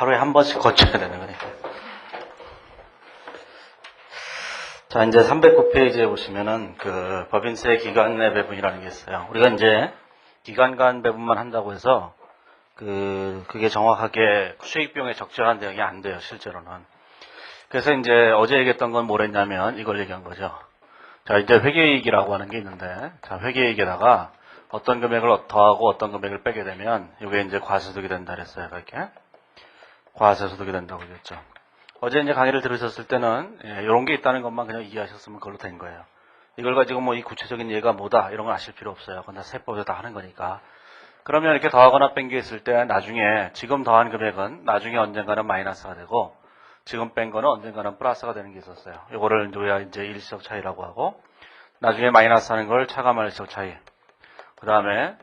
하루에 한 번씩 거쳐야 되는 거니까. 자, 이제 309페이지에 보시면은 그 법인세 기간 내 배분이라는 게 있어요. 우리가 이제 기간 간 배분만 한다고 해서 그게 정확하게 수익 비용에 적절한 대응이 안 돼요, 실제로는. 그래서 이제 어제 얘기했던 건 뭐랬냐면 이걸 얘기한 거죠. 자, 이제 회계이익이라고 하는 게 있는데, 자, 회계이익에다가 어떤 금액을 더하고 어떤 금액을 빼게 되면 이게 이제 과세소득이 된다 그랬어요. 이렇게 과세소득이 된다고 그랬죠. 어제 이제 강의를 들으셨을 때는 이런 게 있다는 것만 그냥 이해하셨으면 그걸로 된 거예요. 이걸 가지고 뭐 이 구체적인 예가 뭐다 이런 건 아실 필요 없어요. 그건 다 세법에서 다 하는 거니까. 그러면 이렇게 더하거나 뺀 게 있을 때 나중에 지금 더한 금액은 나중에 언젠가는 마이너스가 되고 지금 뺀 거는 언젠가는 플러스가 되는 게 있었어요. 이거를 이제 일시적 차이라고 하고 나중에 마이너스 하는 걸 차감할 일시적 차이. 그 다음에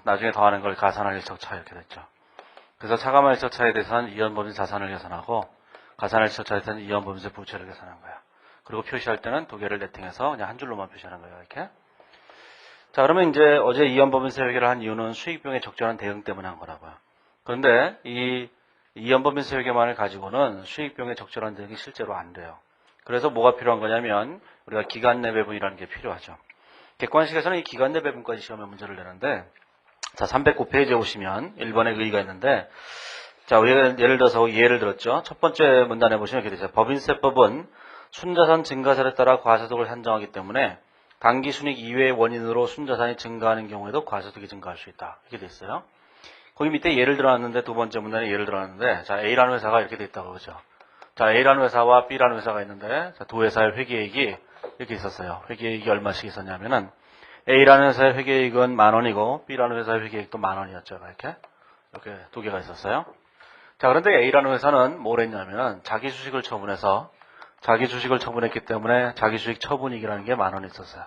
나중에 더하는 걸 가산할 일시적 차이 이렇게 됐죠. 그래서 차감할 일시적 차이에 대해서는 이연법인 자산을 계산하고 가산할 일시적 차이에 대해서는 이연법인세 부채를 계산한 거야. 그리고 표시할 때는 두 개를 네팅해서 그냥 한 줄로만 표시하는 거예요. 이렇게. 자, 그러면 이제 어제 이연법인세 회계를 한 이유는 수익비용에 적절한 대응 때문에 한 거라고요. 그런데 이 이연법인세 회계만을 가지고는 수익비용에 적절한 대응이 실제로 안 돼요. 그래서 뭐가 필요한 거냐면 우리가 기간 내 배분이라는 게 필요하죠. 객관식에서는 이 기간 내 배분까지 시험에 문제를 내는데, 자, 309페이지에 보시면 1번의 의의가 있는데, 자, 우리가 예를 들어서 예를 들었죠. 첫 번째 문단에 보시면 이렇게 되죠. 법인세법은 순자산 증가세에 따라 과세소득을 산정하기 때문에 당기순이익 이외의 원인으로 순자산이 증가하는 경우에도 과세소득이 증가할 수 있다. 이렇게 돼 있어요. 거기 밑에 예를 들어놨는데, 두 번째 문단에 예를 들어놨는데, 자, A라는 회사가 이렇게 돼 있다고 그러죠. 자, A라는 회사와 B라는 회사가 있는데, 자, 두 회사의 회계이익이 이렇게 있었어요. 회계이익이 얼마씩 있었냐면은, A라는 회사의 회계이익은 10,000원이고, B라는 회사의 회계이익도 10,000원이었죠. 이렇게 두 개가 있었어요. 자, 그런데 A라는 회사는 뭘 했냐면, 자기 주식을 처분해서, 자기 주식을 처분했기 때문에 자기 주식 처분이익이라는 게 10,000원 있었어요.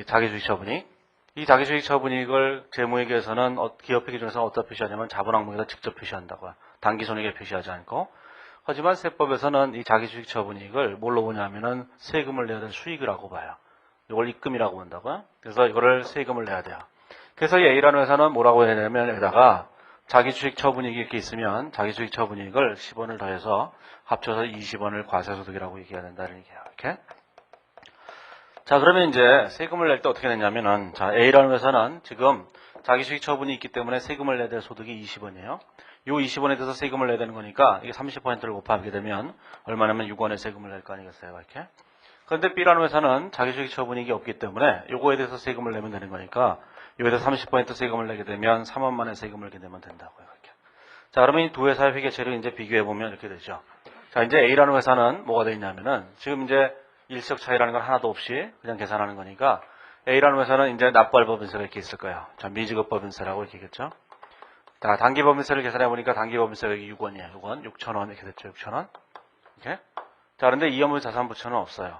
자기 주식 처분이익. 이 자기 주식 처분이익을 재무회계에서는 기업회계 중에서 어디다 표시하냐면 자본항목에다 직접 표시한다고요. 당기손익에 표시하지 않고. 하지만 세법에서는 이 자기 주식 처분이익을 뭘로 보냐면은 세금을 내야 될 수익이라고 봐요. 이걸 입금이라고 본다고요. 그래서 이거를 세금을 내야 돼요. 그래서 이 A라는 회사는 뭐라고 해야 되냐면 여기다가 자기 주식 처분이익이 이렇게 있으면 자기 주식 처분이익을 10원을 더해서 합쳐서 20원을 과세소득이라고 얘기해야 된다는 얘기예요. 이렇게. 자, 그러면 이제 세금을 낼 때 어떻게 냈냐면은, 자, A라는 회사는 지금 자기 수익 처분이 있기 때문에 세금을 내야 될 소득이 20원이에요. 요 20원에 대해서 세금을 내야 되는 거니까 이게 30%를 곱하게 되면 얼마냐면 6원의 세금을 낼 거 아니겠어요, 이렇게. 그런데 B라는 회사는 자기 수익 처분이익이 없기 때문에 요거에 대해서 세금을 내면 되는 거니까 요에 대해서 30% 세금을 내게 되면 3원만의 세금을 내면 된다고요, 이렇게. 자, 그러면 이 두 회사의 회계처를 이제 비교해 보면 이렇게 되죠. 자, 이제 A라는 회사는 뭐가 되어 있냐면은 지금 이제 일시적 차이라는 건 하나도 없이 그냥 계산하는 거니까 A라는 회사는 이제 납부할법인세가 이렇게 있을 거예요. 자, 미지급법인세라고 이렇게 겠죠. 자, 단기법인세를 계산해 보니까 단기법인세가 6원이에요. 6원, 6,000원 이렇게 됐죠. 6,000원. 이렇게. 자, 그런데 이연물 자산부채는 없어요.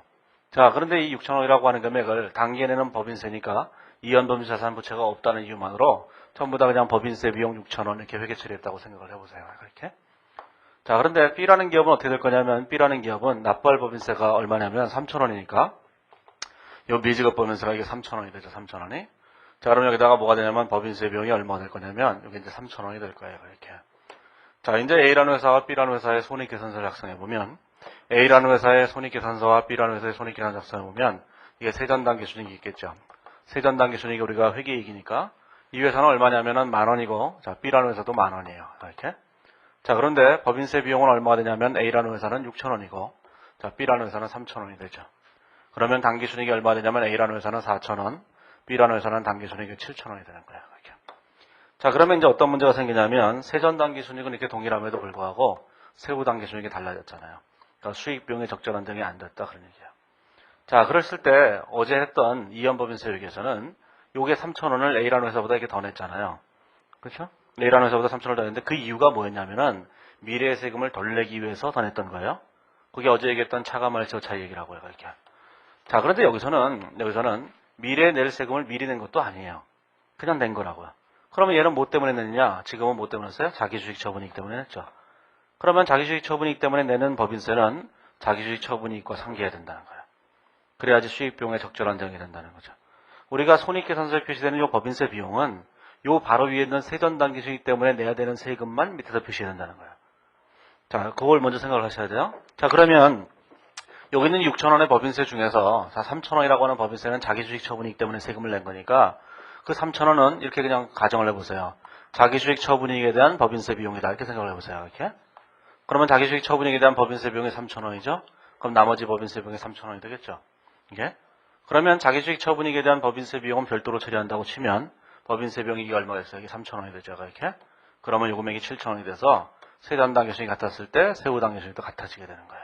자, 그런데 이 6,000원이라고 하는 금액을 단기에 내는 법인세니까 이연법인 자산부채가 없다는 이유만으로 전부 다 그냥 법인세 비용 6,000원 이렇게 회계 처리했다고 생각을 해보세요. 이렇게. 자, 그런데 B라는 기업은 어떻게 될 거냐면 B라는 기업은 납부할 법인세가 얼마냐면 3,000원이니까 요 미지급 법인세가 이게 3,000원이 되죠. 3,000원이. 자, 그럼 여기다가 뭐가 되냐면 법인세 비용이 얼마가 될 거냐면 여기 이제 3,000원이 될 거예요. 이렇게. 자, 이제 A라는 회사와 B라는 회사의 손익계산서를 작성해 보면 A라는 회사의 손익계산서와 B라는 회사의 손익계산 작성해 보면 이게 세전단기 순이익이 있겠죠. 세전단기 순이익이 우리가 회계이익이니까 이 회사는 얼마냐면은 10,000원이고 자, B라는 회사도 10,000원이에요. 이렇게. 자, 그런데 법인세 비용은 얼마가 되냐면 A라는 회사는 6,000원이고 자, B라는 회사는 3,000원이 되죠. 그러면 당기순이익이 얼마가 되냐면 A라는 회사는 4,000원, B라는 회사는 당기순이익이 7,000원이 되는 거예요. 이렇게. 자, 그러면 이제 어떤 문제가 생기냐면 세전 당기순이익은 이렇게 동일함에도 불구하고 세후 당기순이익이 달라졌잖아요. 그러니까 수익 비용의 적절한 대응이 안 됐다 그런 얘기예요. 자, 그랬을 때 어제 했던 이연법인세 회계에서는 요게 3,000원을 A라는 회사보다 이렇게 더 냈잖아요. 그렇죠? A라는 회사보다 3,000원을 더 냈는데 그 이유가 뭐였냐면은 미래의 세금을 덜 내기 위해서 더 냈던 거예요. 그게 어제 얘기했던 차감할시적 차이 얘기라고 해요. 이렇게. 자, 그런데 여기서는 미래에 낼 세금을 미리 낸 것도 아니에요. 그냥 낸 거라고요. 그러면 얘는 뭐 때문에 냈느냐? 지금은 뭐 때문에 냈어요? 자기주식 처분이익 때문에 냈죠. 그러면 자기주식 처분이익 때문에 내는 법인세는 자기주식 처분이익과 상기해야 된다는 거예요. 그래야지 수익비용에 적절한 대응이 된다는 거죠. 우리가 손익계산서에 표시되는 이 법인세 비용은 요 바로 위에 있는 세전당기수익 때문에 내야 되는 세금만 밑에서 표시해야 된다는 거예요. 자, 그걸 먼저 생각을 하셔야 돼요. 자, 그러면 여기 있는 6,000원의 법인세 중에서 3,000원이라고 하는 법인세는 자기주식 처분이기 때문에 세금을 낸 거니까 그 3,000원은 이렇게 그냥 가정을 해보세요. 자기주식 처분이익에 대한 법인세 비용이다. 이렇게 생각을 해보세요. 이렇게. 그러면 자기주식 처분이익에 대한 법인세 비용이 3,000원이죠. 그럼 나머지 법인세 비용이 3,000원이 되겠죠. 이게. 그러면 자기주식 처분이익에 대한 법인세 비용은 별도로 처리한다고 치면 법인세 비용이 이게 얼마겠어요? 이게 3,000원이 되죠. 이렇게. 그러면 요 금액이 7,000원이 돼서 세단당교수익이 같았을 때 세후당교수익도 같아지게 되는 거예요.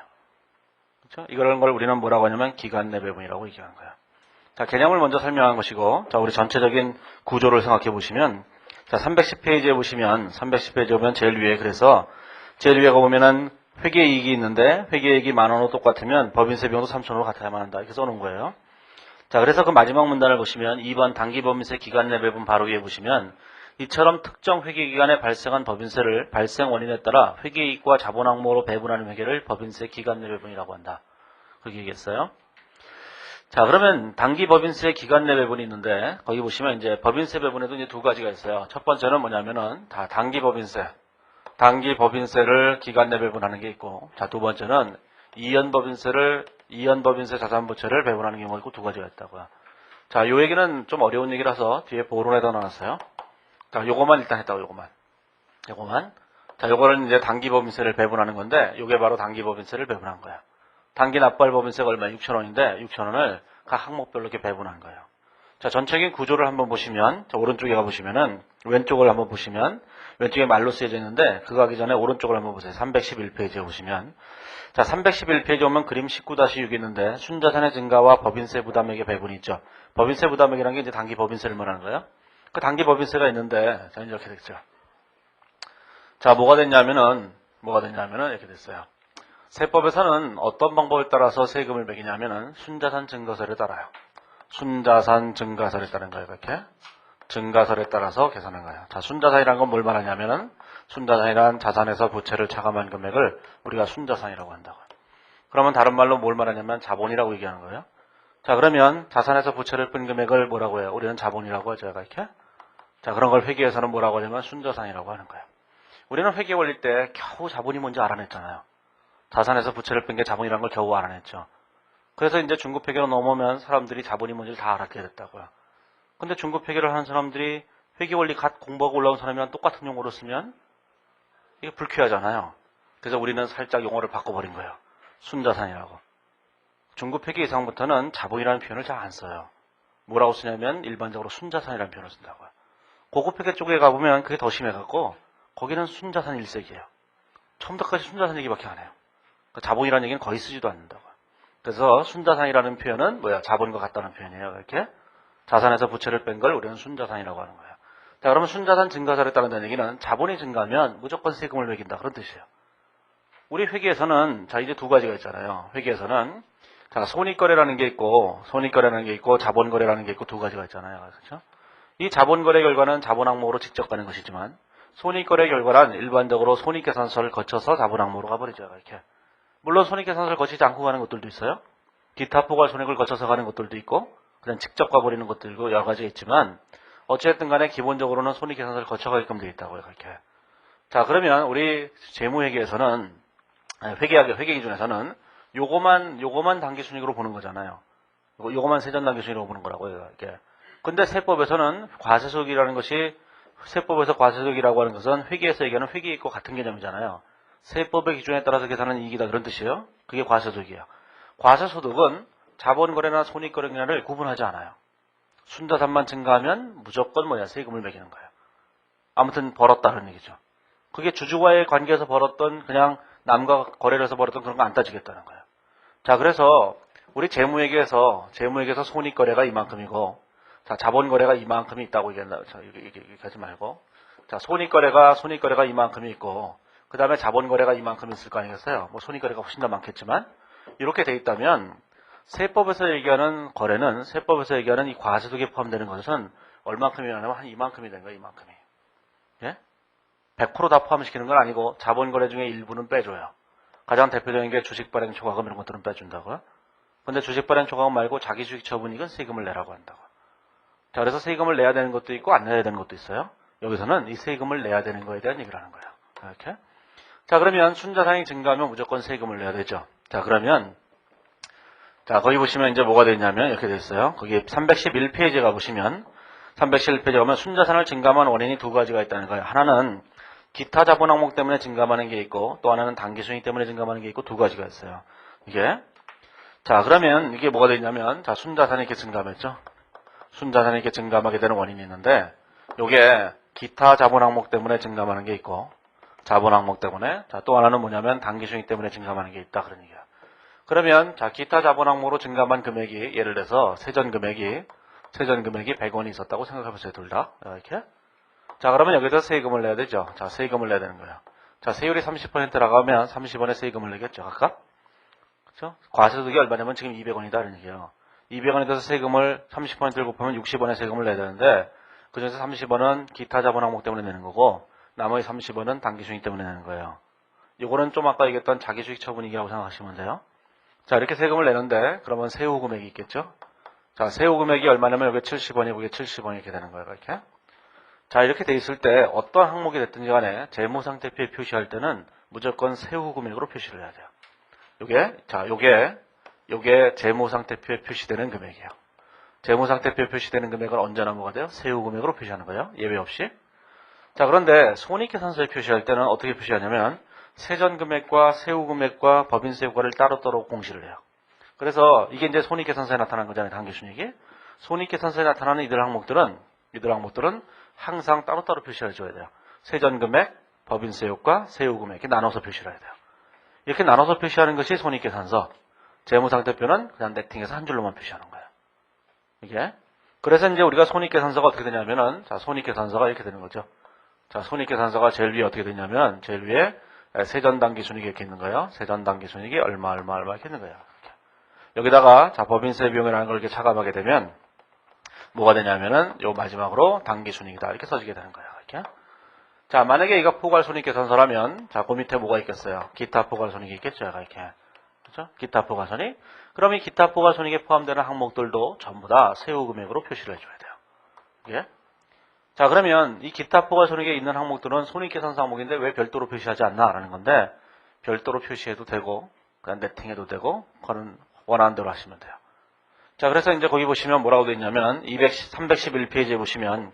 그렇죠? 이런 걸 우리는 뭐라고 하냐면 기간내 배분이라고 얘기하는 거예요. 자, 개념을 먼저 설명한 것이고, 자, 우리 전체적인 구조를 생각해 보시면, 자, 310페이지에 보시면, 310페이지에 보면 제일 위에, 그래서 제일 위에 가보면은 회계이익이 있는데, 회계이익이 10,000원으로 똑같으면 법인세 비용도 3,000원으로 같아야만 한다. 이렇게 써놓은 거예요. 자, 그래서 그 마지막 문단을 보시면 2번 당기법인세 기간내 배분 바로 위에 보시면 이처럼 특정 회계기간에 발생한 법인세를 발생 원인에 따라 회계이익과 자본항목으로 배분하는 회계를 법인세 기간내 배분이라고 한다. 그렇게 얘기했어요. 자, 그러면 당기법인세 기간내 배분이 있는데 거기 보시면 이제 법인세 배분에도 이제 두 가지가 있어요. 첫 번째는 뭐냐면은 다 당기법인세를 기간내 배분하는 게 있고, 자, 두 번째는 이연법인세 자산부채를 배분하는 경우가 있고 두 가지가 있다고요. 자, 요 얘기는 좀 어려운 얘기라서 뒤에 보론에다 놔놨어요. 자, 요거만 일단 했다고, 요거만. 자, 요거는 이제 당기법인세를 배분하는 건데, 요게 바로 당기법인세를 배분한 거야. 당기 납부할 법인세가 얼마야? 6,000원인데, 6,000원을 각 항목별로 이렇게 배분한 거예요. 자, 전체적인 구조를 한번 보시면, 자, 오른쪽에 가보시면은, 왼쪽을 한번 보시면, 왼쪽에 말로 쓰여져 있는데, 그거 하기 전에 오른쪽을 한번 보세요. 311페이지에 보시면. 자, 311페이지 오면 그림 19-6이 있는데, 순자산의 증가와 법인세 부담액의 배분이 있죠. 법인세 부담액이라는 게 이제 당기 법인세를 말하는 거예요. 그 당기 법인세가 있는데, 자, 이렇게 됐죠. 자, 뭐가 됐냐면은 이렇게 됐어요. 세법에서는 어떤 방법에 따라서 세금을 매기냐면은 순자산 증가설에 따라요. 순자산 증가설에 따른 거예요, 이렇게. 증가설에 따라서 계산한 거예요. 자, 순자산이라는 건 뭘 말하냐면은 순자산이란 자산에서 부채를 차감한 금액을 우리가 순자산이라고 한다고요. 그러면 다른 말로 뭘 말하냐면 자본이라고 얘기하는 거예요. 자, 그러면 자산에서 부채를 뺀 금액을 뭐라고 해요? 우리는 자본이라고 하죠, 이렇게. 자, 그런 걸 회계에서는 뭐라고 하냐면 순자산이라고 하는 거예요. 우리는 회계 원리 때 겨우 자본이 뭔지 알아냈잖아요. 자산에서 부채를 뺀 게 자본이라는 걸 겨우 알아냈죠. 그래서 이제 중급 회계로 넘어오면 사람들이 자본이 뭔지를 다 알았게 됐다고요. 근데 중급 회계를 하는 사람들이 회계 원리 갓 공부하고 올라온 사람이랑 똑같은 용어로 쓰면 이게 불쾌하잖아요. 그래서 우리는 살짝 용어를 바꿔버린 거예요. 순자산이라고. 중급 회계 이상부터는 자본이라는 표현을 잘 안 써요. 뭐라고 쓰냐면 일반적으로 순자산이라는 표현을 쓴다고요. 고급 회계 쪽에 가보면 그게 더 심해갖고 거기는 순자산 일색이에요. 처음부터까지 순자산 얘기밖에 안 해요. 그러니까 자본이라는 얘기는 거의 쓰지도 않는다고요. 그래서 순자산이라는 표현은 뭐야? 자본과 같다는 표현이에요. 이렇게 자산에서 부채를 뺀 걸 우리는 순자산이라고 하는 거예요. 자, 그러면 순자산 증가설에 따른다는 얘기는 자본이 증가하면 무조건 세금을 매긴다 그런 뜻이에요. 우리 회계에서는 자 이제 두 가지가 있잖아요. 회계에서는 자 손익거래라는 게 있고 자본거래라는 게 있고 두 가지가 있잖아요. 그렇죠? 이 자본거래 결과는 자본항목으로 직접 가는 것이지만 손익거래 결과란 일반적으로 손익계산서를 거쳐서 자본항목으로 가버리죠. 이렇게. 물론 손익계산서를 거치지 않고 가는 것들도 있어요. 기타 포괄 손익을 거쳐서 가는 것들도 있고 그냥 직접 가버리는 것들도 여러 가지가 있지만 어쨌든 간에 기본적으로는 손익계산서를 거쳐가게끔 되어 있다고요. 그렇게. 자, 그러면 우리 재무회계에서는 회계 기준에서는 요거만 단기순익으로 보는 거잖아요. 요거만 세전단기순익으로 보는 거라고요. 이렇게. 근데 세법에서는 과세속이라는 것이 세법에서 과세속이라고 하는 것은 회계에서 얘기하는 회계이익과 같은 개념이잖아요. 세법의 기준에 따라서 계산하는 이익이다 그런 뜻이에요. 그게 과세속이에요. 과세소득은 자본거래나 손익거래를 구분하지 않아요. 순자산만 증가하면 무조건 세금을 매기는 거예요. 아무튼 벌었다는 얘기죠. 그게 주주와의 관계에서 벌었던 그냥 남과 거래를 해서 벌었던 그런 거 안 따지겠다는 거예요. 자, 그래서 우리 재무회계에서 손익거래가 이만큼이고 자, 자본거래가 이만큼이 있다고 얘기한다. 자, 이렇게 하지 말고 자, 손익거래가 이만큼이 있고 그 다음에 자본거래가 이만큼 있을 거 아니겠어요? 손익거래가 훨씬 더 많겠지만 이렇게 돼 있다면 세법에서 얘기하는 거래는 세법에서 얘기하는 이 과세속에 포함되는 것은 얼만큼이냐면 한 이만큼이 되는 거예요. 이만큼이. 예? 100% 다 포함시키는 건 아니고 자본거래 중에 일부는 빼줘요. 가장 대표적인 게 주식발행 초과금 이런 것들은 빼준다고요. 근데 주식발행 초과금 말고 자기주식 처분이익은 세금을 내라고 한다고. 자, 그래서 세금을 내야 되는 것도 있고 안 내야 되는 것도 있어요. 여기서는 이 세금을 내야 되는 거에 대한 얘기를 하는 거예요. 이렇게. 자, 그러면 순자산이 증가하면 무조건 세금을 내야 되죠. 자, 그러면 자, 거기 보시면 이제 뭐가 되냐면 이렇게 돼 있어요. 거기 311페이지에 가보시면 311페이지에 가면 순자산을 증감한 원인이 두 가지가 있다는 거예요. 하나는 기타 자본 항목 때문에 증감하는 게 있고 또 하나는 단기순이익 때문에 증감하는 게 있고 두 가지가 있어요. 이게 자, 그러면 이게 뭐가 되냐면 자, 순자산이 이렇게 증감했죠. 순자산이 이렇게 증감하게 되는 원인이 있는데 요게 기타 자본 항목 때문에 증감하는 게 있고 자본 항목 때문에 자, 또 하나는 뭐냐면 단기순이익 때문에 증감하는 게 있다 그런 얘기야. 그러면 자, 기타 자본 항목으로 증감한 금액이 예를 들어서 세전 금액이 100원이 있었다고 생각해보세요. 둘 다. 이렇게. 자, 그러면 여기서 세금을 내야 되죠. 자, 세금을 내야 되는 거야. 자, 세율이 30%라고 하면 30원의 세금을 내겠죠. 각각. 그렇죠? 과세소득이 얼마냐면 지금 200원이다 이런 얘기예요. 200원에 대해서 세금을 30%를 곱하면 60원의 세금을 내야 되는데 그중에서 30원은 기타 자본 항목 때문에 내는 거고 나머지 30원은 단기수익 때문에 내는 거예요. 이거는 좀 아까 얘기했던 자기수익 처분이라고 생각하시면 돼요. 자, 이렇게 세금을 내는데 그러면 세후 금액이 있겠죠. 자, 세후 금액이 얼마냐면 여기 70원이고 여기 70원이 이렇게 되는 거예요. 이렇게. 자, 이렇게 돼 있을 때 어떤 항목이 됐든지 간에 재무상태표에 표시할 때는 무조건 세후 금액으로 표시를 해야 돼요. 요게 재무상태표에 표시되는 금액이에요. 재무상태표에 표시되는 금액은 언제나 뭐가 돼요? 세후 금액으로 표시하는 거예요. 예외 없이. 자, 그런데 손익계산서에 표시할 때는 어떻게 표시하냐면 세전 금액과 세후 금액과 법인세 효과를 따로따로 공시를 해요. 그래서 이게 이제 손익계산서에 나타난 거잖아요. 단기순이익이. 손익계산서에 나타나는 이들 항목들은 항상 따로따로 표시를 해줘야 돼요. 세전 금액, 법인세 효과, 세후 금액 이렇게 나눠서 표시를 해야 돼요. 이렇게 나눠서 표시하는 것이 손익계산서. 재무상태표는 그냥 네팅해서 한 줄로만 표시하는 거예요. 이게. 그래서 이제 우리가 손익계산서가 어떻게 되냐면은, 자, 손익계산서가 이렇게 되는 거죠. 자, 손익계산서가 제일 위에 어떻게 되냐면, 제일 위에 세전당기순이익이 이렇게 있는 거예요. 세전당기순이익이 얼마 이렇게 있는 거예요. 이렇게. 여기다가, 자, 법인세 비용이라는 걸 이렇게 차감하게 되면, 뭐가 되냐면은, 요 마지막으로 당기순이익이다. 이렇게 써지게 되는 거예요. 이렇게. 자, 만약에 이거 포괄손익계산서라면, 자, 그 밑에 뭐가 있겠어요? 기타 포괄손익이 있겠죠. 이렇게. 그렇죠? 기타 포괄손익. 그럼 이 기타 포괄손익에 포함되는 항목들도 전부 다 세후 금액으로 표시를 해줘야 돼요. 예? 자, 그러면 이 기타 포괄손익에 있는 항목들은 손익계산서 항목인데 왜 별도로 표시하지 않나라는 건데 별도로 표시해도 되고 그냥 네팅해도 되고 그거는 원하는 대로 하시면 돼요. 자, 그래서 이제 거기 보시면 뭐라고 되어 있냐면 311페이지에 보시면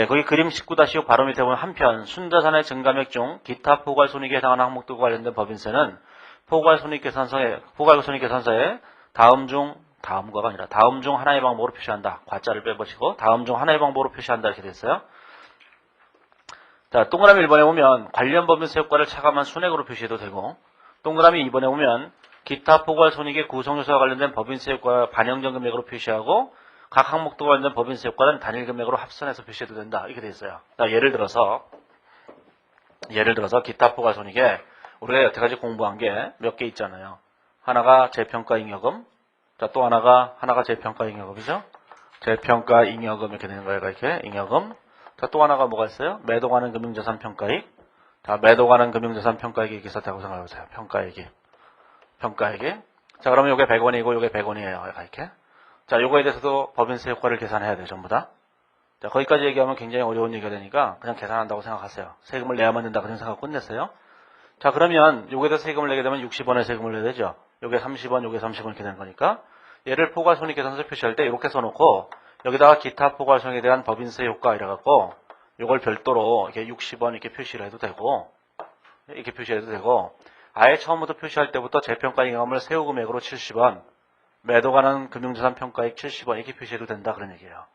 거기 그림 19-6 바로 밑에 보면 한편 순자산의 증감액 중 기타 포괄손익에 해당하는 항목들과 관련된 법인세는 포괄손익계산서에 다음 중 하나의 방법으로 표시한다. 과자를 빼보시고 다음 중 하나의 방법으로 표시한다 이렇게 됐어요. 자, 동그라미 1번에 보면 관련 법인세 효과를 차감한 순액으로 표시해도 되고 동그라미 2번에 보면 기타 포괄손익의 구성요소와 관련된 법인세 효과 반영전 금액으로 표시하고 각 항목들과 관련된 법인세 효과는 단일 금액으로 합산해서 표시해도 된다. 이렇게 돼 있어요. 자, 예를 들어서 기타 포괄손익에 우리가 여태까지 공부한 게 몇 개 있잖아요. 하나가 재평가잉여금, 자, 또 하나가 재평가잉여금이죠. 재평가잉여금 이렇게 되는 거예요. 이렇게 잉여금. 자, 또 하나가 뭐가 있어요? 매도가는 금융자산 평가익. 자, 매도가는 금융자산 평가익이 이렇게 있었다고 생각해보세요. 평가익이. 자, 그러면 요게 100원이고 요게 100원이에요. 이렇게. 자, 요거에 대해서도 법인세 효과를 계산해야 돼요. 전부 다. 자, 거기까지 얘기하면 굉장히 어려운 얘기가 되니까 그냥 계산한다고 생각하세요. 세금을 내야만 된다. 그런 생각 끝냈어요. 자, 그러면 요게 대해서 세금을 내게 되면 60원의 세금을 내야 되죠. 요게 30원, 요게 30원 이렇게 되는 거니까 얘를 포괄손익계산서 표시할 때 이렇게 써놓고 여기다가 기타 포괄손익에 대한 법인세 효과 이래갖고 요걸 별도로 이렇게 60원 이렇게 표시를 해도 되고 아예 처음부터 표시할 때부터 재평가잉여금을 세후 금액으로 70원 매도가는 금융자산 평가익 70원 이렇게 표시해도 된다 그런 얘기예요.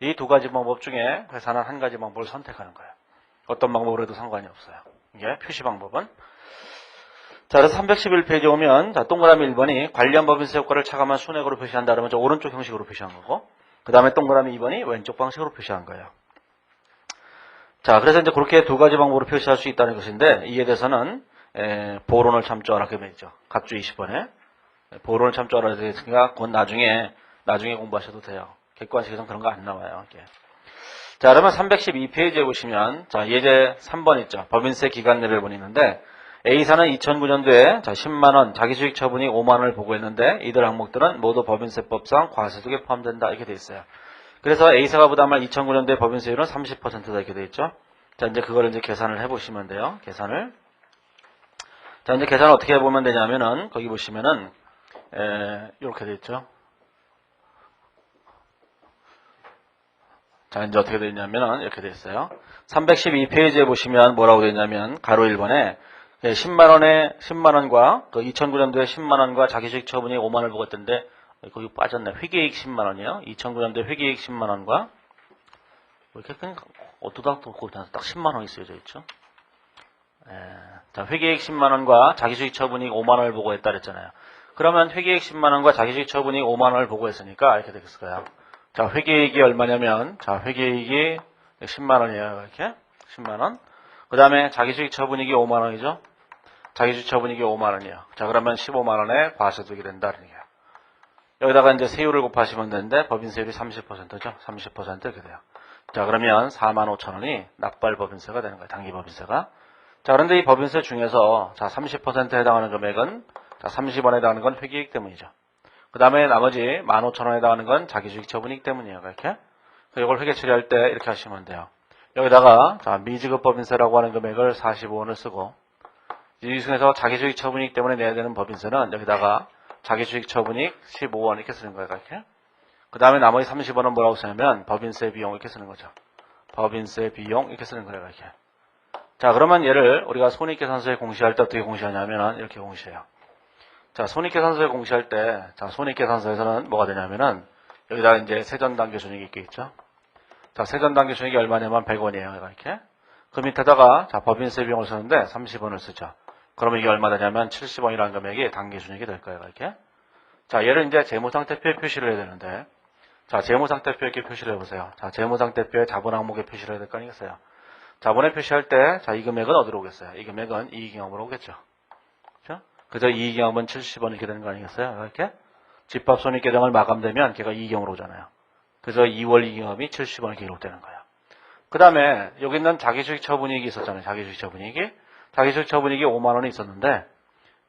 이 두 가지 방법 중에 회사는 한 가지 방법을 선택하는 거예요. 어떤 방법으로 해도 상관이 없어요. 이게 표시 방법은. 자, 그래서 311페이지에 오면, 자, 동그라미 1번이 관련 법인세 효과를 차감한 순액으로 표시한다 그러면 저 오른쪽 형식으로 표시한 거고, 그 다음에 동그라미 2번이 왼쪽 방식으로 표시한 거예요. 자, 그래서 이제 그렇게 두 가지 방법으로 표시할 수 있다는 것인데, 이에 대해서는, 보론을 참조하라 그 말이죠. 갑주 20번에. 보론을 참조하라 했으니까, 그건 나중에 공부하셔도 돼요. 객관식에서는 그런 거 안 나와요, 이게. 자, 그러면 312페이지에 보시면, 자, 예제 3번 있죠. 법인세 기간 내별본이 있는데, A사는 2009년도에 10만원, 자기수익 처분이 5만원을 보고했는데, 이들 항목들은 모두 법인세법상 과세소득에 포함된다. 이렇게 돼 있어요. 그래서 A사가 부담할 2009년도에 법인세율은 30%다. 이렇게 돼 있죠. 자, 이제 그걸 이제 계산을 해보시면 돼요. 계산을. 자, 이제 계산을 어떻게 해보면 되냐면은, 거기 보시면은, 이렇게 돼 있죠. 자, 이제 어떻게 되냐면은, 이렇게 돼 있어요. 312페이지에 보시면 뭐라고 되어 있냐면, 가로 1번에 10만원과, 그 2009년도에 10만원과 자기수익 처분이 5만원을 보고 있던데, 거기 빠졌네. 회계이익 10만원이요. 2009년도에 회계이익 10만원과, 이렇게 그냥 어뚜닥도 딱 10만원이 쓰여져 있죠. 자, 회계이익 10만원과 자기수익 처분이 5만원을 보고 했다 그랬잖아요. 그러면 회계이익 10만원과 자기수익 처분이 5만원을 보고 했으니까 이렇게 되겠을 거예요. 자, 회계이익이 얼마냐면, 자, 회계이익이 10만원이에요. 이렇게. 10만원. 그 다음에 자기수익 처분이익이 5만원이죠. 자기수익 처분이익이 5만원이에요. 자, 그러면 15만원의 과세득이 된다는 얘기예요. 여기다가 이제 세율을 곱하시면 되는데, 법인세율이 30%죠. 30% 이렇게 돼요. 자, 그러면 45,000원이 납발 법인세가 되는 거예요. 당기 법인세가. 자, 그런데 이 법인세 중에서, 자, 30%에 해당하는 금액은, 자, 30원에 해당하는 건 회계이익 때문이죠. 그 다음에 나머지 15,000원에 해당하는 건 자기수익 처분이익 때문이에요. 이렇게. 이걸 회계 처리할 때 이렇게 하시면 돼요. 여기다가, 자, 미지급 법인세라고 하는 금액을 45원을 쓰고, 이 중에서 자기수익 처분이익 때문에 내야 되는 법인세는 여기다가 자기수익 처분이익 15원 이렇게 쓰는 거예요. 이렇게. 그 다음에 나머지 30원은 뭐라고 쓰냐면 법인세 비용 이렇게 쓰는 거죠. 법인세 비용 이렇게 쓰는 거예요. 이렇게. 자, 그러면 얘를 우리가 손익계산서에 공시할 때 어떻게 공시하냐면 이렇게 공시해요. 자, 손익계산서에 공시할 때, 자, 손익계산서에서는 뭐가 되냐면은 여기다가 이제 세전단계 손익이 있겠죠. 자, 세전단계 손익이 얼마냐면 100원이에요. 이렇게. 그 밑에다가 자, 법인세 비용을 쓰는데 30원을 쓰죠. 그러면 이게 얼마 되냐면 70원이라는 금액이 단기 손익이 될 거예요. 이렇게. 자, 얘를 이제 재무상태표에 표시를 해야 되는데, 자, 재무상태표에 이렇게 표시를 해보세요. 자, 재무상태표에 자본 항목에 표시를 해야 될 거 아니겠어요? 자본에 표시할 때, 자, 이 금액은 어디로 오겠어요? 이 금액은 이익잉여금으로 오겠죠. 그죠? 그래서 이익잉여금은 70원 이렇게 되는 거 아니겠어요? 이렇게? 집합손익계정을 마감되면 걔가 이익잉여금으로 오잖아요. 그래서 2월 이익잉여금이 70원 이렇게 기록되는 거예요. 그 다음에 여기 있는 자기수익 처분이익이 있었잖아요. 자기수익 처분이익이. 자기수익 처분이익이 5만원이 있었는데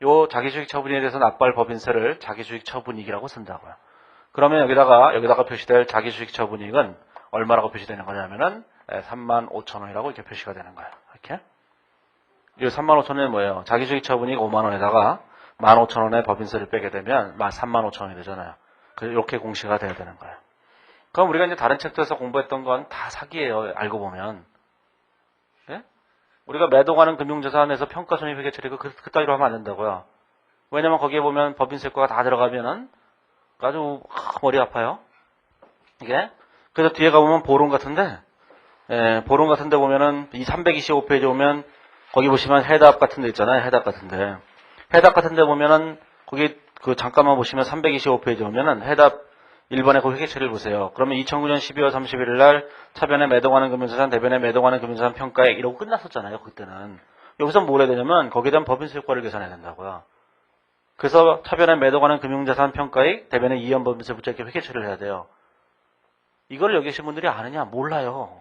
요 자기수익 처분이익에 대해서 납부할 법인세를 자기수익 처분이익이라고 쓴다고요. 그러면 여기다가 표시될 자기수익 처분이익은 얼마라고 표시되는 거냐면은 35,000원이라고 이렇게 표시가 되는 거예요. 이렇게. 이 35,000원이 뭐예요? 자기수익 처분이익 5만원에다가 15,000원의 법인세를 빼게 되면 35,000원이 되잖아요. 그래서 이렇게 공시가 돼야 되는 거예요. 그럼 우리가 이제 다른 책들에서 공부했던 건 다 사기예요. 알고 보면. 예? 우리가 매도가는 금융자산에서 평가손익 회계 처리 그따위로 하면 안 된다고요. 왜냐면 거기에 보면 법인세과가 다 들어가면은 아주 머리 아파요. 이게. 그래서 뒤에 가보면 보론 같은데, 보론 같은데 보면은 이 325페이지 오면 거기 보시면 해답 같은 데 있잖아요. 해답 같은데. 해답 같은데 보면은 거기 그 잠깐만 보시면 325페이지 오면은 해답 1번에 그 회계 처리를 보세요. 그러면 2009년 12월 31일 날 차변에 매도하는 금융자산, 대변에 매도하는 금융자산 평가액 이러고 끝났었잖아요. 그때는. 여기서 뭘 해야 되냐면 거기에 대한 법인세 효과를 계산해야 된다고요. 그래서 차변에 매도하는 금융자산 평가액, 대변에 이연 법인세 부채 이렇게 회계 처리를 해야 돼요. 이걸 여기 계신 분들이 아느냐? 몰라요.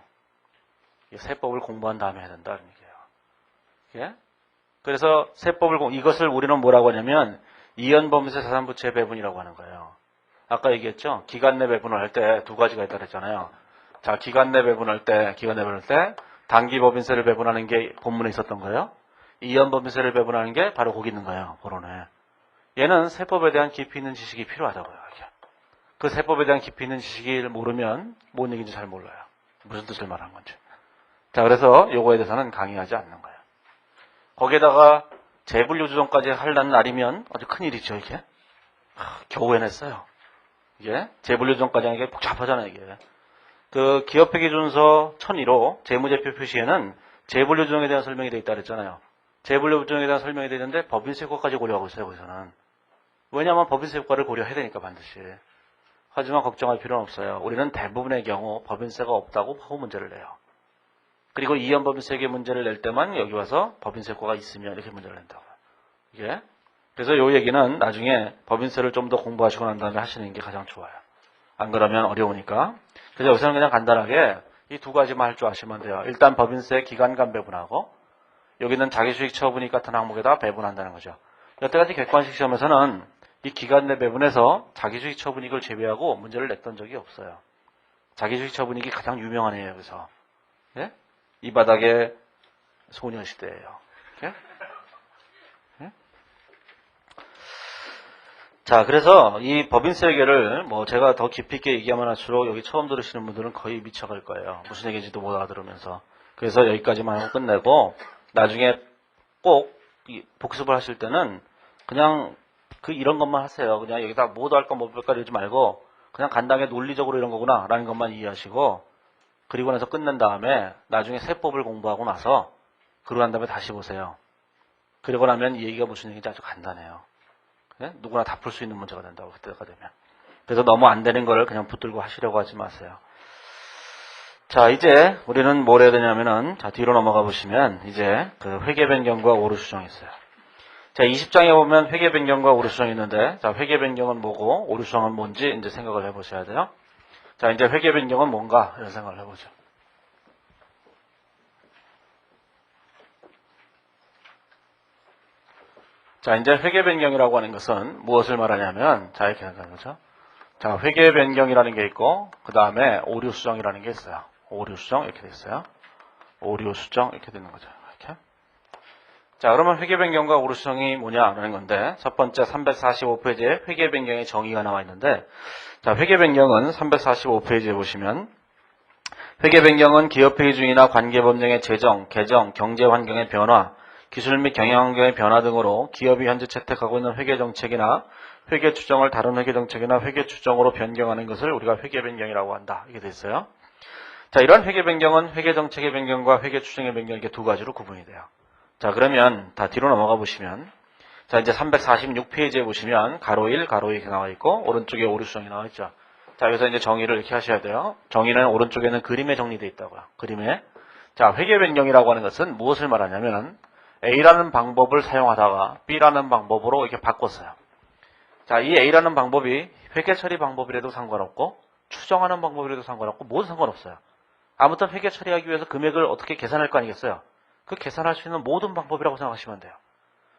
세법을 공부한 다음에 해야 된다는 얘기예요. 예? 그래서 세법을 이것을 우리는 뭐라고 하냐면 이연 법인세 자산부채 배분이라고 하는 거예요. 아까 얘기했죠? 기간 내 배분을 할 때 두 가지가 있다 그랬잖아요. 자, 기간 내 배분할 때 단기 법인세를 배분하는 게 본문에 있었던 거예요. 이연 법인세를 배분하는 게 바로 거기 있는 거예요. 보론에. 얘는 세법에 대한 깊이 있는 지식이 필요하다고요. 이게. 그 세법에 대한 깊이 있는 지식을 모르면 뭔 얘기인지 잘 몰라요. 무슨 뜻을 말하는 건지. 자, 그래서 요거에 대해서는 강의하지 않는 거예요. 거기에다가 재분류조정까지 하려는 날이면 아주 큰일이죠. 이게. 겨우 해냈어요. 이게 재분류조정까지 하는 게 복잡하잖아요. 이게. 그 기업회계준서 1001호 재무제표 표시에는 재분류조정에 대한 설명이 되어 있다 그랬잖아요. 재분류조정에 대한 설명이 되어 있는데 법인세 효과까지 고려하고 있어요. 거기서는. 왜냐하면 법인세 효과를 고려해야 되니까 반드시. 하지만 걱정할 필요는 없어요. 우리는 대부분의 경우 법인세가 없다고 하고 문제를 내요. 그리고 이연 법인세계 문제를 낼 때만 여기 와서 법인세 효과가 있으면 이렇게 문제를 낸다고요. 이게. 그래서 이 얘기는 나중에 법인세를 좀 더 공부하시고 난 다음에 하시는 게 가장 좋아요. 안 그러면 어려우니까. 그래서 여기서는 그냥 간단하게 이 두 가지만 할 줄 아시면 돼요. 일단 법인세 기간간 배분하고 여기는 자기수익 처분이익 같은 항목에다 배분한다는 거죠. 여태까지 객관식 시험에서는 이 기간 내 배분에서 자기수익 처분이익을 제외하고 문제를 냈던 적이 없어요. 자기수익 처분이익이 가장 유명한 애예요. 여기서. 예? 이 바닥에 소녀시대예요. 예? 예? 자, 그래서 이 법인 세계를 뭐 제가 더 깊이 있게 얘기하면 할수록 여기 처음 들으시는 분들은 거의 미쳐갈 거예요. 무슨 얘기인지도 못 알아들으면서. 그래서 여기까지만 하고 끝내고 나중에 꼭 복습을 하실 때는 그냥 이런 것만 하세요. 그냥 여기다 뭐도 할까 뭐 할까 이러지 말고 그냥 간단하게 논리적으로 이런 거구나 라는 것만 이해하시고 그리고 나서 끝낸 다음에 나중에 세법을 공부하고 나서 그러고 난 다음에 다시 보세요. 그러고 나면 이 얘기가 무슨 얘기인지 아주 간단해요. 네? 누구나 다 풀 수 있는 문제가 된다고 그때가 되면. 그래서 너무 안 되는 거를 그냥 붙들고 하시려고 하지 마세요. 자, 이제 우리는 뭘 해야 되냐면은 자, 뒤로 넘어가 보시면 이제 그 회계 변경과 오류 수정이 있어요. 자, 20장에 보면 회계 변경과 오류 수정이 있는데 자, 회계 변경은 뭐고 오류 수정은 뭔지 이제 생각을 해 보셔야 돼요. 자, 이제 회계 변경은 뭔가 이런 생각을 해 보죠. 자, 이제 회계 변경이라고 하는 것은 무엇을 말하냐면, 자, 이렇게 하는 거죠. 자, 회계 변경이라는 게 있고, 그 다음에 오류 수정이라는 게 있어요. 오류 수정, 이렇게 돼 있어요. 오류 수정, 이렇게 되는 거죠. 이렇게. 자, 그러면 회계 변경과 오류 수정이 뭐냐라는 건데, 첫 번째 345페이지에 회계 변경의 정의가 나와 있는데, 자, 회계 변경은 345페이지에 보시면, 회계 변경은 기업회의 중이나 관계법령의 제정, 개정, 경제 환경의 변화, 기술 및 경영 환경의 변화 등으로 기업이 현재 채택하고 있는 회계 정책이나 회계 추정을 다른 회계 정책이나 회계 추정으로 변경하는 것을 우리가 회계 변경이라고 한다. 이게 됐어요. 자, 이런 회계 변경은 회계 정책의 변경과 회계 추정의 변경 이렇게 두 가지로 구분이 돼요. 자, 그러면 다 뒤로 넘어가 보시면 자, 이제 346페이지에 보시면 가로 1, 가로 2 이렇게 나와 있고 오른쪽에 오류 수정이 나와 있죠. 자, 여기서 이제 정의를 이렇게 하셔야 돼요. 정의는 오른쪽에는 그림에 정리되어 있다고요. 그림에. 자, 회계 변경이라고 하는 것은 무엇을 말하냐면 A라는 방법을 사용하다가 B라는 방법으로 이렇게 바꿨어요. 자, 이 A라는 방법이 회계 처리 방법이라도 상관없고 추정하는 방법이라도 상관없고 모두 상관없어요. 아무튼 회계 처리하기 위해서 금액을 어떻게 계산할 거 아니겠어요? 그 계산할 수 있는 모든 방법이라고 생각하시면 돼요.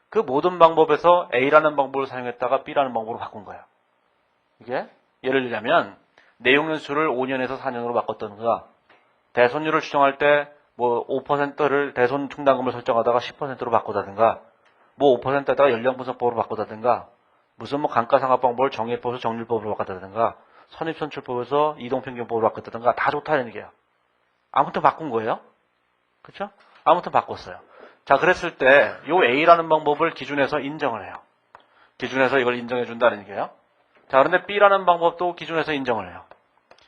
그 모든 방법에서 A라는 방법을 사용했다가 B라는 방법으로 바꾼 거예요. 이게 예를 들자면 내용연수를 5년에서 4년으로 바꿨던가 대손율을 추정할 때 뭐 5%를 대손 충당금을 설정하다가 10%로 바꾸다든가 뭐 5%에다가 연령분석법으로 바꾸다든가 무슨 뭐 감가상각방법을 정의법에서 정률법으로 바꿨다든가 선입선출법에서 이동평균법으로 바꿨다든가 다 좋다는 얘기예요. 아무튼 바꾼 거예요. 그렇죠? 아무튼 바꿨어요. 자, 그랬을 때 요 A라는 방법을 기준해서 인정을 해요. 기준해서 이걸 인정해 준다는 얘기예요. 자, 그런데 B라는 방법도 기준해서 인정을 해요.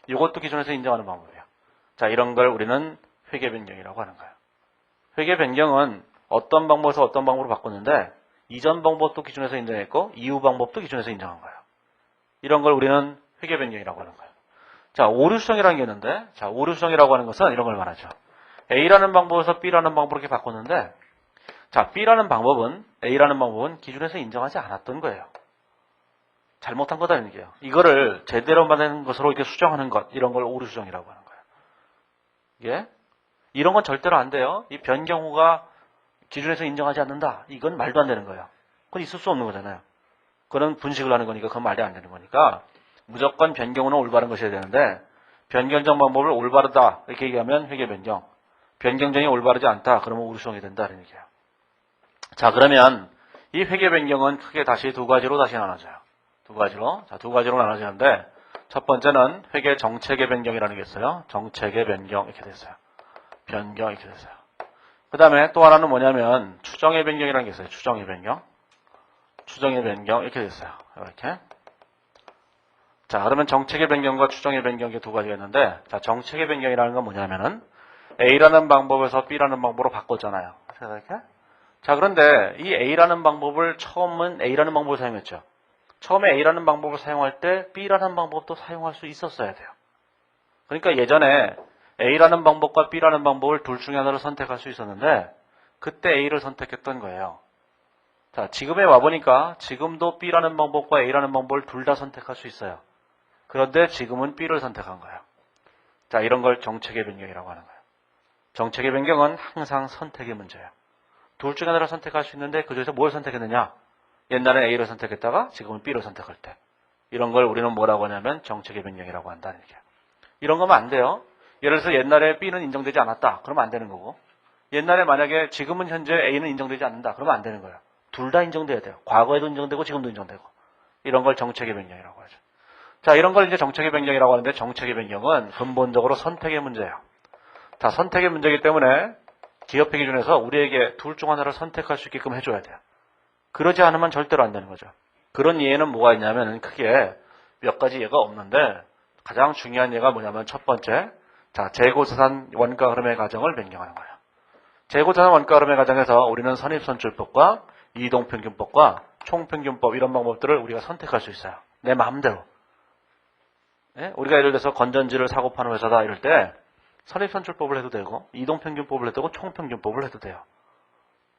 이것도 기준해서 인정하는 방법이에요. 자, 이런 걸 우리는 회계 변경이라고 하는 거예요. 회계 변경은 어떤 방법에서 어떤 방법으로 바꿨는데 이전 방법도 기준해서 인정했고 이후 방법도 기준해서 인정한 거예요. 이런 걸 우리는 회계 변경이라고 하는 거예요. 자, 오류 수정이라는 게 있는데 자, 오류 수정이라고 하는 것은 이런 걸 말하죠. A라는 방법에서 B라는 방법으로 이렇게 바꿨는데 자, B라는 방법은 A라는 방법은 기준해서 인정하지 않았던 거예요. 잘못한 거다는 얘기예요. 이거를 제대로 만든 것으로 이렇게 수정하는 것, 이런 걸 오류 수정이라고 하는 거예요. 예? 이런 건 절대로 안 돼요. 이 변경후가 기준에서 인정하지 않는다. 이건 말도 안 되는 거예요. 그건 있을 수 없는 거잖아요. 그런 분식을 하는 거니까 그건 말이 안 되는 거니까 무조건 변경후는 올바른 것이어야 되는데 변경정 방법을 올바르다 이렇게 얘기하면 회계 변경. 변경정이 올바르지 않다. 그러면 오류 수정이 된다는 얘기예요. 자, 그러면 이 회계 변경은 크게 다시 두 가지로 다시 나눠져요. 두 가지로. 자, 두 가지로 나눠지는데 첫 번째는 회계 정책의 변경이라는 게 있어요. 정책의 변경 이렇게 됐어요. 변경 이렇게 됐어요. 그 다음에 또 하나는 뭐냐면 추정의 변경이라는 게 있어요. 추정의 변경. 추정의 변경 이렇게 됐어요. 이렇게. 자, 그러면 정책의 변경과 추정의 변경 이게 두 가지가 있는데 자, 정책의 변경이라는 건 뭐냐면은 A라는 방법에서 B라는 방법으로 바꿨잖아요. 이렇게. 자, 그런데 이 A라는 방법을 처음은 A라는 방법을 사용했죠. 처음에 A라는 방법을 사용할 때 B라는 방법도 사용할 수 있었어야 돼요. 그러니까 예전에 A라는 방법과 B라는 방법을 둘 중에 하나를 선택할 수 있었는데 그때 A를 선택했던 거예요. 자, 지금에 와보니까 지금도 B라는 방법과 A라는 방법을 둘 다 선택할 수 있어요. 그런데 지금은 B를 선택한 거예요. 자, 이런 걸 정책의 변경이라고 하는 거예요. 정책의 변경은 항상 선택의 문제예요. 둘 중에 하나를 선택할 수 있는데 그중에서 뭘 선택했느냐? 옛날에 A를 선택했다가 지금은 B를 선택할 때. 이런 걸 우리는 뭐라고 하냐면 정책의 변경이라고 한다는 얘기예요. 이런 거면 안 돼요. 예를 들어서 옛날에 B는 인정되지 않았다. 그러면 안 되는 거고. 옛날에 만약에 지금은 현재 A는 인정되지 않는다. 그러면 안 되는 거예요. 둘 다 인정돼야 돼요. 과거에도 인정되고 지금도 인정되고. 이런 걸 정책의 변경이라고 하죠. 자, 이런 걸 이제 정책의 변경이라고 하는데 정책의 변경은 근본적으로 선택의 문제예요. 자, 선택의 문제이기 때문에 기업회 기준에서 우리에게 둘 중 하나를 선택할 수 있게끔 해줘야 돼요. 그러지 않으면 절대로 안 되는 거죠. 그런 예는 뭐가 있냐면 크게 몇 가지 예가 없는데 가장 중요한 예가 뭐냐면 첫 번째, 자, 재고자산 원가 흐름의 가정을 변경하는 거예요. 재고자산 원가 흐름의 가정에서 우리는 선입선출법과 이동평균법과 총평균법 이런 방법들을 우리가 선택할 수 있어요. 내 마음대로. 예? 우리가 예를 들어서 건전지를 사고 파는 회사다 이럴 때 선입선출법을 해도 되고 이동평균법을 해도 되고 총평균법을 해도 돼요.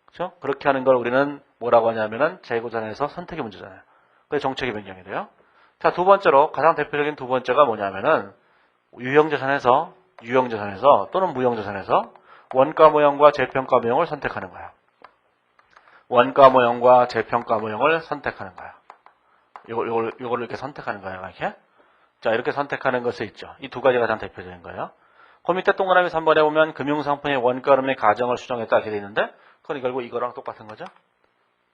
그렇죠? 그렇게 하는 걸 우리는 뭐라고 하냐면은 재고자산에서 선택의 문제잖아요. 그래서 정책의 변경이 돼요. 자, 두 번째로 가장 대표적인 두 번째가 뭐냐면은 유형자산에서 또는 무형자산에서 원가 모형과 재평가 모형을 선택하는 거예요. 원가 모형과 재평가 모형을 선택하는 거예요. 이걸 이렇게 선택하는 거예요. 이렇게. 자, 이렇게 선택하는 것이 있죠. 이 두 가지가 가장 대표적인 거예요. 그 밑에 동그라미 3번에 보면 금융상품의 원가 흐름의 가정을 수정했다 이렇게 돼 있는데 그건 결국 이거랑 똑같은 거죠.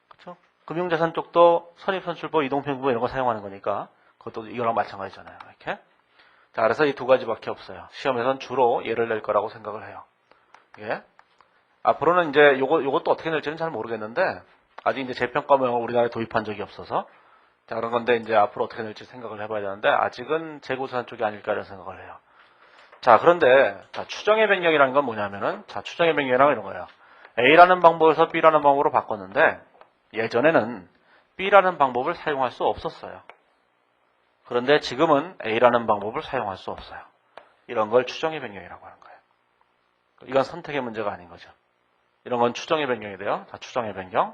그렇죠? 금융자산 쪽도 선입선출법, 이동평균법 이런 거 사용하는 거니까 그것도 이거랑 마찬가지잖아요. 이렇게. 자, 그래서 이 두 가지밖에 없어요. 시험에선 주로 예를 낼 거라고 생각을 해요. 예. 앞으로는 이제 요것도 어떻게 낼지는 잘 모르겠는데 아직 이제 재평가 모형을 우리나라에 도입한 적이 없어서 자, 그런 건데 이제 앞으로 어떻게 될지 생각을 해봐야 되는데 아직은 재고자산 쪽이 아닐까 이런 생각을 해요. 자, 그런데 자, 추정의 변경이라는 건 뭐냐면은 자, 추정의 변경이라는 이런 거예요. A라는 방법에서 B라는 방법으로 바꿨는데 예전에는 B라는 방법을 사용할 수 없었어요. 그런데 지금은 A라는 방법을 사용할 수 없어요. 이런 걸 추정의 변경이라고 하는 거예요. 이건 선택의 문제가 아닌 거죠. 이런 건 추정의 변경이 돼요. 자, 추정의 변경.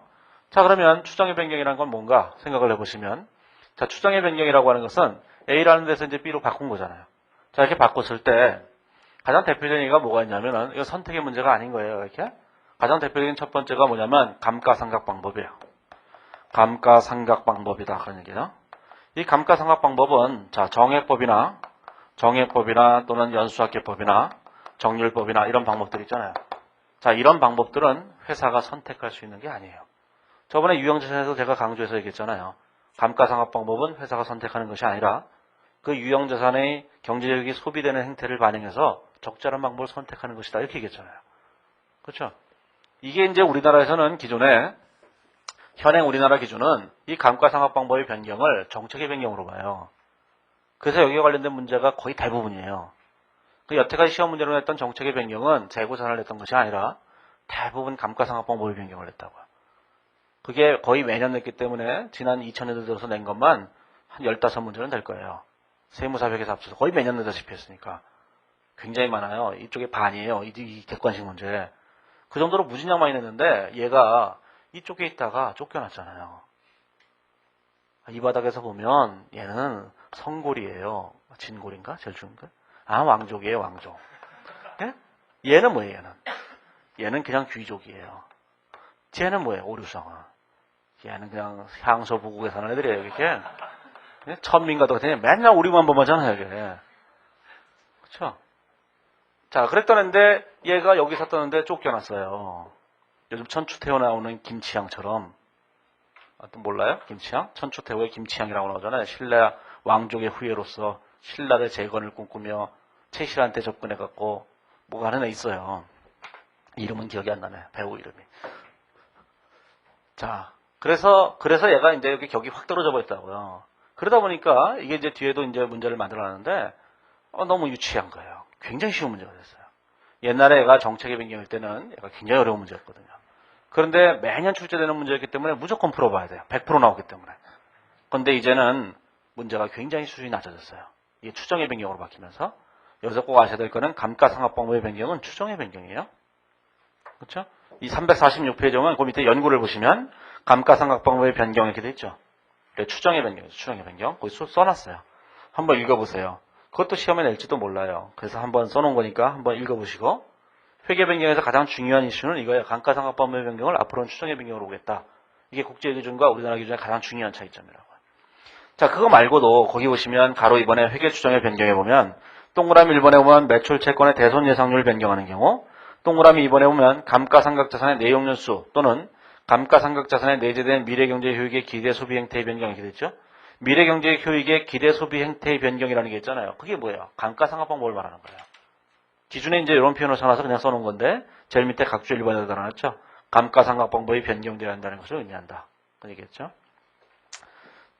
자, 그러면 추정의 변경이라는 건 뭔가 생각을 해보시면 자, 추정의 변경이라고 하는 것은 A라는 데서 이제 B로 바꾼 거잖아요. 자, 이렇게 바꿨을 때 가장 대표적인 얘기가 뭐가 있냐면은 이거 선택의 문제가 아닌 거예요. 이렇게. 가장 대표적인 첫 번째가 뭐냐면 감가상각 방법이에요. 감가상각 방법이다. 그런 얘기죠. 이 감가상각 방법은 자, 정액법이나 또는 연수학계법이나 정률법이나 이런 방법들 있잖아요. 자, 이런 방법들은 회사가 선택할 수 있는 게 아니에요. 저번에 유형자산에서 제가 강조해서 얘기했잖아요. 감가상각 방법은 회사가 선택하는 것이 아니라 그 유형자산의 경제력이 소비되는 행태를 반영해서 적절한 방법을 선택하는 것이다. 이렇게 얘기했잖아요. 그렇죠? 이게 이제 우리나라에서는 기존에 현행 우리나라 기준은 이 감가상각 방법의 변경을 정책의 변경으로 봐요. 그래서 여기에 관련된 문제가 거의 대부분이에요. 그 여태까지 시험 문제로 냈던 정책의 변경은 재고자산을 냈던 것이 아니라 대부분 감가상각 방법의 변경을 냈다고요. 그게 거의 매년 냈기 때문에 지난 2000년도 들어서 낸 것만 한 15문제는 될 거예요. 세무사회계에서 합쳐서 거의 매년 내다시피 했으니까. 굉장히 많아요. 이쪽에 반이에요. 이 객관식 문제. 그 정도로 무진장 많이 냈는데 얘가 이쪽에 있다가 쫓겨났잖아요. 이 바닥에서 보면 얘는 성골이에요. 진골인가? 제일 중인가? 아, 왕족이에요. 왕족. 예? 얘는 뭐예요? 얘는 그냥 귀족이에요. 쟤는 뭐예요? 오류성은. 얘는 그냥 향소 부국에 사는 애들이에요. 이렇게. 천민가도 같은 맨날 오류만 범하잖아요. 이게. 그렇죠? 자, 그랬다는데 얘가 여기 샀다는데 쫓겨났어요. 요즘 천추태호 나오는 김치향처럼. 몰라요? 김치향? 천추태호의 김치향이라고 나오잖아요. 신라 왕족의 후예로서 신라의 재건을 꿈꾸며 최실한테 접근해갖고 뭐가 하나 있어요. 이름은 기억이 안 나네. 배우 이름이. 자, 그래서 얘가 이제 여기 격이 확 떨어져 버렸다고요. 그러다 보니까 이게 이제 뒤에도 이제 문제를 만들어놨는데 너무 유치한 거예요. 굉장히 쉬운 문제가 됐어요. 옛날에 얘가 정책의 변경일 때는 얘가 굉장히 어려운 문제였거든요. 그런데 매년 출제되는 문제였기 때문에 무조건 풀어봐야 돼요. 100% 나오기 때문에. 그런데 이제는 문제가 굉장히 수준이 낮아졌어요. 이게 추정의 변경으로 바뀌면서 여기서 꼭 아셔야 될 거는 감가상각 방법의 변경은 추정의 변경이에요. 그렇죠? 이 346페이지 보면 그 밑에 연구를 보시면 감가상각 방법의 변경 이렇게 돼 있죠. 추정의 변경이죠. 추정의 변경. 거기 써놨어요. 한번 읽어보세요. 그것도 시험에 낼지도 몰라요. 그래서 한번 써놓은 거니까 한번 읽어보시고 회계 변경에서 가장 중요한 이슈는 이거예요. 감가상각 방법의 변경을 앞으로는 추정의 변경으로 오겠다. 이게 국제 기준과 우리나라 기준의 가장 중요한 차이점이라고. 자, 그거 말고도 거기 보시면 가로 2번에 회계 추정의 변경에 보면 동그라미 1번에 보면 매출 채권의 대손 예상률 변경하는 경우, 동그라미 2번에 보면 감가상각자산의 내용연수 또는 감가상각자산에 내재된 미래경제 효익의 기대 소비 행태의 변경이 이렇게 됐죠. 미래 경제의 효익의 기대 소비 행태의 변경이라는 게 있잖아요. 그게 뭐예요? 감가상각방법을 말하는 거예요. 기준에 이제 이런 표현을 써놔서 그냥 써놓은 건데 제일 밑에 각주 일반에다 달아놨죠. 감가상각방법이 변경되어야 한다는 것을 의미한다. 그 얘기겠죠.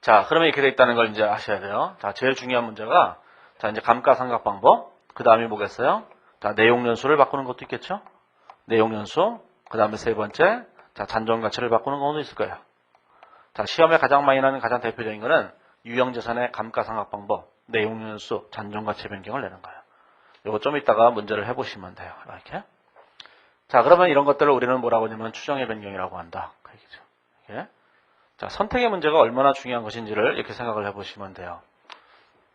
자, 그러면 이렇게 돼 있다는 걸 이제 아셔야 돼요. 자, 제일 중요한 문제가 자 이제 감가상각방법. 그 다음에 뭐겠어요? 자, 내용연수를 바꾸는 것도 있겠죠. 내용연수. 그 다음에 세 번째, 자 잔존가치를 바꾸는 경우도 있을 거예요. 자, 시험에 가장 많이 나는 가장 대표적인 거는 유형자산의 감가상각방법, 내용연수, 잔존가치 변경을 내는 거예요. 요거 좀 이따가 문제를 해보시면 돼요. 이렇게. 자, 그러면 이런 것들을 우리는 뭐라고 하냐면 추정의 변경이라고 한다. 그 얘기죠. 이렇게. 자, 선택의 문제가 얼마나 중요한 것인지를 이렇게 생각을 해보시면 돼요.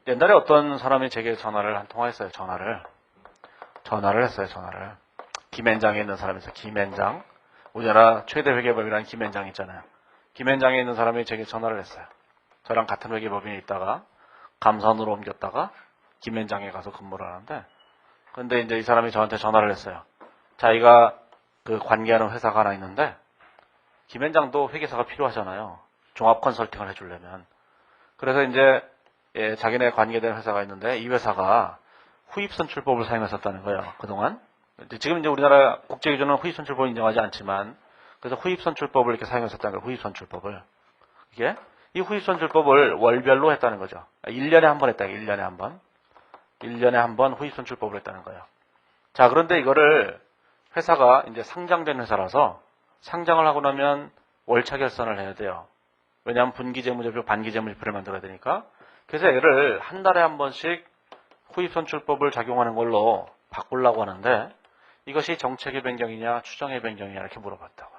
옛날에 어떤 사람이 제게 전화를 한 통화했어요. 전화를 했어요. 김앤장에 있는 사람에서 김앤장. 우리나라 최대 회계법이라는 김앤장 있잖아요. 김앤장에 있는 사람이 제게 전화를 했어요. 저랑 같은 회계법인에 있다가 감산으로 옮겼다가 김앤장에 가서 근무를 하는데, 근데 이제 이 사람이 저한테 전화를 했어요. 자기가 그 관계하는 회사가 하나 있는데 김앤장도 회계사가 필요하잖아요. 종합 컨설팅을 해주려면. 그래서 이제 자기네 관계된 회사가 있는데 이 회사가 후입선출법을 사용했었다는 거예요. 그동안. 지금 이제 우리나라 국제기준은 후입선출법을 인정하지 않지만 그래서 후입선출법을 이렇게 사용했었다는 거예요. 후입선출법을. 이게 이 후입선출법을 월별로 했다는 거죠. 1년에 한 번 했다. 1년에 한 번. 1년에 한 번 후입선출법을 했다는 거예요. 자, 그런데 이거를 회사가 이제 상장된 회사라서 상장을 하고 나면 월차 결산을 해야 돼요. 왜냐하면 분기재무제표, 반기재무제표를 만들어야 되니까. 그래서 얘를 한 달에 한 번씩 후입선출법을 적용하는 걸로 바꾸려고 하는데 이것이 정책의 변경이냐 추정의 변경이냐 이렇게 물어봤다고.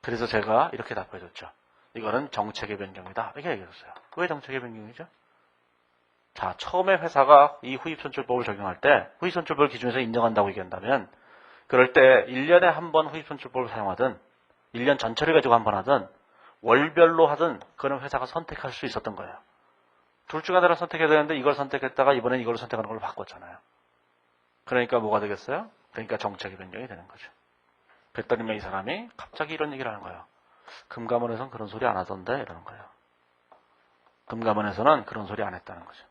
그래서 제가 이렇게 답해줬죠. 이거는 정책의 변경이다. 이렇게 얘기했어요. 왜 정책의 변경이죠? 자, 처음에 회사가 이 후입선출법을 적용할 때 후입선출법을 기준에서 인정한다고 얘기한다면 그럴 때 1년에 한 번 후입선출법을 사용하든 1년 전체를 가지고 한 번 하든 월별로 하든 그런 회사가 선택할 수 있었던 거예요. 둘 중 하나를 선택해야 되는데 이걸 선택했다가 이번엔 이걸 선택하는 걸로 바꿨잖아요. 그러니까 뭐가 되겠어요? 그러니까 정책의 변경이 되는 거죠. 그랬더니 이 사람이 갑자기 이런 얘기를 하는 거예요. 금감원에서는 그런 소리 안 하던데 이러는 거예요. 금감원에서는 그런 소리 안 했다는 거죠.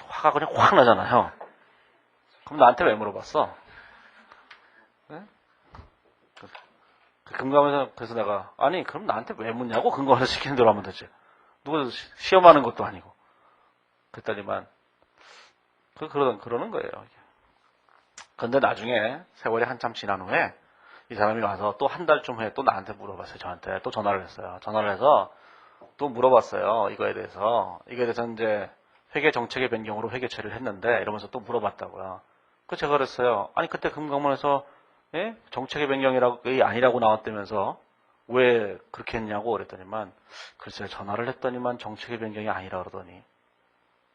화가 그냥 확 나잖아요. 그럼 나한테 왜 물어봤어? 네? 금감원에서 그래서 내가 아니 그럼 나한테 왜 묻냐고 근거에서 시키는 대로 하면 되지. 누구 시험하는 것도 아니고. 그랬더니만 그러는 거예요. 그런데 나중에 세월이 한참 지난 후에 이 사람이 와서 또 한 달쯤 후에 또 나한테 물어봤어요. 저한테 또 전화를 했어요. 전화를 해서 또 물어봤어요. 이거에 대해서 이제 회계 정책의 변경으로 회계 처리를 했는데 이러면서 또 물어봤다고요. 그 제가 그랬어요. 아니 그때 금감원에서 정책의 변경이라고 아니라고 나왔다면서 왜 그렇게 했냐고 그랬더니만 글쎄 전화를 했더니만 정책의 변경이 아니라 그러더니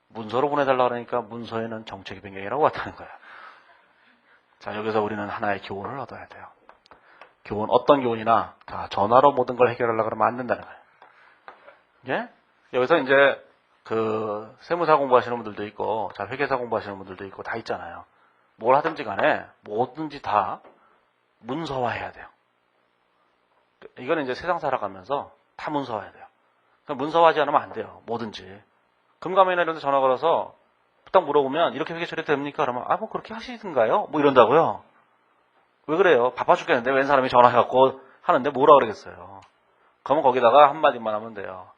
문서로 보내달라 그러니까 문서에는 정책의 변경이라고 왔다는 거예요. 자, 여기서 우리는 하나의 교훈을 얻어야 돼요. 교훈, 어떤 교훈이나 자, 전화로 모든 걸 해결하려고 그러면 안 된다는 거예요. 예? 여기서 이제 그 세무사 공부하시는 분들도 있고 자, 회계사 공부하시는 분들도 있고 다 있잖아요. 뭘 하든지 간에 뭐든지 다 문서화해야 돼요. 이거는 이제 세상 살아가면서 다 문서화해야 돼요. 문서화하지 않으면 안 돼요. 뭐든지. 금감원이나 이런 데 전화 걸어서 딱 물어보면 이렇게 회계 처리 됩니까? 그러면 뭐 그렇게 하시든가요? 뭐 이런다고요. 왜 그래요? 바빠 죽겠는데 웬 사람이 전화해갖고 하는데 뭐라 그러겠어요. 그러면 거기다가 한마디만 하면 돼요.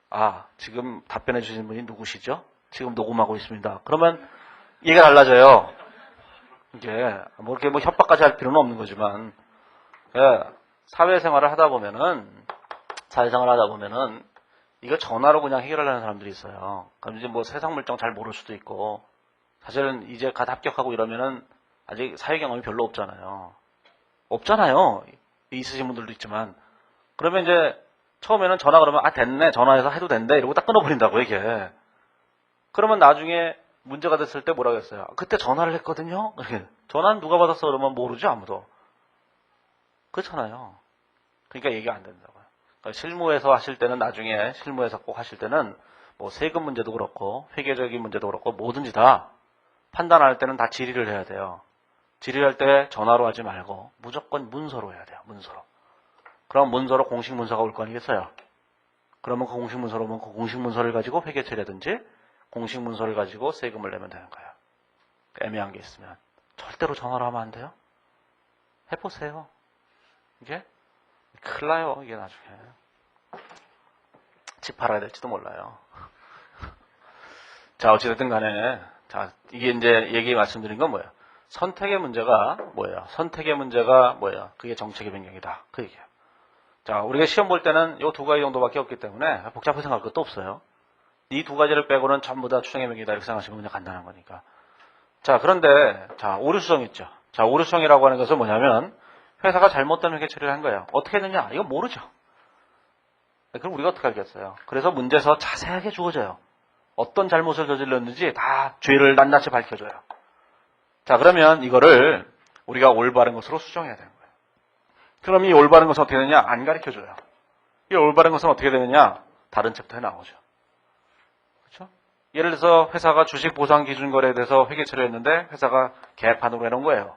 아, 지금 답변해 주신 분이 누구시죠? 지금 녹음하고 있습니다. 그러면 얘기가 달라져요. 이게 뭐 이렇게 뭐 협박까지 할 필요는 없는 거지만 사회생활을 하다 보면은 이거 전화로 그냥 해결하려는 사람들이 있어요. 그럼 이제 뭐 세상 물정 잘 모를 수도 있고 사실은 이제 갓 합격하고 이러면은 아직 사회 경험이 별로 없잖아요. 있으신 분들도 있지만 그러면 이제 처음에는 전화 그러면 됐네 전화해서 해도 된대 이러고 딱 끊어버린다고 이게. 그러면 나중에 문제가 됐을 때 뭐라고 했어요? 그때 전화를 했거든요. 전화는 누가 받았어 그러면 모르죠 아무도. 그렇잖아요. 그러니까 얘기가 안 된다고요. 그러니까 실무에서 하실 때는 나중에 실무에서 꼭 하실 때는 뭐 세금 문제도 그렇고 회계적인 문제도 그렇고 뭐든지 다 판단할 때는 다 질의를 해야 돼요. 질의할 때 전화로 하지 말고 무조건 문서로 해야 돼요. 문서로. 그럼 문서로 공식 문서가 올 거 아니겠어요? 그러면 그 공식 문서로 오면 그 공식 문서를 가지고 회계 처리하든지 공식 문서를 가지고 세금을 내면 되는 거예요. 애매한 게 있으면 절대로 전화로 하면 안 돼요. 해보세요. 이게 큰일 나요. 이게 나중에 집 팔아야 될지도 몰라요. 자, 어찌됐든 간에 자, 이게 이제 얘기 말씀드린 건 뭐예요? 선택의 문제가 뭐예요? 선택의 문제가 뭐예요? 그게 정책의 변경이다. 그 얘기예요. 자, 우리가 시험 볼 때는 이 두 가지 정도밖에 없기 때문에 복잡하게 생각할 것도 없어요. 이 두 가지를 빼고는 전부 다 추정의 변경이다 이렇게 생각하시면 그냥 간단한 거니까. 자, 그런데 자, 오류수정 있죠. 자, 오류수정이라고 하는 것은 뭐냐면 회사가 잘못된 회계 처리를 한 거예요. 어떻게 했느냐? 이건 모르죠. 그럼 우리가 어떻게 알겠어요? 그래서 문제에서 자세하게 주어져요. 어떤 잘못을 저질렀는지 다 죄를 낱낱이 밝혀줘요. 자, 그러면 이거를 우리가 올바른 것으로 수정해야 되는 거예요. 그럼 이 올바른 것은 어떻게 되느냐? 안 가르쳐줘요. 이 올바른 것은 어떻게 되느냐? 다른 챕터에 나오죠. 그렇죠? 예를 들어서 회사가 주식 보상 기준 거래에 대해서 회계 처리했는데 회사가 개판으로 해놓은 거예요.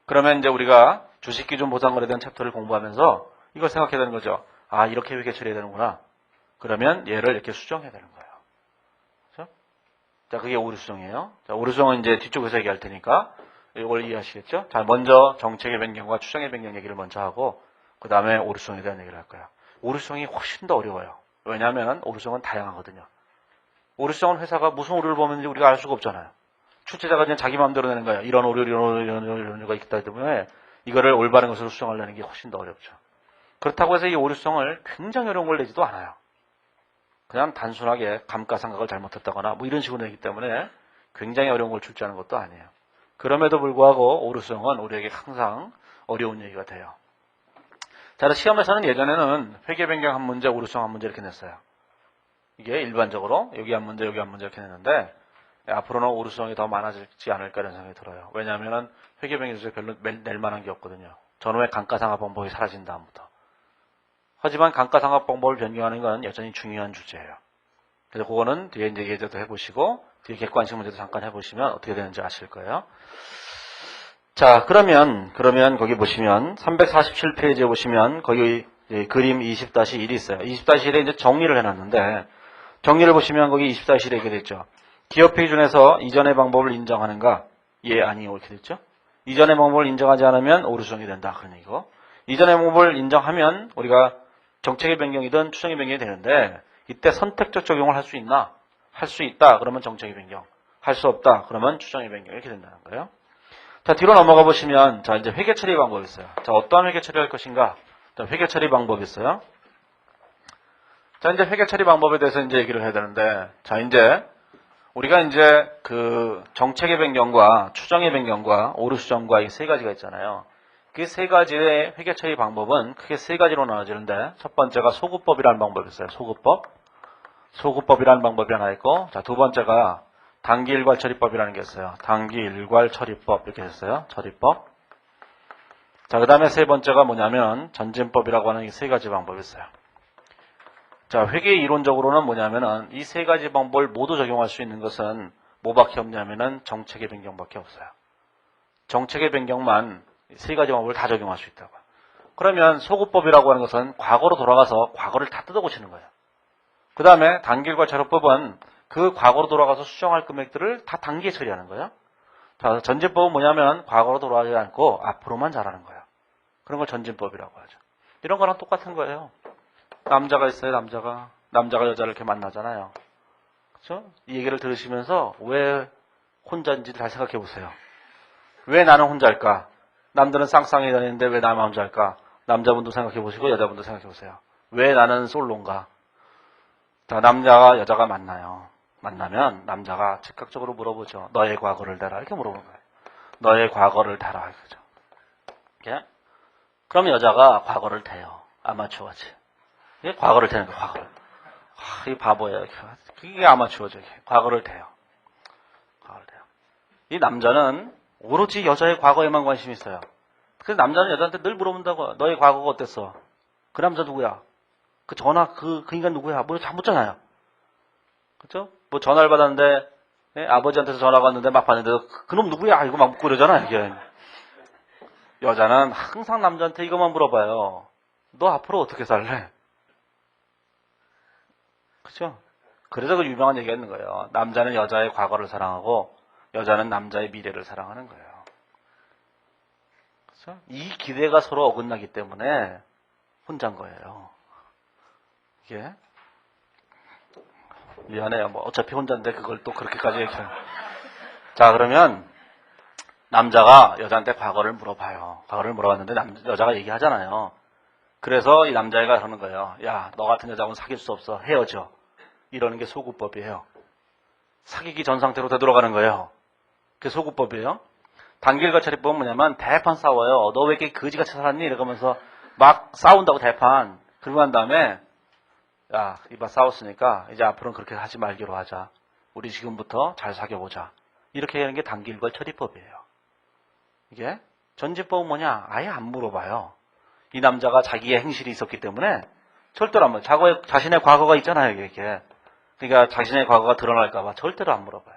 그러면 이제 우리가 주식 기준 보상 거래에 대한 챕터를 공부하면서 이걸 생각해야 되는 거죠. 아, 이렇게 회계 처리해야 되는구나. 그러면 얘를 이렇게 수정해야 되는 거예요. 그렇죠? 자, 그게 오류 수정이에요. 자, 오류 수정은 이제 뒤쪽에서 얘기할 테니까 이걸 이해하시겠죠? 자, 먼저 정책의 변경과 추정의 변경 얘기를 먼저 하고 그 다음에 오류 수정에 대한 얘기를 할 거예요. 오류 수정이 훨씬 더 어려워요. 왜냐하면 오류 수정은 다양하거든요. 오류 수정은 회사가 무슨 오류를 보는지 우리가 알 수가 없잖아요. 출제자가 그냥 자기 마음대로 내는 거예요. 이런 오류, 이런 오류, 이런 오류, 이런 오류가 있기 때문에 이거를 올바른 것으로 수정하려는 게 훨씬 더 어렵죠. 그렇다고 해서 이 오류 수정을 굉장히 어려운 걸 내지도 않아요. 그냥 단순하게 감가상각을 잘못했다거나 뭐 이런 식으로 내기 때문에 굉장히 어려운 걸 출제하는 것도 아니에요. 그럼에도 불구하고 오류 수정은 우리에게 항상 어려운 얘기가 돼요. 자, 시험에서는 예전에는 회계 변경 한 문제, 오류 수정 한 문제 이렇게 냈어요. 이게 일반적으로 여기 한 문제, 여기 한 문제 이렇게 냈는데 앞으로는 오류 수정이 더 많아지지 않을까 이런 생각이 들어요. 왜냐하면 회계 변경에서 별로 낼 만한 게 없거든요. 전후의 감가상각 방법이 사라진 다음부터. 하지만 감가상각 방법을 변경하는 건 여전히 중요한 주제예요. 그래서 그거는 뒤에 이제 예제도 해보시고 뒤에 객관식 문제도 잠깐 해보시면 어떻게 되는지 아실 거예요. 자, 그러면 거기 보시면 347페이지에 보시면 거기 그림 20-1이 있어요. 20-1에 이제 정리를 해놨는데 정리를 보시면 거기 20-1에 이렇게 됐죠. 기업회의 준에서 이전의 방법을 인정하는가? 예, 아니요 이렇게 됐죠. 이전의 방법을 인정하지 않으면 오류 수정이 된다. 그런 얘기고 이전의 방법을 인정하면 우리가 정책의 변경이든 추정의 변경이 되는데 이때 선택적 적용을 할 수 있나? 할 수 있다. 그러면 정책의 변경. 할 수 없다. 그러면 추정의 변경. 이렇게 된다는 거예요. 자, 뒤로 넘어가 보시면 자, 이제 회계 처리 방법이 있어요. 자, 어떠한 회계 처리를 할 것인가? 자, 회계 처리 방법이 있어요. 자, 이제 회계 처리 방법에 대해서 이제 얘기를 해야 되는데 자, 이제 우리가 이제 그 정책의 변경과 추정의 변경과 오류 수정과 이 세 가지가 있잖아요. 그 세 가지의 회계 처리 방법은 크게 세 가지로 나눠지는데 첫 번째가 소급법이라는 방법이 있어요. 소급법이라는 방법이 하나 있고 자, 두 번째가 단기 일괄 처리법이라는 게 있어요. 단기 일괄 처리법 이렇게 했어요. 처리법. 자, 그 다음에 세 번째가 뭐냐면 전진법이라고 하는 이 세 가지 방법이 있어요. 자, 회계 이론적으로는 뭐냐면은 이 세 가지 방법을 모두 적용할 수 있는 것은 뭐밖에 없냐면은 정책의 변경밖에 없어요. 정책의 변경만 세 가지 방법을 다 적용할 수 있다고. 그러면 소급법이라고 하는 것은 과거로 돌아가서 과거를 다 뜯어고치는 거예요. 그 다음에 단기일괄 처리법은 그 과거로 돌아가서 수정할 금액들을 다 단기에 처리하는 거예요. 자, 전진법은 뭐냐면 과거로 돌아가지 않고 앞으로만 잘하는 거예요. 그런 걸 전진법이라고 하죠. 이런 거랑 똑같은 거예요. 남자가 있어요, 남자가 여자를 이렇게 만나잖아요. 그렇죠? 이 얘기를 들으시면서 왜 혼자인지 잘 생각해 보세요. 왜 나는 혼자일까? 남들은 쌍쌍이 다니는데 왜 나만 혼자일까? 남자분도 생각해 보시고 여자분도 생각해 보세요. 왜 나는 솔로인가? 자, 남자가 여자가 만나요. 만나면 남자가 즉각적으로 물어보죠. 너의 과거를 대라. 이렇게 물어보는 거예요. 너의 과거를 대라. 이거죠. 이렇게? 그럼 여자가 과거를 대요. 아마추어지. 이게 과거를 대는 거예요. 과거를. 이 바보예요. 이게 아마추어죠. 과거를 대요. 과거를 대요. 이 남자는 오로지 여자의 과거에만 관심이 있어요. 그래서 남자는 여자한테 늘 물어본다고. 너의 과거가 어땠어? 그 남자 누구야? 그 전화 그 인간 누구야? 뭐 다 묻잖아요. 그렇죠? 뭐 전화를 받았는데 아버지한테서 전화가 왔는데 막 봤는데 그놈 누구야? 이거 막 묻고 그러잖아요. 이게. 여자는 항상 남자한테 이것만 물어봐요. 너 앞으로 어떻게 살래? 그죠? 그래서 그 유명한 얘기가 있는 거예요. 남자는 여자의 과거를 사랑하고 여자는 남자의 미래를 사랑하는 거예요. 그렇죠? 이 기대가 서로 어긋나기 때문에 혼자인 거예요. 이게 미안해요. 뭐 어차피 혼자인데 그걸 또 그렇게까지 얘기해요. 자, 그러면 남자가 여자한테 과거를 물어봐요. 과거를 물어봤는데 여자가 얘기하잖아요. 그래서 이 남자애가 그러는 거예요. 야, 너 같은 여자하고는 사귈 수 없어. 헤어져. 이러는 게 소구법이에요. 사귀기 전 상태로 되돌아가는 거예요. 그게 소구법이에요. 단길과 차리법은 뭐냐면 대판 싸워요. 너 왜 이렇게 거지같이 살았니? 이러면서 막 싸운다고 대판. 그러고 난 다음에 야, 이봐 싸웠으니까 이제 앞으로는 그렇게 하지 말기로 하자. 우리 지금부터 잘 사귀어보자. 이렇게 하는 게 단길과 처리법이에요. 이게 전지법은 뭐냐? 아예 안 물어봐요. 이 남자가 자기의 행실이 있었기 때문에 절대로 안 물어봐요. 자신의 과거가 있잖아요. 이게. 그러니까 자신의 과거가 드러날까 봐 절대로 안 물어봐요.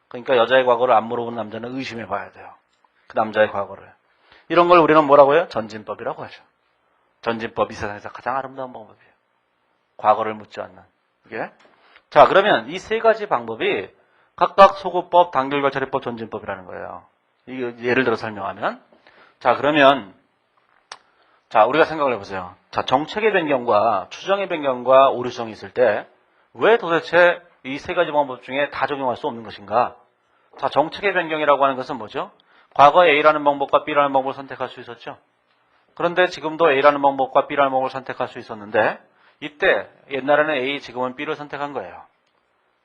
그러니까 여자의 과거를 안 물어보는 남자는 의심해 봐야 돼요. 그 남자의 과거를. 이런 걸 우리는 뭐라고 해요? 전진법이라고 하죠. 전진법이 세상에서 가장 아름다운 방법이에요. 과거를 묻지 않는. 이게. 자, 그러면 이 세 가지 방법이 각각 소구법, 단결과 처리법, 전진법이라는 거예요. 이게 예를 들어 설명하면. 자, 그러면 자, 우리가 생각을 해보세요. 자, 정책의 변경과 추정의 변경과 오류성이 있을 때 왜 도대체 이 세 가지 방법 중에 다 적용할 수 없는 것인가? 자, 정책의 변경이라고 하는 것은 뭐죠? 과거 A라는 방법과 B라는 방법을 선택할 수 있었죠. 그런데 지금도 A라는 방법과 B라는 방법을 선택할 수 있었는데 이때 옛날에는 A, 지금은 B를 선택한 거예요.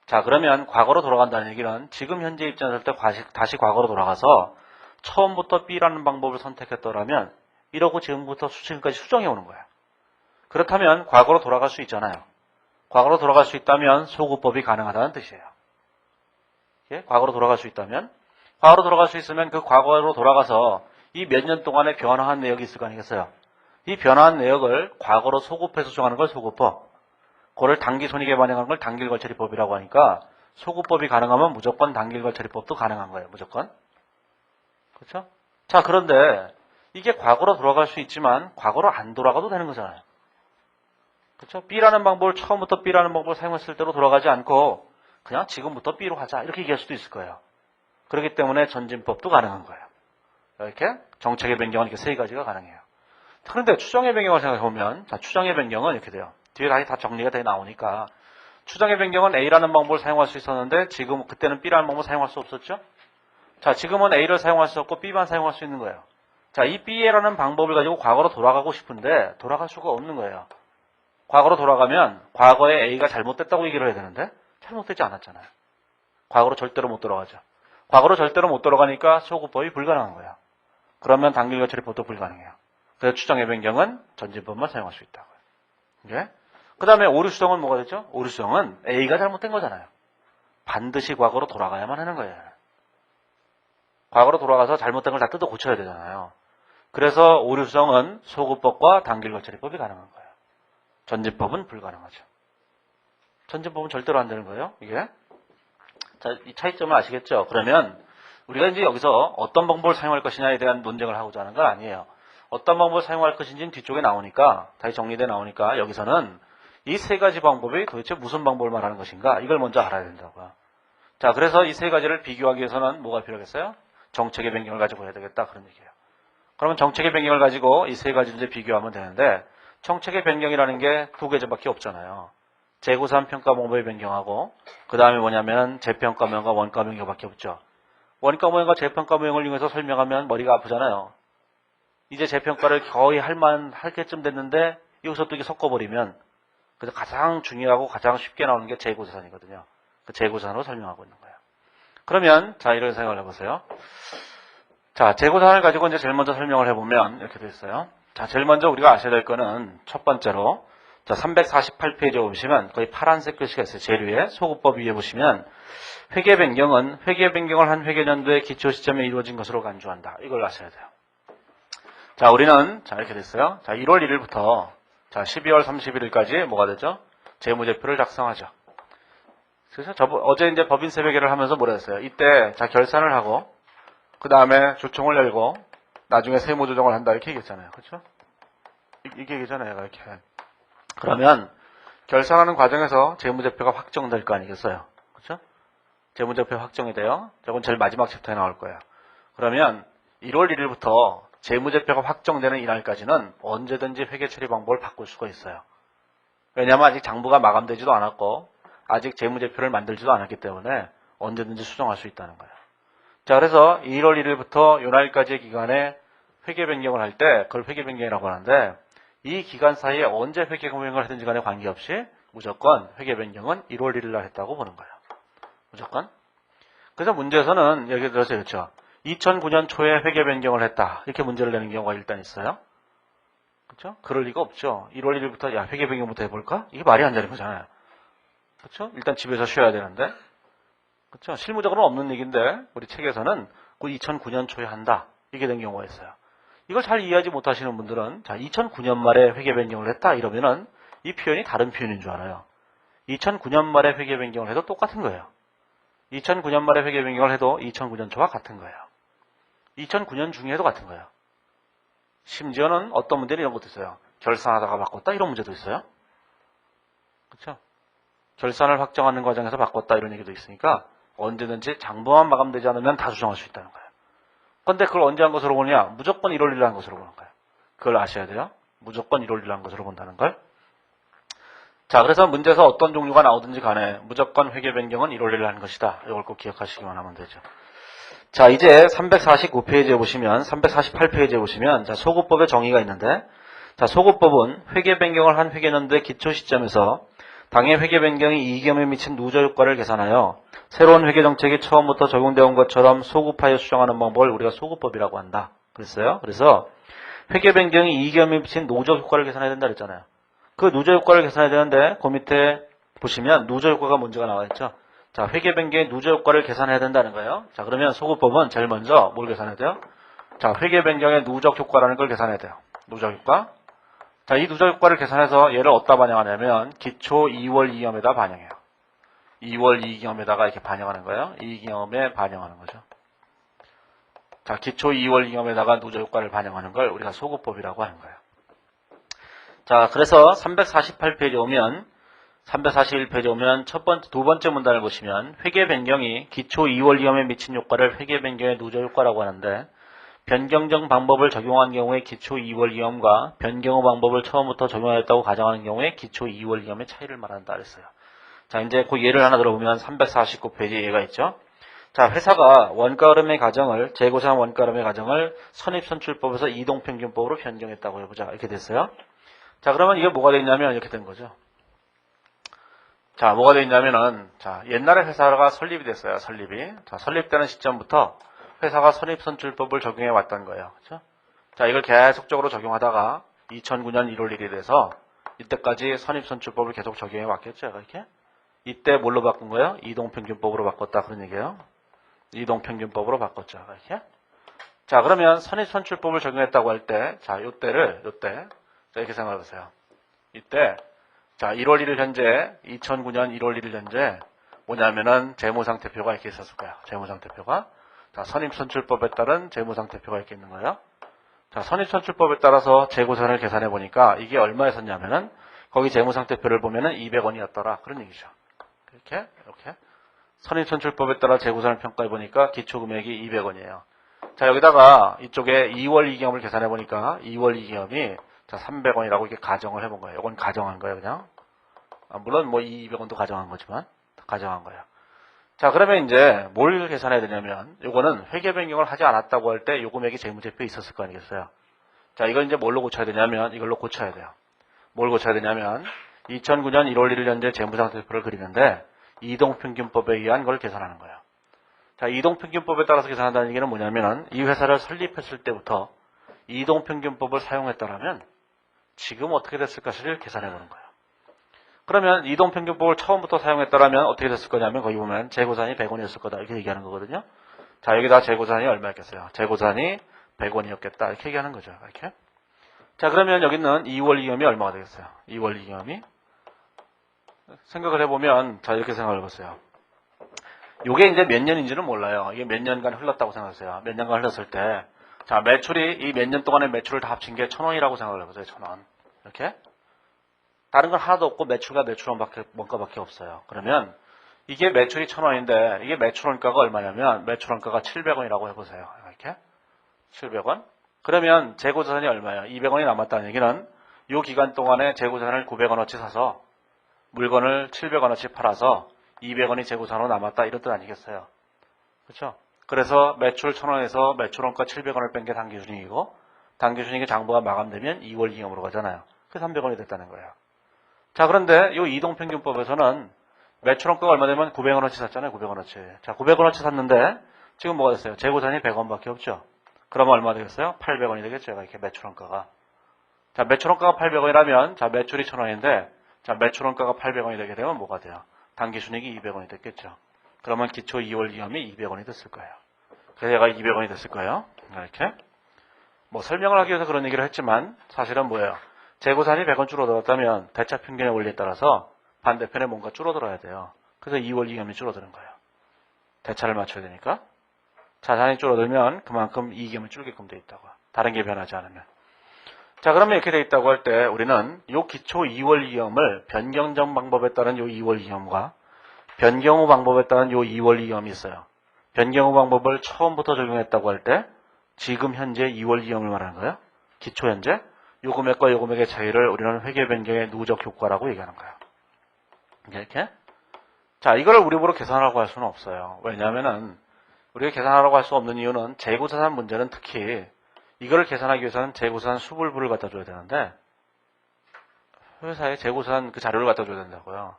자, 그러면 과거로 돌아간다는 얘기는 지금 현재 입장에서 때 다시 과거로 돌아가서 처음부터 B라는 방법을 선택했더라면 이러고 지금부터 지금까지 수정해 오는 거예요. 그렇다면 과거로 돌아갈 수 있잖아요. 과거로 돌아갈 수 있다면 소구법이 가능하다는 뜻이에요. 예? 과거로 돌아갈 수 있다면 과거로 돌아갈 수 있으면 그 과거로 돌아가서 이 몇 년 동안에 변화한 내역이 있을 거 아니겠어요? 이 변화한 내역을 과거로 소급해서 수정하는 걸 소구법, 그걸 단기손익에 반영하는 걸 단길걸처리법이라고 하니까 소구법이 가능하면 무조건 단길걸처리법도 가능한 거예요. 무조건. 그렇죠? 자, 그런데 이게 과거로 돌아갈 수 있지만 과거로 안 돌아가도 되는 거잖아요. 그렇죠? B라는 방법을 처음부터 B라는 방법을 사용했을 때로 돌아가지 않고 그냥 지금부터 B로 하자 이렇게 얘기할 수도 있을 거예요. 그렇기 때문에 전진법도 가능한 거예요. 이렇게 정책의 변경은 이렇게 세 가지가 가능해요. 그런데 추정의 변경을 생각해보면 자, 추정의 변경은 이렇게 돼요. 뒤에 다시 다 정리가 돼 나오니까 추정의 변경은 A라는 방법을 사용할 수 있었는데 지금 그때는 B라는 방법을 사용할 수 없었죠. 자, 지금은 A를 사용할 수 없고 B만 사용할 수 있는 거예요. 자, 이 B라는 방법을 가지고 과거로 돌아가고 싶은데 돌아갈 수가 없는 거예요. 과거로 돌아가면 과거에 A가 잘못됐다고 얘기를 해야 되는데 잘못되지 않았잖아요. 과거로 절대로 못 돌아가죠. 과거로 절대로 못 돌아가니까 소구법이 불가능한 거예요. 그러면 단길과 처리법도 불가능해요. 그래서 추정의 변경은 전진법만 사용할 수 있다고요. 예? 그 다음에 오류수정은 뭐가 되죠? 오류수정은 A가 잘못된 거잖아요. 반드시 과거로 돌아가야만 하는 거예요. 과거로 돌아가서 잘못된 걸 다 뜯어 고쳐야 되잖아요. 그래서 오류수정은 소구법과 단길과 처리법이 가능한 거예요. 전진법은 불가능하죠. 전진법은 절대로 안 되는 거예요. 이게. 자, 이 차이점을 아시겠죠? 그러면 우리가 이제 여기서 어떤 방법을 사용할 것이냐에 대한 논쟁을 하고자 하는 건 아니에요. 어떤 방법을 사용할 것인지는 뒤쪽에 나오니까, 다시 정리돼 나오니까 여기서는 이 세 가지 방법이 도대체 무슨 방법을 말하는 것인가 이걸 먼저 알아야 된다고요. 자, 그래서 이 세 가지를 비교하기 위해서는 뭐가 필요하겠어요? 정책의 변경을 가지고 해야 되겠다 그런 얘기예요. 그러면 정책의 변경을 가지고 이 세 가지 이제 비교하면 되는데 정책의 변경이라는 게 두 개밖에 없잖아요. 재구산 평가모형의 변경하고 그 다음에 뭐냐면 재평가모형과 원가모형밖에 없죠. 원가모형과 재평가모형을 이용해서 설명하면 머리가 아프잖아요. 이제 재평가를 거의 할 때쯤 됐는데 여기서 또 이게 섞어버리면 그래서 가장 중요하고 가장 쉽게 나오는 게 재고자산이거든요. 그 재고자산으로 설명하고 있는 거예요. 그러면 자 이런 생각을 해보세요. 자 재고자산을 가지고 이제 제일 먼저 설명을 해보면 이렇게 돼 있어요. 자 제일 먼저 우리가 아셔야 될 거는 첫 번째로 자 348페이지에 보시면 거의 파란색 글씨가 있어요. 제일 위에 소구법 위에 보시면 회계 변경은 회계 변경을 한 회계년도의 기초 시점에 이루어진 것으로 간주한다. 이걸 아셔야 돼요. 자 우리는 자 이렇게 됐어요. 자 1월 1일부터 자 12월 31일까지 뭐가 되죠? 재무제표를 작성하죠. 그래서 어제 이제 법인세 회계를 하면서 뭐라 했어요? 이때 자 결산을 하고 그 다음에 주총을 열고 나중에 세무 조정을 한다 이렇게 얘기했잖아요. 그렇죠? 이게 얘기잖아요. 이렇게. 그러면 결산하는 과정에서 재무제표가 확정될 거 아니겠어요? 그렇죠? 재무제표 확정이 돼요. 저건 제일 마지막 챕터에 나올 거예요. 그러면 1월 1일부터 재무제표가 확정되는 이날까지는 언제든지 회계 처리 방법을 바꿀 수가 있어요. 왜냐하면 아직 장부가 마감되지도 않았고 아직 재무제표를 만들지도 않았기 때문에 언제든지 수정할 수 있다는 거예요. 자, 그래서 1월 1일부터 요날까지의 기간에 회계 변경을 할 때 그걸 회계 변경이라고 하는데 이 기간 사이에 언제 회계 변경을 하든지 간에 관계없이 무조건 회계 변경은 1월 1일 날 했다고 보는 거예요. 무조건. 그래서 문제에서는 여기 들어서 그렇죠. 2009년 초에 회계 변경을 했다. 이렇게 문제를 내는 경우가 일단 있어요. 그렇죠? 그럴 리가 없죠. 1월 1일부터 야 회계 변경부터 해볼까? 이게 말이 안 되는 거잖아요. 그렇죠? 일단 집에서 쉬어야 되는데. 그렇죠? 실무적으로는 없는 얘기인데 우리 책에서는 그 2009년 초에 한다. 이게 된 경우가 있어요. 이걸 잘 이해하지 못하시는 분들은 자 2009년 말에 회계 변경을 했다 이러면은 이 표현이 다른 표현인 줄 알아요. 2009년 말에 회계 변경을 해도 똑같은 거예요. 2009년 말에 회계 변경을 해도 2009년 초와 같은 거예요. 2009년 중에도 같은 거예요. 심지어는 어떤 문제는 이런 것도 있어요. 결산하다가 바꿨다 이런 문제도 있어요. 그렇죠? 결산을 확정하는 과정에서 바꿨다 이런 얘기도 있으니까 언제든지 장부만 마감되지 않으면 다 수정할 수 있다는 거예요. 근데 그걸 언제 한 것으로 보느냐? 무조건 1월 1일 한 것으로 보는 거예요. 그걸 아셔야 돼요. 무조건 1월 1일 한 것으로 본다는 걸. 자, 그래서 문제에서 어떤 종류가 나오든지 간에 무조건 회계 변경은 1월 1일 하는 것이다. 이걸 꼭 기억하시기만 하면 되죠. 자, 이제 349페이지에 보시면 348페이지에 보시면 자, 소구법의 정의가 있는데 자, 소구법은 회계 변경을 한 회계년도의 기초 시점에서 당해 회계 변경이 이익염에 미친 누적 효과를 계산하여 새로운 회계 정책이 처음부터 적용되어 온 것처럼 소급하여 수정하는 방법을 우리가 소구법이라고 한다. 그랬어요. 그래서 회계 변경이 이익염에 미친 누적 효과를 계산해야 된다 그랬잖아요. 그 누적 효과를 계산해야 되는데 그 밑에 보시면 누적 효과가 문제가 나와 있죠. 자, 회계 변경의 누적 효과를 계산해야 된다는 거예요. 자, 그러면 소구법은 제일 먼저 뭘 계산해야 돼요? 자, 회계 변경의 누적 효과라는 걸 계산해야 돼요. 누적 효과. 자, 이 누적 효과를 계산해서 얘를 어디다 반영하냐면 기초 2월 이익염에다 반영해요. 2월 이익염에다가 이렇게 반영하는 거예요. 이익염에 반영하는 거죠. 자, 기초 2월 이익염에다가 누적 효과를 반영하는 걸 우리가 소구법이라고 하는 거예요. 자, 그래서 348페이지 오면 341페이지 오면 두 번째 문단을 보시면 회계 변경이 기초 2월 이익염에 미친 효과를 회계 변경의 누적 효과라고 하는데 변경정 방법을 적용한 경우에 기초 2월 이익염과 변경 후 방법을 처음부터 적용하였다고 가정하는 경우에 기초 2월 이익염의 차이를 말한다 그랬어요. 자, 이제 그 예를 하나 들어보면 349페이지에 얘가 있죠. 자, 회사가 원가흐름의 가정을 재고상 원가흐름의 가정을 선입선출법에서 이동평균법으로 변경했다고 해보자. 이렇게 됐어요. 자, 그러면 이게 뭐가 됐냐면 이렇게 된 거죠. 자, 뭐가 됐냐면은 자, 옛날에 회사가 설립이 됐어요. 설립이. 자, 설립되는 시점부터 회사가 선입선출법을 적용해 왔던 거예요. 그렇죠? 자, 이걸 계속적으로 적용하다가 2009년 1월 1일에 돼서 이때까지 선입선출법을 계속 적용해 왔겠죠. 이렇게. 이때 뭘로 바꾼 거예요? 이동평균법으로 바꿨다. 그런 얘기예요. 이동평균법으로 바꿨죠. 이렇게. 자, 그러면 선입선출법을 적용했다고 할 때, 자, 요때, 자, 이렇게 생각해 보세요. 이때, 자, 1월 1일 현재, 2009년 1월 1일 현재, 뭐냐면은 재무상태표가 이렇게 있었을 거예요. 재무상태표가. 자, 선입선출법에 따른 재무상태표가 이렇게 있는 거예요. 자, 선입선출법에 따라서 재고산을 계산해 보니까 이게 얼마였었냐면은, 거기 재무상태표를 보면은 200원이었더라. 그런 얘기죠. 이렇게. 선입선출법에 따라 재고산을 평가해 보니까 기초금액이 200원이에요. 자, 여기다가 이쪽에 2월 이익염을 계산해 보니까 2월 이익염이 자, 300원이라고 이렇게 가정을 해본 거예요. 이건 가정한 거예요, 그냥. 물론 뭐 200원도 가정한 거지만 가정한 거예요. 자, 그러면 이제 뭘 계산해야 되냐면 요거는 회계 변경을 하지 않았다고 할 때 요 금액이 재무제표에 있었을 거 아니겠어요. 자, 이걸 이제 뭘로 고쳐야 되냐면 이걸로 고쳐야 돼요. 뭘 고쳐야 되냐면 2009년 1월 1일 현재 재무상태표를 그리는데 이동평균법에 의한 걸 계산하는 거예요. 자, 이동평균법에 따라서 계산한다는 얘기는 뭐냐면은 이 회사를 설립했을 때부터 이동평균법을 사용했다라면 지금 어떻게 됐을 것을 계산해 보는 거예요. 그러면 이동평균법을 처음부터 사용했다라면 어떻게 됐을 거냐면 거기 보면 재고산이 100원이었을 거다 이렇게 얘기하는 거거든요. 자, 여기다 재고산이 얼마였겠어요? 재고산이 100원이었겠다 이렇게 얘기하는 거죠. 이렇게. 자, 그러면 여기는 2월 이익염이 얼마가 되겠어요? 2월 이익염이 생각을 해보면 자, 이렇게 생각을 해보세요. 이게 이제 몇 년인지는 몰라요. 이게 몇 년간 흘렀다고 생각하세요. 몇 년간 흘렀을 때 자, 매출이 이 몇 년 동안의 매출을 다 합친 게 1,000원이라고 생각을 해보세요. 1,000원. 이렇게. 다른 건 하나도 없고 매출과 원가밖에 없어요. 그러면 이게 매출이 1,000원인데 이게 매출원가가 얼마냐면 매출원가가 700원이라고 해보세요. 이렇게 700원. 그러면 재고자산이 얼마예요? 200원이 남았다는 얘기는 이 기간 동안에 재고자산을 900원어치 사서 물건을 700원어치 팔아서 200원이 재고자산으로 남았다 이런 뜻 아니겠어요? 그렇죠? 그래서 매출 1,000원에서 매출원가 700원을 뺀 게 당기순이익이고 당기순이익의 장부가 마감되면 2월 이익으로 가잖아요. 그래서 300원이 됐다는 거예요. 자, 그런데 이 이동평균법에서는 매출원가가 얼마 되면 900원어치 샀잖아요. 900원어치. 자, 900원어치 샀는데 지금 뭐가 됐어요? 재고자산이 100원밖에 없죠. 그러면 얼마 되겠어요? 800원이 되겠죠. 이렇게 매출원가가. 자, 매출원가가 800원이라면 자, 매출이 1,000원인데 자, 매출원가가 800원이 되게 되면 뭐가 돼요? 당기순이익이 200원이 됐겠죠. 그러면 기초 2월 이익이 200원이 됐을 거예요. 그래서 얘가 200원이 됐을 거예요. 이렇게. 뭐 설명을 하기 위해서 그런 얘기를 했지만 사실은 뭐예요? 재고산이 100원 줄어들었다면 대차 평균의 원리에 따라서 반대편에 뭔가 줄어들어야 돼요. 그래서 2월 이익이 줄어드는 거예요. 대차를 맞춰야 되니까. 자산이 줄어들면 그만큼 이익이 줄게끔 돼 있다고. 다른 게 변하지 않으면. 자, 그러면 이렇게 돼 있다고 할 때 우리는 이 기초 2월 이익을 변경정 방법에 따른 이 2월 이익과 변경 후 방법에 따른 이 2월 이익이 있어요. 변경 후 방법을 처음부터 적용했다고 할 때 지금 현재 2월 이익을 말하는 거예요. 기초 현재 요 금액과 요 금액의 차이를 우리는 회계 변경의 누적 효과라고 얘기하는 거예요. 이렇게. 자, 이거를 우리 보러 계산하라고 할 수는 없어요. 왜냐하면은 우리가 계산하라고 할 수 없는 이유는 재고자산 문제는 특히 이거를 계산하기 위해서는 재고자산 수불부를 갖다 줘야 되는데 회사에 재고자산 그 자료를 갖다 줘야 된다고요.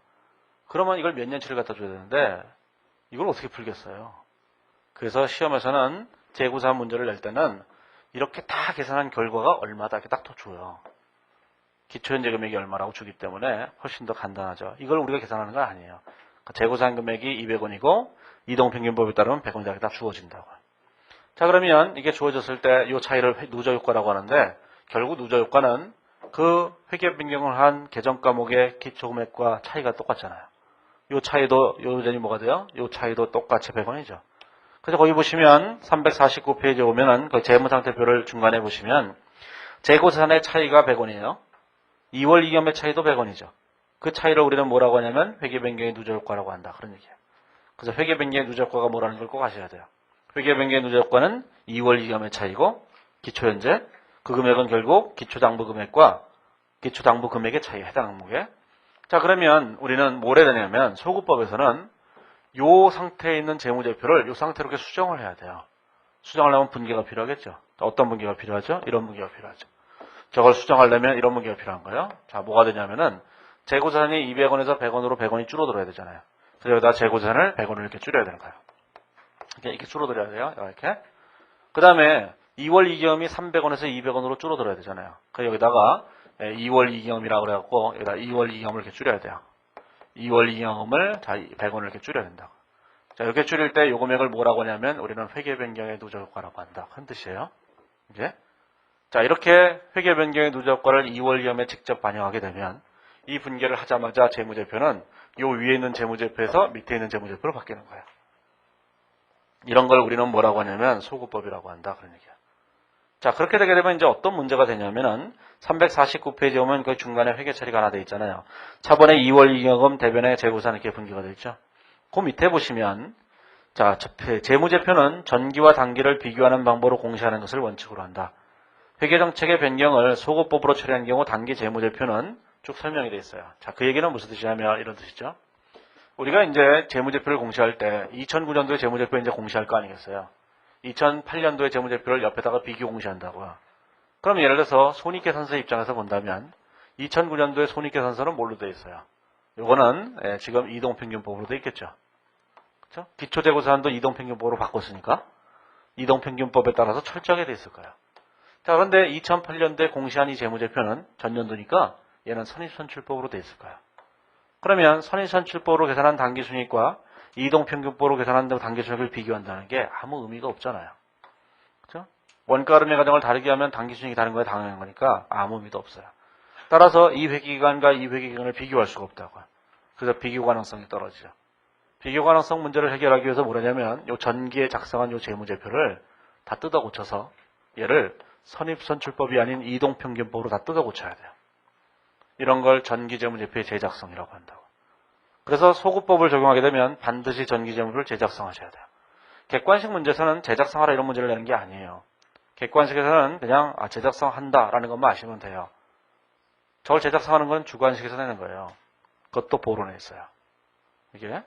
그러면 이걸 몇 년치를 갖다 줘야 되는데 이걸 어떻게 풀겠어요? 그래서 시험에서는 재고자산 문제를 낼 때는 이렇게 다 계산한 결과가 얼마다 이렇게 딱 줘요. 기초현재 금액이 얼마라고 주기 때문에 훨씬 더 간단하죠. 이걸 우리가 계산하는 건 아니에요. 재고자산 금액이 200원이고 이동평균법에 따르면 100원이 딱 주어진다고. 자, 그러면 이게 주어졌을 때 이 차이를 누적효과라고 하는데 결국 누적효과는 그 회계 변경을 한 계정 과목의 기초금액과 차이가 똑같잖아요. 이 차이도 요점이 뭐가 돼요? 이 차이도 똑같이 100원이죠. 그래서 거기 보시면 349페이지에 오면은 그 재무상태표를 중간에 보시면 재고자산의 차이가 100원이에요. 2월 이익의 차이도 100원이죠. 그 차이를 우리는 뭐라고 하냐면 회계 변경의 누적효과라고 한다. 그런 얘기예요. 그래서 회계 변경의 누적효과가 뭐라는 걸 꼭 아셔야 돼요. 회계 변경의 누적효과는 2월 이익의 차이고 기초 현재 그 금액은 결국 기초당부 금액과 기초당부 금액의 차이 해당 항목에. 자, 그러면 우리는 뭘 해야 되냐면 소구법에서는 요 상태에 있는 재무제표를 요 상태로 이렇게 수정을 해야 돼요. 수정하려면 분기가 필요하겠죠. 어떤 분기가 필요하죠? 이런 분기가 필요하죠. 저걸 수정하려면 이런 분기가 필요한 거예요. 자, 뭐가 되냐면은 재고자산이 200원에서 100원으로 100원이 줄어들어야 되잖아요. 그래서 여기다 재고자산을 100원을 이렇게 줄여야 되는 거예요. 이렇게 줄어들어야 돼요. 이렇게. 그 다음에 2월 이익이 300원에서 200원으로 줄어들어야 되잖아요. 그래서 여기다가 2월 이익이라고 그래갖고 여기다 2월 이익을 이렇게 줄여야 돼요. 2월 이익을 자 100원을 이렇게 줄여야 된다고. 자, 이렇게 줄일 때 요 금액을 뭐라고 하냐면 우리는 회계 변경의 누적효과라고 한다. 큰 뜻이에요. 이제 자, 이렇게 회계 변경의 누적효과를 2월 이익에 직접 반영하게 되면 이 분계를 하자마자 재무제표는 요 위에 있는 재무제표에서 밑에 있는 재무제표로 바뀌는 거예요. 이런 걸 우리는 뭐라고 하냐면 소구법이라고 한다. 그런 얘기야. 자, 그렇게 되게 되면 이제 어떤 문제가 되냐면은 349페이지에 오면 그 중간에 회계 처리가 하나 돼 있잖아요. 차번에 2월 이익금 대변에 재고산 이렇게 분기가 되어 있죠. 그 밑에 보시면 자, 재무제표는 전기와 단기를 비교하는 방법으로 공시하는 것을 원칙으로 한다. 회계정책의 변경을 소구법으로 처리한 경우 단기 재무제표는 쭉 설명이 되어 있어요. 자, 그 얘기는 무슨 뜻이냐면 이런 뜻이죠. 우리가 이제 재무제표를 공시할 때 2009년도에 재무제표 이제 공시할 거 아니겠어요. 2008년도에 재무제표를 옆에다가 비교 공시한다고요. 그럼 예를 들어서 손익계산서 입장에서 본다면 2009년도에 손익계산서는 뭘로 되어 있어요? 요거는 지금 이동평균법으로 되어 있겠죠. 그렇죠? 기초재고사안도 이동평균법으로 바꿨으니까 이동평균법에 따라서 철저하게 되어 있을 거예요. 자, 그런데 2008년도에 공시한 이 재무제표는 전년도니까 얘는 선입선출법으로 되어 있을 거예요. 그러면 선입선출법으로 계산한 당기순이익과 이동평균법으로 계산한 당기순이익을 비교한다는 게 아무 의미가 없잖아요. 그렇죠? 원가름의 과정을 다르게 하면 당기순이익이 다른 거에 당연한 거니까 아무 의미도 없어요. 따라서 이 회계기간과 이 회계기간을 비교할 수가 없다고요. 그래서 비교 가능성이 떨어지죠. 비교 가능성 문제를 해결하기 위해서 뭐냐면 요 전기에 작성한 요 재무제표를 다 뜯어 고쳐서 얘를 선입선출법이 아닌 이동평균법으로 다 뜯어 고쳐야 돼요. 이런 걸 전기재무제표의 제작성이라고 한다고. 그래서 소구법을 적용하게 되면 반드시 전기재무를 제작성하셔야 돼요. 객관식 문제에서는 제작성하라 이런 문제를 내는 게 아니에요. 객관식에서는 그냥 제작성한다라는 것만 아시면 돼요. 저걸 제작성하는 건 주관식에서 내는 거예요. 그것도 보론에 있어요. 이게.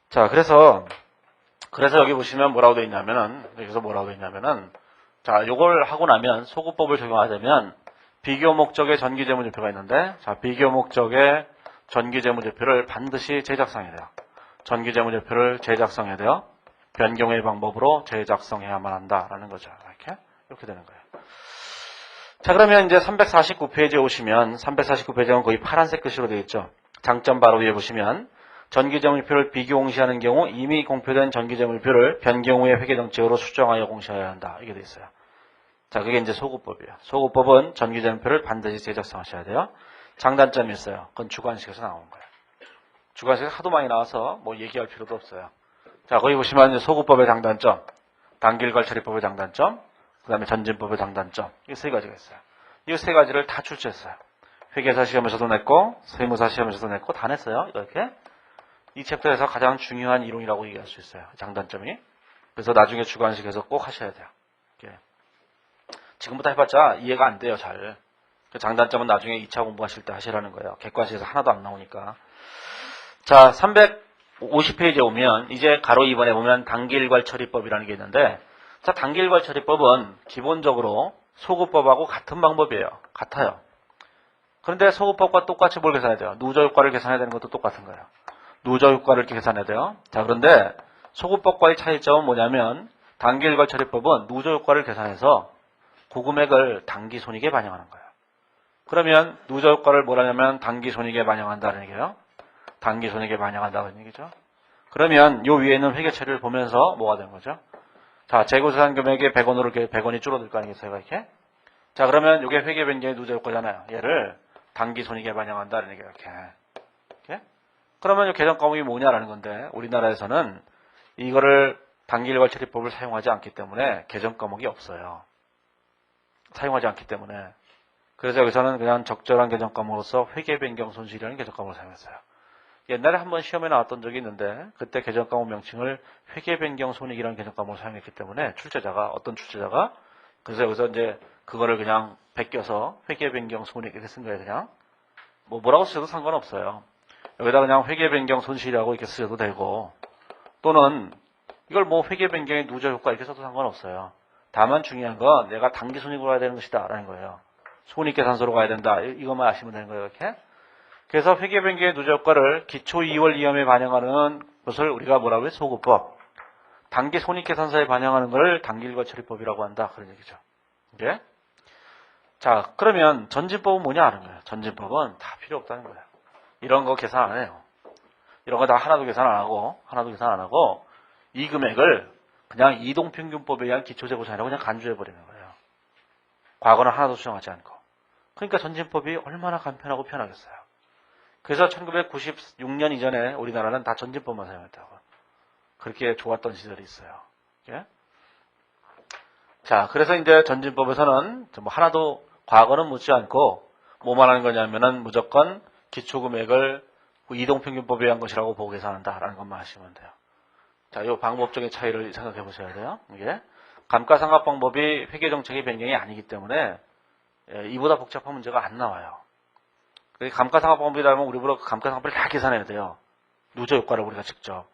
자, 그래서 여기 보시면 뭐라고 되어 있냐면은, 여기서 뭐라고 되어 있냐면은, 자, 요걸 하고 나면 소구법을 적용하자면 비교 목적의 전기재무제표가 있는데, 자, 비교 목적의 전기재무제표를 반드시 제작성해야 돼요. 전기재무제표를 제작성해야 돼요. 변경의 방법으로 제작성해야만 한다라는 거죠. 이렇게 되는 거예요. 자, 그러면 이제 349페이지에 오시면 349페이지는 거의 파란색 글씨로 되어 있죠. 장점 바로 위에 보시면 전기재무제표를 비교 공시하는 경우 이미 공표된 전기재무제표를 변경 후에 회계정책으로 수정하여 공시해야 한다. 이게 되어 있어요. 자, 그게 이제 소구법이에요. 소구법은 전기재무제표를 반드시 제작성하셔야 돼요. 장단점이 있어요. 그건 주관식에서 나온 거예요. 주관식에서 하도 많이 나와서 뭐 얘기할 필요도 없어요. 자, 거기 보시면 이제 소구법의 장단점, 단기일괄처리법의 장단점, 그 다음에 전진법의 장단점, 이 세 가지가 있어요. 이 세 가지를 다 출제했어요. 회계사 시험에서도 냈고, 세무사 시험에서도 냈고, 다 냈어요. 이렇게. 이 챕터에서 가장 중요한 이론이라고 얘기할 수 있어요. 장단점이. 그래서 나중에 주관식에서 꼭 하셔야 돼요. 이렇게. 지금부터 해봤자 이해가 안 돼요, 잘. 그 장단점은 나중에 2차 공부하실 때 하시라는 거예요. 객관식에서 하나도 안 나오니까. 자, 350페이지에 오면 이제 가로 2번에 보면 단기일괄처리법이라는 게 있는데, 자, 단기일괄처리법은 기본적으로 소구법하고 같은 방법이에요. 같아요. 그런데 소구법과 똑같이 뭘 계산해야 돼요? 누저효과를 계산해야 되는 것도 똑같은 거예요. 누저효과를 이렇게 계산해야 돼요. 자, 그런데 소구법과의 차이점은 뭐냐면 단기일괄처리법은 누저효과를 계산해서 그 금액을 단기손익에 반영하는 거예요. 그러면 누저효과를 뭐라냐면 단기손익에 반영한다는 얘기예요. 단기손익에 반영한다는 얘기죠. 그러면 요 위에 있는 회계처리를 보면서 뭐가 되는 거죠? 자, 재고자산 금액의 100원으로 100원이 줄어들 거 아니겠어요, 이렇게? 자, 그러면 이게 회계 변경의 누저효과잖아요. 얘를 단기손익에 반영한다는 얘기예요, 이렇게. 그러면 이 계정 과목이 뭐냐라는 건데, 우리나라에서는 이거를 단기일괄처리법을 사용하지 않기 때문에 계정 과목이 없어요. 사용하지 않기 때문에. 그래서 여기서는 그냥 적절한 계정 과목으로서 회계 변경 손실이라는 계정 과목을 사용했어요. 옛날에 한번 시험에 나왔던 적이 있는데 그때 계정 과목 명칭을 회계 변경 손익이라는 계정 과목을 사용했기 때문에 어떤 출제자가 그래서 여기서 이제 그거를 그냥 베껴서 회계 변경 손익 이렇게 쓴 거예요. 그냥 뭐라고 쓰셔도 상관없어요. 여기다 그냥 회계 변경 손실이라고 이렇게 쓰셔도 되고, 또는 이걸 뭐 회계 변경의 누저 효과 이렇게 써도 상관없어요. 다만 중요한 건 내가 단기 손익으로 가야 되는 것이다 라는 거예요. 손익계산서로 가야 된다. 이것만 아시면 되는 거예요. 이렇게. 그래서 회계 변경의 누저 효과를 기초 2월 이험에 반영하는 것을 우리가 뭐라고 해요? 소구법. 단기 손익계산서에 반영하는 것을 단기일괄처리법이라고 한다. 그런 얘기죠. 이제 자, 그러면 전진법은 뭐냐 하는 거예요. 전진법은 다 필요 없다는 거예요. 이런 거 계산 안 해요. 이런 거 다 하나도 계산 안 하고 이 금액을 그냥 이동평균법에 의한 기초재고자산이라고 그냥 간주해버리는 거예요. 과거는 하나도 수정하지 않고. 그러니까 전진법이 얼마나 간편하고 편하겠어요. 그래서 1996년 이전에 우리나라는 다 전진법만 사용했다고. 그렇게 좋았던 시절이 있어요. 예? 자, 그래서 이제 전진법에서는 뭐 하나도 과거는 묻지 않고 뭐만 하는 거냐면은 무조건 기초금액을 이동평균법에 의한 것이라고 보고 계산한다라는 것만 하시면 돼요. 자, 이 방법적인 차이를 생각해 보셔야 돼요. 이게 감가상각방법이 회계정책의 변경이 아니기 때문에 이보다 복잡한 문제가 안 나와요. 감가상각방법이라면 우리보다 감가상각비를 다 계산해야 돼요. 누저 효과를 우리가 직접.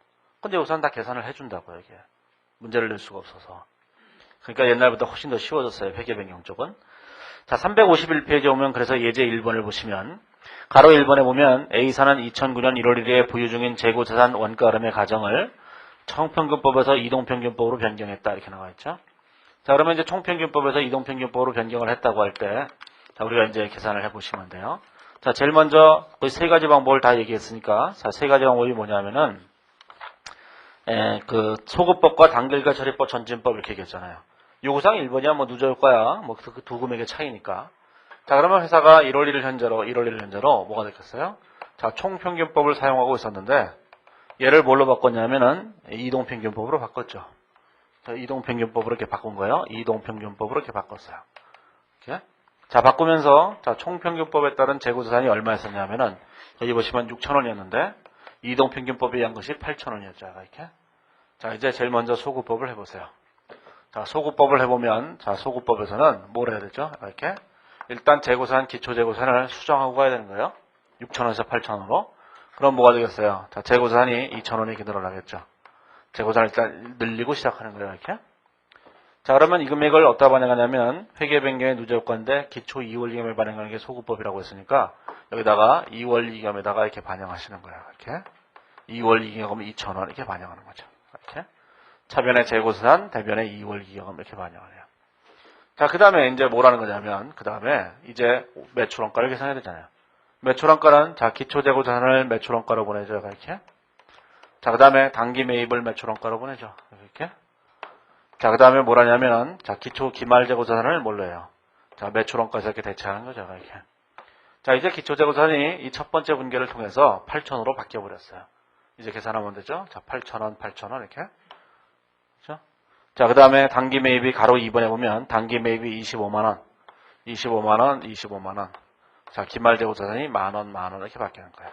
근데 우선 다 계산을 해준다고요. 이게 문제를 낼 수가 없어서. 그러니까 옛날보다 훨씬 더 쉬워졌어요. 회계 변경 쪽은. 자, 351페이지에 오면 그래서 예제 1번을 보시면 가로 1번에 보면 A사는 2009년 1월 1일에 보유 중인 재고자산 원가 흐름의 가정을 총평균법에서 이동평균법으로 변경했다. 이렇게 나와 있죠. 자, 그러면 이제 총평균법에서 이동평균법으로 변경을 했다고 할 때, 자, 우리가 이제 계산을 해보시면 돼요. 자, 제일 먼저 거의 세 가지 방법을 다 얘기했으니까, 자, 세 가지 방법이 뭐냐면은, 그 소구법과 단기일괄처리법 전진법 이렇게 얘기했잖아요. 요구사항 1번이야, 뭐 누저효과야, 뭐 그 두 금액의 차이니까. 자, 그러면 회사가 1월 1일 현재로 뭐가 됐겠어요? 자, 총평균법을 사용하고 있었는데, 얘를 뭘로 바꿨냐면은 이동평균법으로 바꿨죠. 자, 이동평균법으로 이렇게 바꾼 거예요. 이동평균법으로 이렇게 바꿨어요. 이렇게. 자, 바꾸면서, 자, 총평균법에 따른 재고자산이 얼마였었냐면은, 여기 보시면 6,000원이었는데, 이동평균법에 의한 것이 8,000원이었죠. 이렇게. 자, 이제 제일 먼저 소구법을 해보세요. 자, 소구법을 해보면, 자, 소구법에서는 뭘 해야 되죠? 이렇게. 일단 재고산, 기초재고산을 수정하고 가야 되는 거예요. 6,000원에서 8,000원으로. 그럼 뭐가 되겠어요? 자, 재고산이 2,000원이 이렇게 늘어나겠죠. 재고산을 일단 늘리고 시작하는 거예요. 이렇게. 자, 그러면 이 금액을 어디다 반영하냐면, 회계 변경의 누적효과인데, 기초 2월 이익금을 반영하는 게 소구법이라고 했으니까, 여기다가 2월 이익금에다가 이렇게 반영하시는 거예요. 이렇게. 2월 이익금은 2,000원 이렇게 반영하는 거죠. 이렇게. 차변의 재고산, 대변의 2월 이익금 이렇게 반영을 해요. 자, 그 다음에 이제 뭐라는 거냐면, 그 다음에 이제 매출원가를 계산해야 되잖아요. 매출원가는, 자, 기초재고자산을 매출원가로 보내죠. 이렇게. 자, 그 다음에 단기 매입을 매출원가로 보내죠. 이렇게. 자, 그 다음에 뭐라냐면, 자, 기초 기말재고자산을 뭘로 해요? 자, 매출원가에서 이렇게 대체하는 거죠. 이렇게. 자, 이제 기초재고자산이 이 첫 번째 분계를 통해서 8,000원으로 바뀌어버렸어요. 이제 계산하면 되죠. 자, 8,000원, 8,000원 이렇게. 그렇죠? 자, 그 다음에 단기 매입이 가로 2번에 보면 단기 매입이 25만원, 25만원, 25만원. 자, 기말재고자산이 만원, 만원 이렇게 바뀌는 거예요.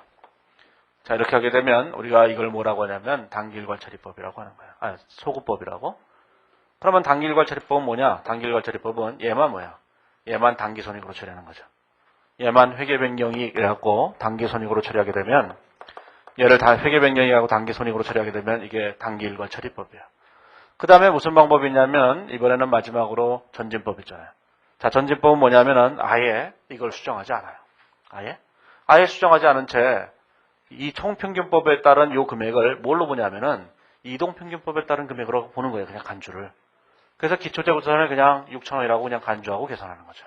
자, 이렇게 하게 되면 우리가 이걸 뭐라고 하냐면 단기일괄처리법이라고 하는 거예요. 아, 소구법이라고. 그러면 단기일괄처리법은 뭐냐? 단기일괄처리법은 얘만 뭐야? 얘만 단기손익으로 처리하는 거죠. 얘만 회계변경이라고 단기손익으로 처리하게 되면 얘를 다 회계변경이라고 단기손익으로 처리하게 되면 이게 단기일괄처리법이에요. 그 다음에 무슨 방법이 있냐면 이번에는 마지막으로 전진법 있잖아요. 자, 전진법은 뭐냐면은 아예 이걸 수정하지 않아요. 아예 수정하지 않은 채 이 총평균법에 따른 요 금액을 뭘로 보냐면은 이동평균법에 따른 금액으로 보는 거예요. 그냥 간주를. 그래서 기초재고자산을 그냥 6,000원이라고 그냥 간주하고 계산하는 거죠.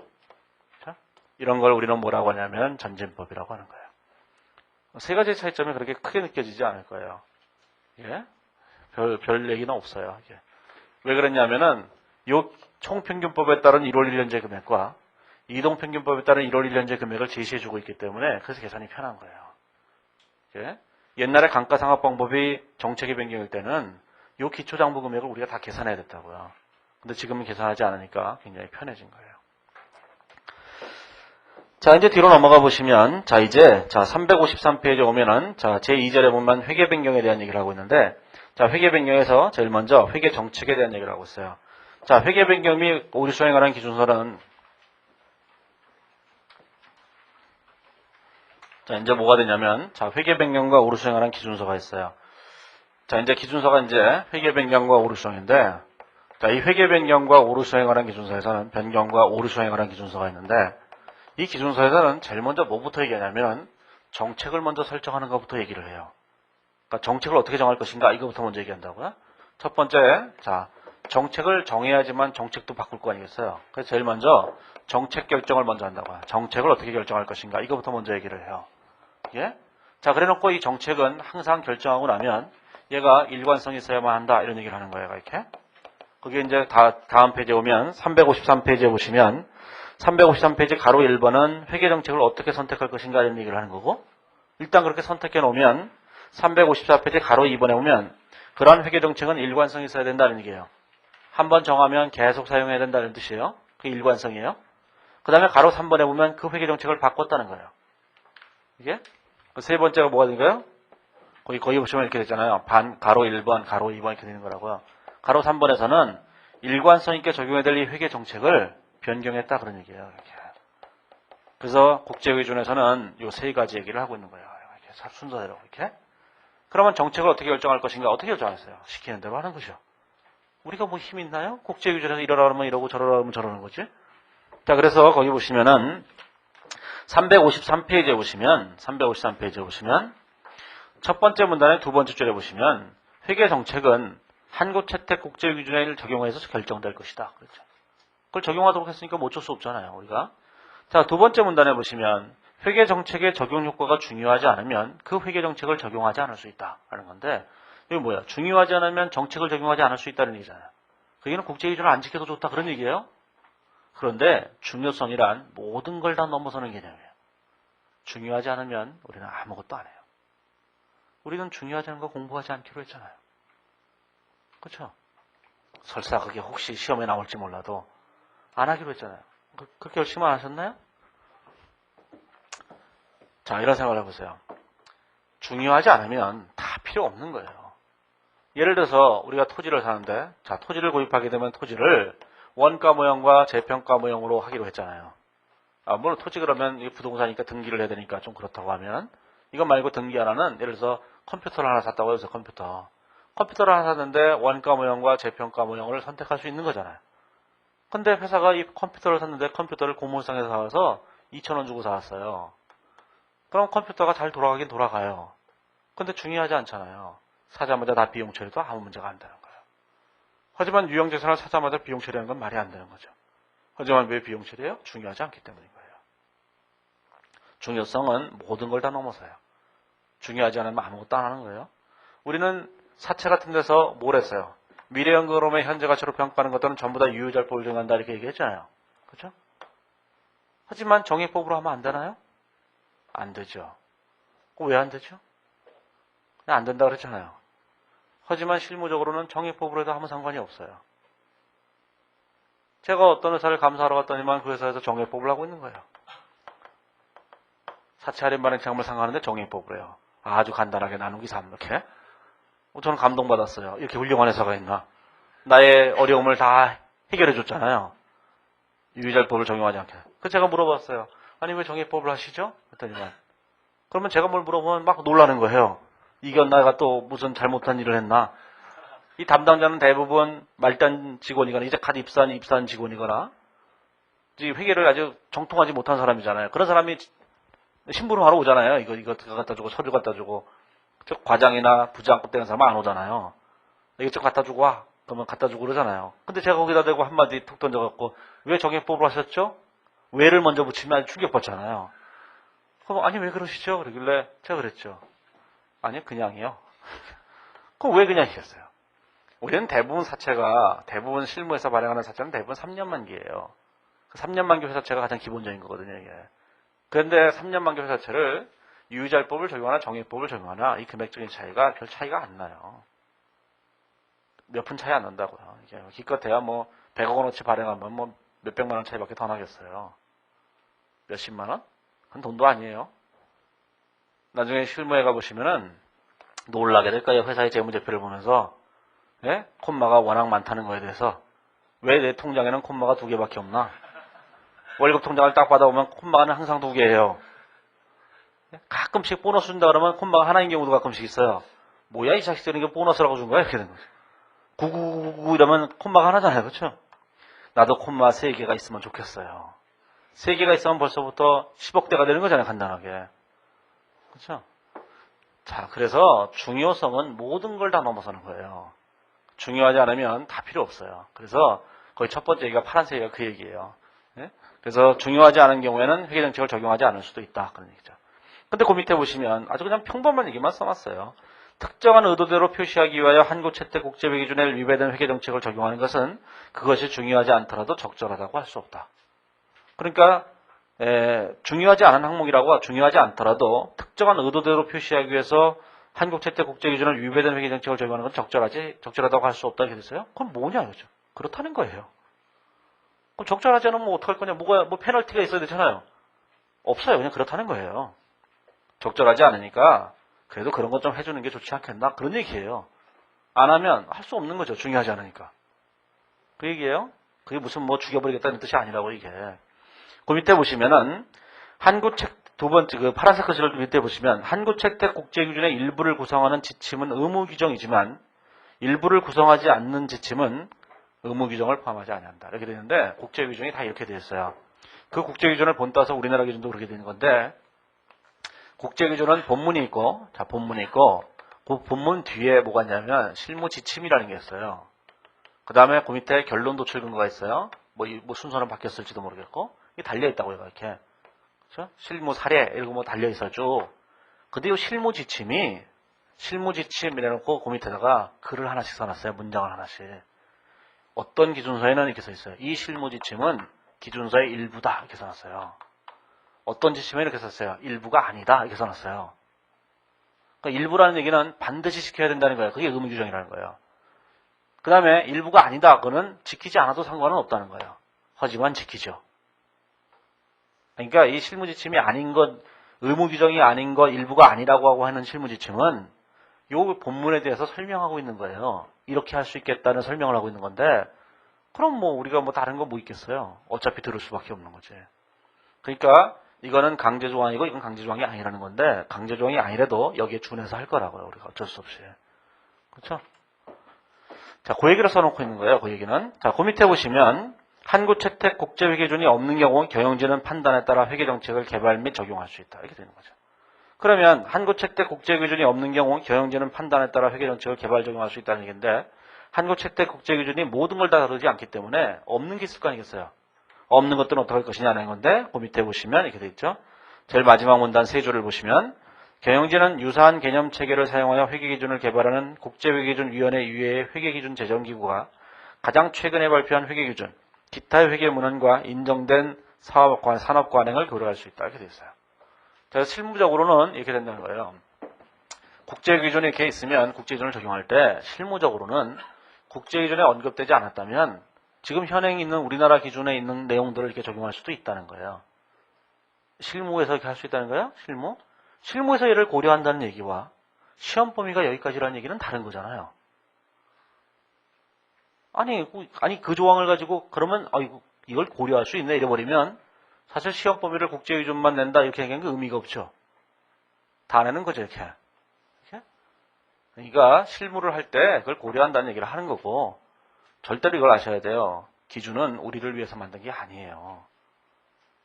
자, 이런 걸 우리는 뭐라고 하냐면 전진법이라고 하는 거예요. 세 가지 차이점이 그렇게 크게 느껴지지 않을 거예요. 예? 별 얘기는 없어요. 이게. 왜 그랬냐면은 요 총평균법에 따른 1월 1년제 금액과 이동평균법에 따른 1월 1년제 금액을 제시해주고 있기 때문에 그래서 계산이 편한 거예요. 예? 옛날에 감가상각방법이 정책의 변경일 때는 요 기초장부 금액을 우리가 다 계산해야 됐다고요. 근데 지금은 계산하지 않으니까 굉장히 편해진 거예요. 자, 이제 뒤로 넘어가 보시면, 자, 이제, 자, 353페이지에 오면은, 자, 제2절에 보면 회계 변경에 대한 얘기를 하고 있는데, 자, 회계 변경에서 제일 먼저 회계 정책에 대한 얘기를 하고 있어요. 자, 회계 변경 및 오류 수행에 관한 기준서는, 자, 이제 뭐가 되냐면, 자, 회계 변경과 오류 수행에 관한 기준서가 있어요. 자, 이제 기준서가 이제 회계 변경과 오류 수행인데, 자, 이 회계 변경과 오류 수행에 관한 기준서에서는 변경과 오류 수행에 관한 기준서가 있는데, 이 기준서에서는 제일 먼저 뭐부터 얘기하냐면 정책을 먼저 설정하는 것부터 얘기를 해요. 그러니까 정책을 어떻게 정할 것인가 이거부터 먼저 얘기한다고요. 첫 번째, 자, 정책을 정해야지만 정책도 바꿀 거 아니겠어요. 그래서 제일 먼저 정책 결정을 먼저 한다고요. 정책을 어떻게 결정할 것인가 이거부터 먼저 얘기를 해요. 예? 자, 그래놓고 이 정책은 항상 결정하고 나면 얘가 일관성이 있어야만 한다 이런 얘기를 하는 거예요. 이렇게. 그게 이제 다음 페이지에 오면 353페이지에 보시면 353페이지 가로 1번은 회계정책을 어떻게 선택할 것인가 이런 얘기를 하는 거고 일단 그렇게 선택해 놓으면 354페이지 가로 2번에 오면 그러한 회계정책은 일관성이 있어야 된다는 얘기예요. 한번 정하면 계속 사용해야 된다는 뜻이에요. 그게 일관성이에요. 그 다음에 가로 3번에 보면 그 회계정책을 바꿨다는 거예요. 이게 세 번째가 뭐가 된가요? 거기 보시면 이렇게 되잖아요. 가로 1번, 가로 2번 이렇게 되는 거라고요. 가로 3번에서는 일관성 있게 적용해야 될 이 회계정책을 변경했다 그런 얘기예요. 이렇게. 그래서 국제기준에서는 이 세 가지 얘기를 하고 있는 거예요. 이렇게 순서대로 이렇게. 그러면 정책을 어떻게 결정할 것인가 어떻게 결정했어요? 시키는 대로 하는 거죠. 우리가 뭐 힘이 있나요? 국제기준에서 이러라 그러면 이러고 저러라 그러면 저러는 거지. 자, 그래서 거기 보시면은 353페이지에 보시면 첫 번째 문단의 두 번째 줄에 보시면 회계 정책은 한국채택 국제기준을 적용해서 결정될 것이다. 그렇죠. 그걸 적용하도록 했으니까 뭐 어쩔 수 없잖아요, 우리가. 자, 두 번째 문단에 보시면 회계 정책의 적용 효과가 중요하지 않으면 그 회계 정책을 적용하지 않을 수 있다 하는 건데 이게 뭐야? 중요하지 않으면 정책을 적용하지 않을 수 있다는 얘기잖아요. 그게는 국제기준을 안 지켜도 좋다 그런 얘기예요. 그런데 중요성이란 모든 걸 다 넘어서는 개념이에요. 중요하지 않으면 우리는 아무것도 안 해요. 우리는 중요하지 않은 거 공부하지 않기로 했잖아요. 그렇죠? 설사 그게 혹시 시험에 나올지 몰라도 안 하기로 했잖아요. 그렇게 열심히 안 하셨나요? 자, 이런 생각을 해보세요. 중요하지 않으면 다 필요 없는 거예요. 예를 들어서 우리가 토지를 사는데, 자, 토지를 구입하게 되면 토지를 원가 모형과 재평가 모형으로 하기로 했잖아요. 물론 토지 그러면 이게 부동산이니까 등기를 해야 되니까 좀 그렇다고 하면, 이거 말고 등기 하나는 예를 들어서 컴퓨터를 하나 샀다고 해서 컴퓨터를 하나 샀는데 원가 모형과 재평가 모형을 선택할 수 있는 거잖아요. 근데 회사가 이 컴퓨터를 샀는데 컴퓨터를 고물상에서 사와서 2,000원 주고 사왔어요. 그럼 컴퓨터가 잘 돌아가긴 돌아가요. 근데 중요하지 않잖아요. 사자마자 다 비용 처리도 아무 문제가 안 되는 거예요. 하지만 유형재산을 사자마자 비용 처리하는 건 말이 안 되는 거죠. 하지만 왜 비용 처리해요? 중요하지 않기 때문인 거예요. 중요성은 모든 걸 다 넘어서요. 중요하지 않으면 아무것도 안 하는 거예요. 우리는 사채 같은 데서 뭘 했어요? 미래연금으로의 현재 가치로 평가하는 것들은 전부 다 유효자료법을 적용한다 이렇게 얘기했잖아요. 그렇죠? 하지만 정의법으로 하면 안 되나요? 안 되죠. 왜 안 되죠? 그냥 안 된다 그랬잖아요. 하지만 실무적으로는 정의법으로 해도 아무 상관이 없어요. 제가 어떤 회사를 감사하러 갔더니만 그 회사에서 정의법을 하고 있는 거예요. 사채 할인 발행 채권을 상환하는데 정의법으로 해요. 아주 간단하게 나누기 3 이렇게. 저는 감동받았어요. 이렇게 훌륭한 회사가 있나. 나의 어려움을 다 해결해 줬잖아요. 유의자법을 적용하지 않게. 그래서 제가 물어봤어요. 아니 왜 정의법을 하시죠? 그랬더니만. 그러면 제가 뭘 물어보면 막 놀라는 거예요. 이겼나가 또 무슨 잘못한 일을 했나. 이 담당자는 대부분 말단 직원이거나 이제 갓 입사한 직원이거나 회계를 아주 정통하지 못한 사람이잖아요. 그런 사람이 신분을 하러 오잖아요. 이거 갖다 주고 서류 갖다 주고. 과장이나 부장급 되는 사람은 안 오잖아요. 이것저것 갖다 주고 와. 그러면 갖다 주고 그러잖아요. 근데 제가 거기다 대고 한마디 툭 던져갖고 왜 정액법으로 하셨죠? 왜를 먼저 붙이면 아주 충격받잖아요. 그럼 아니 왜 그러시죠? 그러길래 제가 그랬죠. 아니 그냥이요. 그럼 왜 그냥 하셨어요? 우리는 대부분 실무에서 발행하는 사채는 대부분 3년 만기예요. 3년 만기 회사채가 가장 기본적인 거거든요. 이게. 그런데 3년 만기 회사채를 유의자법을 적용하나 정액법을 적용하나 이 금액적인 차이가 별 차이가 안 나요. 몇 푼 차이 안 난다고요. 이게 기껏해야 뭐 100억 원어치 발행하면 뭐 몇백만 원 차이밖에 더 나겠어요. 몇십만 원? 그건 돈도 아니에요. 나중에 실무에 가보시면은 놀라게 될 거예요. 회사의 재무제표를 보면서. 예? 콤마가 워낙 많다는 거에 대해서. 왜 내 통장에는 콤마가 2개밖에 없나? 월급 통장을 딱 받아보면 콤마는 항상 2개예요. 가끔씩 보너스 준다 그러면 콤마가 하나인 경우도 가끔씩 있어요. 뭐야 이 자식들은 이게 보너스라고 준 거야? 이렇게 되는 거죠. 9999 이러면 콤마가 하나잖아요. 그렇죠? 나도 콤마 3개가 있으면 좋겠어요. 3개가 있으면 벌써부터 10억대가 되는 거잖아요. 간단하게. 그렇죠? 자, 그래서 중요성은 모든 걸 다 넘어서는 거예요. 중요하지 않으면 다 필요 없어요. 그래서 거의 첫 번째 얘기가 파란색이가 그 얘기예요. 네? 그래서 중요하지 않은 경우에는 회계정책을 적용하지 않을 수도 있다. 그런 얘기죠. 근데 그 밑에 보시면 아주 그냥 평범한 얘기만 써놨어요. 특정한 의도대로 표시하기 위하여 한국채택 국제회계기준에 위배된 회계정책을 적용하는 것은 그것이 중요하지 않더라도 적절하다고 할 수 없다. 그러니까 중요하지 않은 항목이라고 중요하지 않더라도 특정한 의도대로 표시하기 위해서 한국채택 국제기준을 위배된 회계정책을 적용하는 건 적절하다고 할 수 없다 이렇게 됐어요. 그럼 뭐냐 이거죠. 그렇다는 거예요. 그럼 적절하지 않으면 뭐 어떡할 거냐. 뭐 페널티가 있어야 되잖아요. 없어요. 그냥 그렇다는 거예요. 적절하지 않으니까 그래도 그런 것 좀 해주는 게 좋지 않겠나? 그런 얘기예요. 안 하면 할 수 없는 거죠. 중요하지 않으니까. 그 얘기예요. 그게 무슨 뭐 죽여버리겠다는 뜻이 아니라고 이게. 그 밑에 보시면은 두 번째 그 파란색 글씨를 밑에 보시면 한국채택 국제기준의 일부를 구성하는 지침은 의무 규정이지만 일부를 구성하지 않는 지침은 의무 규정을 포함하지 않는다. 이렇게 되는데 국제기준이 다 이렇게 되어 있어요. 그 국제기준을 본따서 우리나라 기준도 그렇게 되는 건데 국제기준은 본문이 있고 그 본문 뒤에 뭐가 있냐면 실무 지침이라는 게 있어요. 그 다음에 그 밑에 결론 도출 근거가 있어요. 뭐 순서는 바뀌었을지도 모르겠고 이게 달려 있다고요. 이렇게. 그렇죠? 실무 사례 이런 거 뭐 달려 있어요. 쭉. 근데 이 실무 지침 이래놓고 그 밑에다가 글을 하나씩 써놨어요. 문장을 하나씩. 어떤 기준서에는 이렇게 써 있어요. 이 실무 지침은 기준서의 일부다 이렇게 써놨어요. 어떤 지침에 이렇게 썼어요. 일부가 아니다 이렇게 써놨어요. 그러니까 일부라는 얘기는 반드시 지켜야 된다는 거예요. 그게 의무 규정이라는 거예요. 그 다음에 일부가 아니다. 그거는 지키지 않아도 상관은 없다는 거예요. 하지만 지키죠. 그러니까 이 실무지침이 아닌 것, 의무 규정이 아닌 것 일부가 아니라고 하고 하는 실무지침은 요 본문에 대해서 설명하고 있는 거예요. 이렇게 할 수 있겠다는 설명을 하고 있는 건데, 그럼 뭐 우리가 뭐 다른 거 뭐 있겠어요? 어차피 들을 수밖에 없는 거지. 그러니까 이거는 강제조항이고 이건 강제조항이 아니라는 건데, 강제조항이 아니라도 여기에 준해서 할 거라고요. 우리가 어쩔 수 없이. 그렇죠? 자, 그 얘기를 써놓고 있는 거예요. 그 얘기는. 자, 그 밑에 보시면 한국채택 국제회계준이 없는 경우 경영진은 판단에 따라 회계정책을 개발 및 적용할 수 있다. 이렇게 되는 거죠. 그러면 한국채택 국제기준이 없는 경우 경영진은 판단에 따라 회계정책을 개발 적용할 수 있다는 얘기인데, 한국채택 국제기준이 모든 걸 다 다루지 않기 때문에 없는 게 있을 거 아니겠어요. 없는 것들은 어떻게 할 것이냐는 건데, 그 밑에 보시면 이렇게 돼 있죠. 제일 마지막 문단 세 줄을 보시면 경영진은 유사한 개념 체계를 사용하여 회계기준을 개발하는 국제회계기준위원회 이외의 회계기준 제정기구가 가장 최근에 발표한 회계기준, 기타의 회계문헌과 인정된 산업 관행을 고려할 수 있다. 이렇게 돼 있어요. 자, 실무적으로는 이렇게 된다는 거예요. 국제기준이 이렇게 있으면 국제기준을 적용할 때 실무적으로는 국제기준에 언급되지 않았다면 지금 현행 있는 우리나라 기준에 있는 내용들을 이렇게 적용할 수도 있다는 거예요. 실무에서 이렇게 할 수 있다는 거예요? 실무에서 얘를 고려한다는 얘기와 시험 범위가 여기까지라는 얘기는 다른 거잖아요. 아니 그 조항을 가지고 그러면 이걸 고려할 수 있네 이래버리면 사실 시험 범위를 국제기준만 낸다 이렇게 얘기하는 게 의미가 없죠. 다 내는 거죠 이렇게. 그러니까 실무를 할 때 그걸 고려한다는 얘기를 하는 거고, 절대로 이걸 아셔야 돼요. 기준은 우리를 위해서 만든 게 아니에요.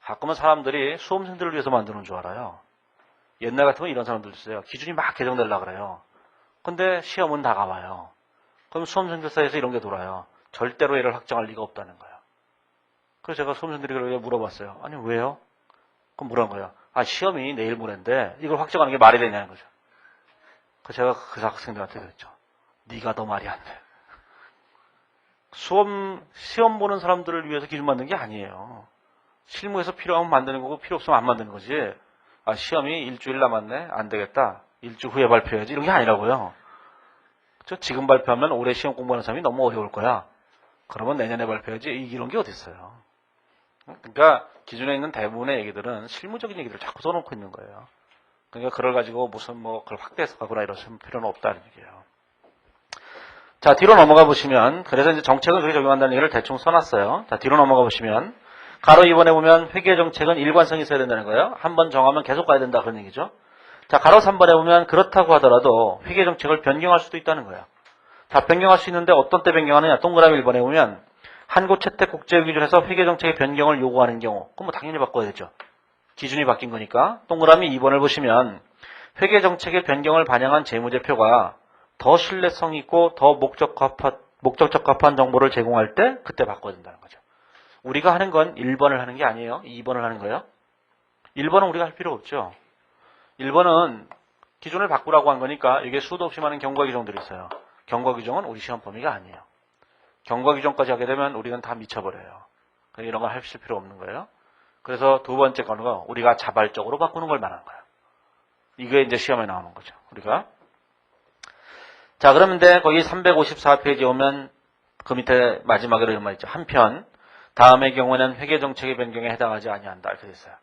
가끔은 사람들이 수험생들을 위해서 만드는 줄 알아요. 옛날 같으면 이런 사람들 있어요. 기준이 막 개정되려고 그래요. 근데 시험은 다 가봐요. 그럼 수험생들 사이에서 이런 게 돌아요. 절대로 얘를 확정할 리가 없다는 거예요. 그래서 제가 수험생들에게 물어봤어요. 아니 왜요? 그럼 뭐라는 거예요? 시험이 내일 모레인데 이걸 확정하는 게 말이 되냐는 거죠. 그래서 제가 그 학생들한테 그랬죠. 네가 더 말이 안 돼. 시험 보는 사람들을 위해서 기준 만든 게 아니에요. 실무에서 필요하면 만드는 거고 필요 없으면 안 만드는 거지. 시험이 일주일 남았네? 안 되겠다. 일주 후에 발표해야지. 이런 게 아니라고요. 그렇죠? 지금 발표하면 올해 시험 공부하는 사람이 너무 어려울 거야. 그러면 내년에 발표해야지. 이런 게 어디 있어요. 그러니까 기준에 있는 대부분의 얘기들은 실무적인 얘기들을 자꾸 써놓고 있는 거예요. 그러니까 그걸 가지고 무슨 그걸 확대해서 가거나 이럴 필요는 없다는 얘기예요. 자, 뒤로 넘어가 보시면, 그래서 이제 정책은 그렇게 적용한다는 얘기를 대충 써놨어요. 자, 뒤로 넘어가 보시면, 가로 2번에 보면 회계 정책은 일관성이 있어야 된다는 거예요. 한번 정하면 계속 가야 된다 그런 얘기죠. 자, 가로 3번에 보면 그렇다고 하더라도 회계 정책을 변경할 수도 있다는 거예요. 자, 변경할 수 있는데 어떤 때 변경하느냐? 동그라미 1번에 보면 한국채택 국제기준에서 회계 정책의 변경을 요구하는 경우, 그럼 당연히 바꿔야 되죠. 기준이 바뀐 거니까. 동그라미 2번을 보시면 회계 정책의 변경을 반영한 재무제표가 더 신뢰성 있고 더 목적 적합한 정보를 제공할 때 그때 바꿔야 된다는 거죠. 우리가 하는 건 1번을 하는 게 아니에요. 2번을 하는 거예요. 1번은 우리가 할 필요 없죠. 1번은 기준을 바꾸라고 한 거니까 이게 수도 없이 많은 경과 규정들이 있어요. 경과 규정은 우리 시험 범위가 아니에요. 경과 규정까지 하게 되면 우리는 다 미쳐버려요. 이런 걸 하실 필요 없는 거예요. 그래서 두 번째 거는 우리가 자발적으로 바꾸는 걸 말하는 거예요. 이게 이제 시험에 나오는 거죠. 우리가. 자, 그러면 거기 354페이지에 오면 그 밑에 마지막으로 이런 말 있죠. 한편 다음의 경우에는 회계정책의 변경에 해당하지 아니한다. 이렇게 됐어요.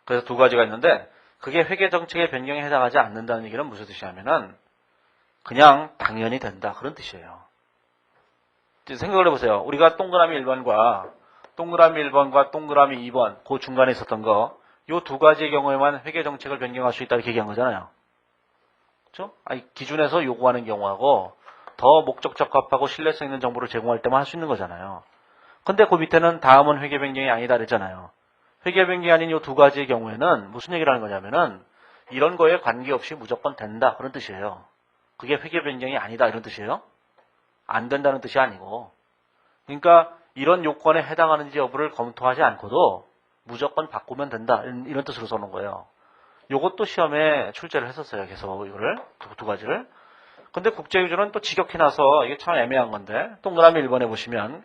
그래서 두 가지가 있는데 그게 회계정책의 변경에 해당하지 않는다는 얘기는 무슨 뜻이냐면은 그냥 당연히 된다. 그런 뜻이에요. 생각을 해보세요. 우리가 동그라미 1번과 동그라미 2번 그 중간에 있었던 거 요 두 가지의 경우에만 회계정책을 변경할 수 있다 이렇게 얘기한 거잖아요. 그렇죠? 기준에서 요구하는 경우하고 더 목적 적합하고 신뢰성 있는 정보를 제공할 때만 할 수 있는 거잖아요. 근데 그 밑에는 다음은 회계 변경이 아니다 그랬잖아요. 회계 변경이 아닌 요 두 가지의 경우에는 무슨 얘기를 하는 거냐면은 이런 거에 관계없이 무조건 된다 그런 뜻이에요. 그게 회계 변경이 아니다 이런 뜻이에요. 안 된다는 뜻이 아니고. 그러니까 이런 요건에 해당하는지 여부를 검토하지 않고도 무조건 바꾸면 된다 이런 뜻으로 써놓은 거예요. 요것도 시험에 출제를 했었어요. 계속 이거를 두 가지를. 근데 국제기준은 또 지격해놔서 이게 참 애매한 건데 동그라미 1번에 보시면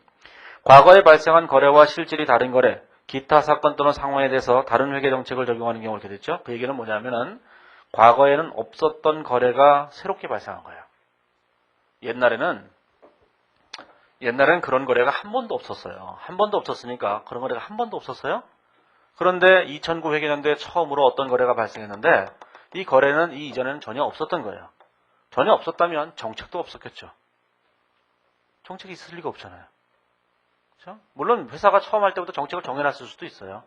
과거에 발생한 거래와 실질이 다른 거래, 기타 사건 또는 상황에 대해서 다른 회계 정책을 적용하는 경우가 이렇게 됐죠. 그 얘기는 뭐냐면은 과거에는 없었던 거래가 새롭게 발생한 거예요. 옛날에는 그런 거래가 한 번도 없었어요. 한 번도 없었으니까 그런 거래가 한 번도 없었어요? 그런데 2009 회계연도에 처음으로 어떤 거래가 발생했는데 이 거래는 이 이전에는 전혀 없었던 거예요. 전혀 없었다면 정책도 없었겠죠. 정책이 있을 리가 없잖아요. 그렇죠? 물론 회사가 처음 할 때부터 정책을 정해놨을 수도 있어요.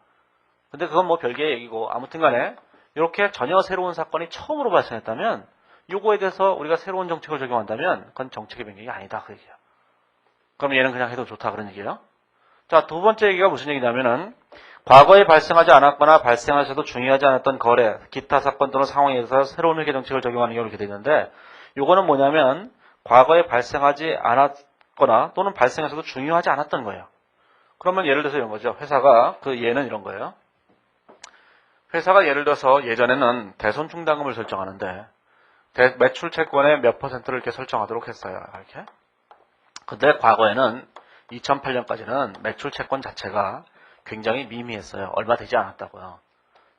근데 그건 뭐 별개의 얘기고 아무튼 간에 이렇게 전혀 새로운 사건이 처음으로 발생했다면 요거에 대해서 우리가 새로운 정책을 적용한다면 그건 정책의 변경이 아니다 그 얘기예요. 그럼 얘는 그냥 해도 좋다 그런 얘기예요. 자, 두 번째 얘기가 무슨 얘기냐면은 과거에 발생하지 않았거나 발생하셔도 중요하지 않았던 거래, 기타 사건 또는 상황에 대해서 새로운 회계 정책을 적용하는 경우를 이렇게 되어 있는데 요거는 뭐냐면 과거에 발생하지 않았거나 또는 발생해서도 중요하지 않았던 거예요. 그러면 예를 들어서 이런 거죠. 회사가 얘는 이런 거예요. 회사가 예를 들어서 예전에는 대손 충당금을 설정하는데 매출 채권의 몇 %를 이렇게 설정하도록 했어요. 이렇게. 근데 과거에는 2008년까지는 매출 채권 자체가 굉장히 미미했어요. 얼마 되지 않았다고요.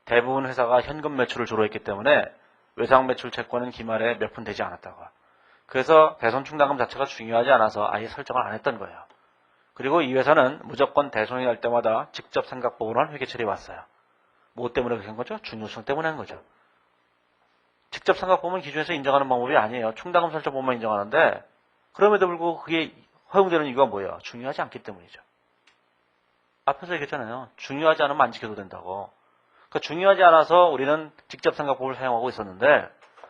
대부분 회사가 현금 매출을 주로 했기 때문에 외상 매출 채권은 기말에 몇 푼 되지 않았다고요. 그래서 대손 충당금 자체가 중요하지 않아서 아예 설정을 안 했던 거예요. 그리고 이 회사는 무조건 대손이 날 때마다 직접 생각법으로 한 회계 처리해 왔어요. 뭐 때문에 그렇게 한 거죠? 중요성 때문에 한 거죠. 직접 생각보면 기준에서 인정하는 방법이 아니에요. 충당금 설정법만 인정하는데 그럼에도 불구하고 그게 허용되는 이유가 뭐예요? 중요하지 않기 때문이죠. 앞에서 얘기했잖아요. 중요하지 않으면 안 지켜도 된다고. 그러니까 중요하지 않아서 우리는 직접 생각법을 사용하고 있었는데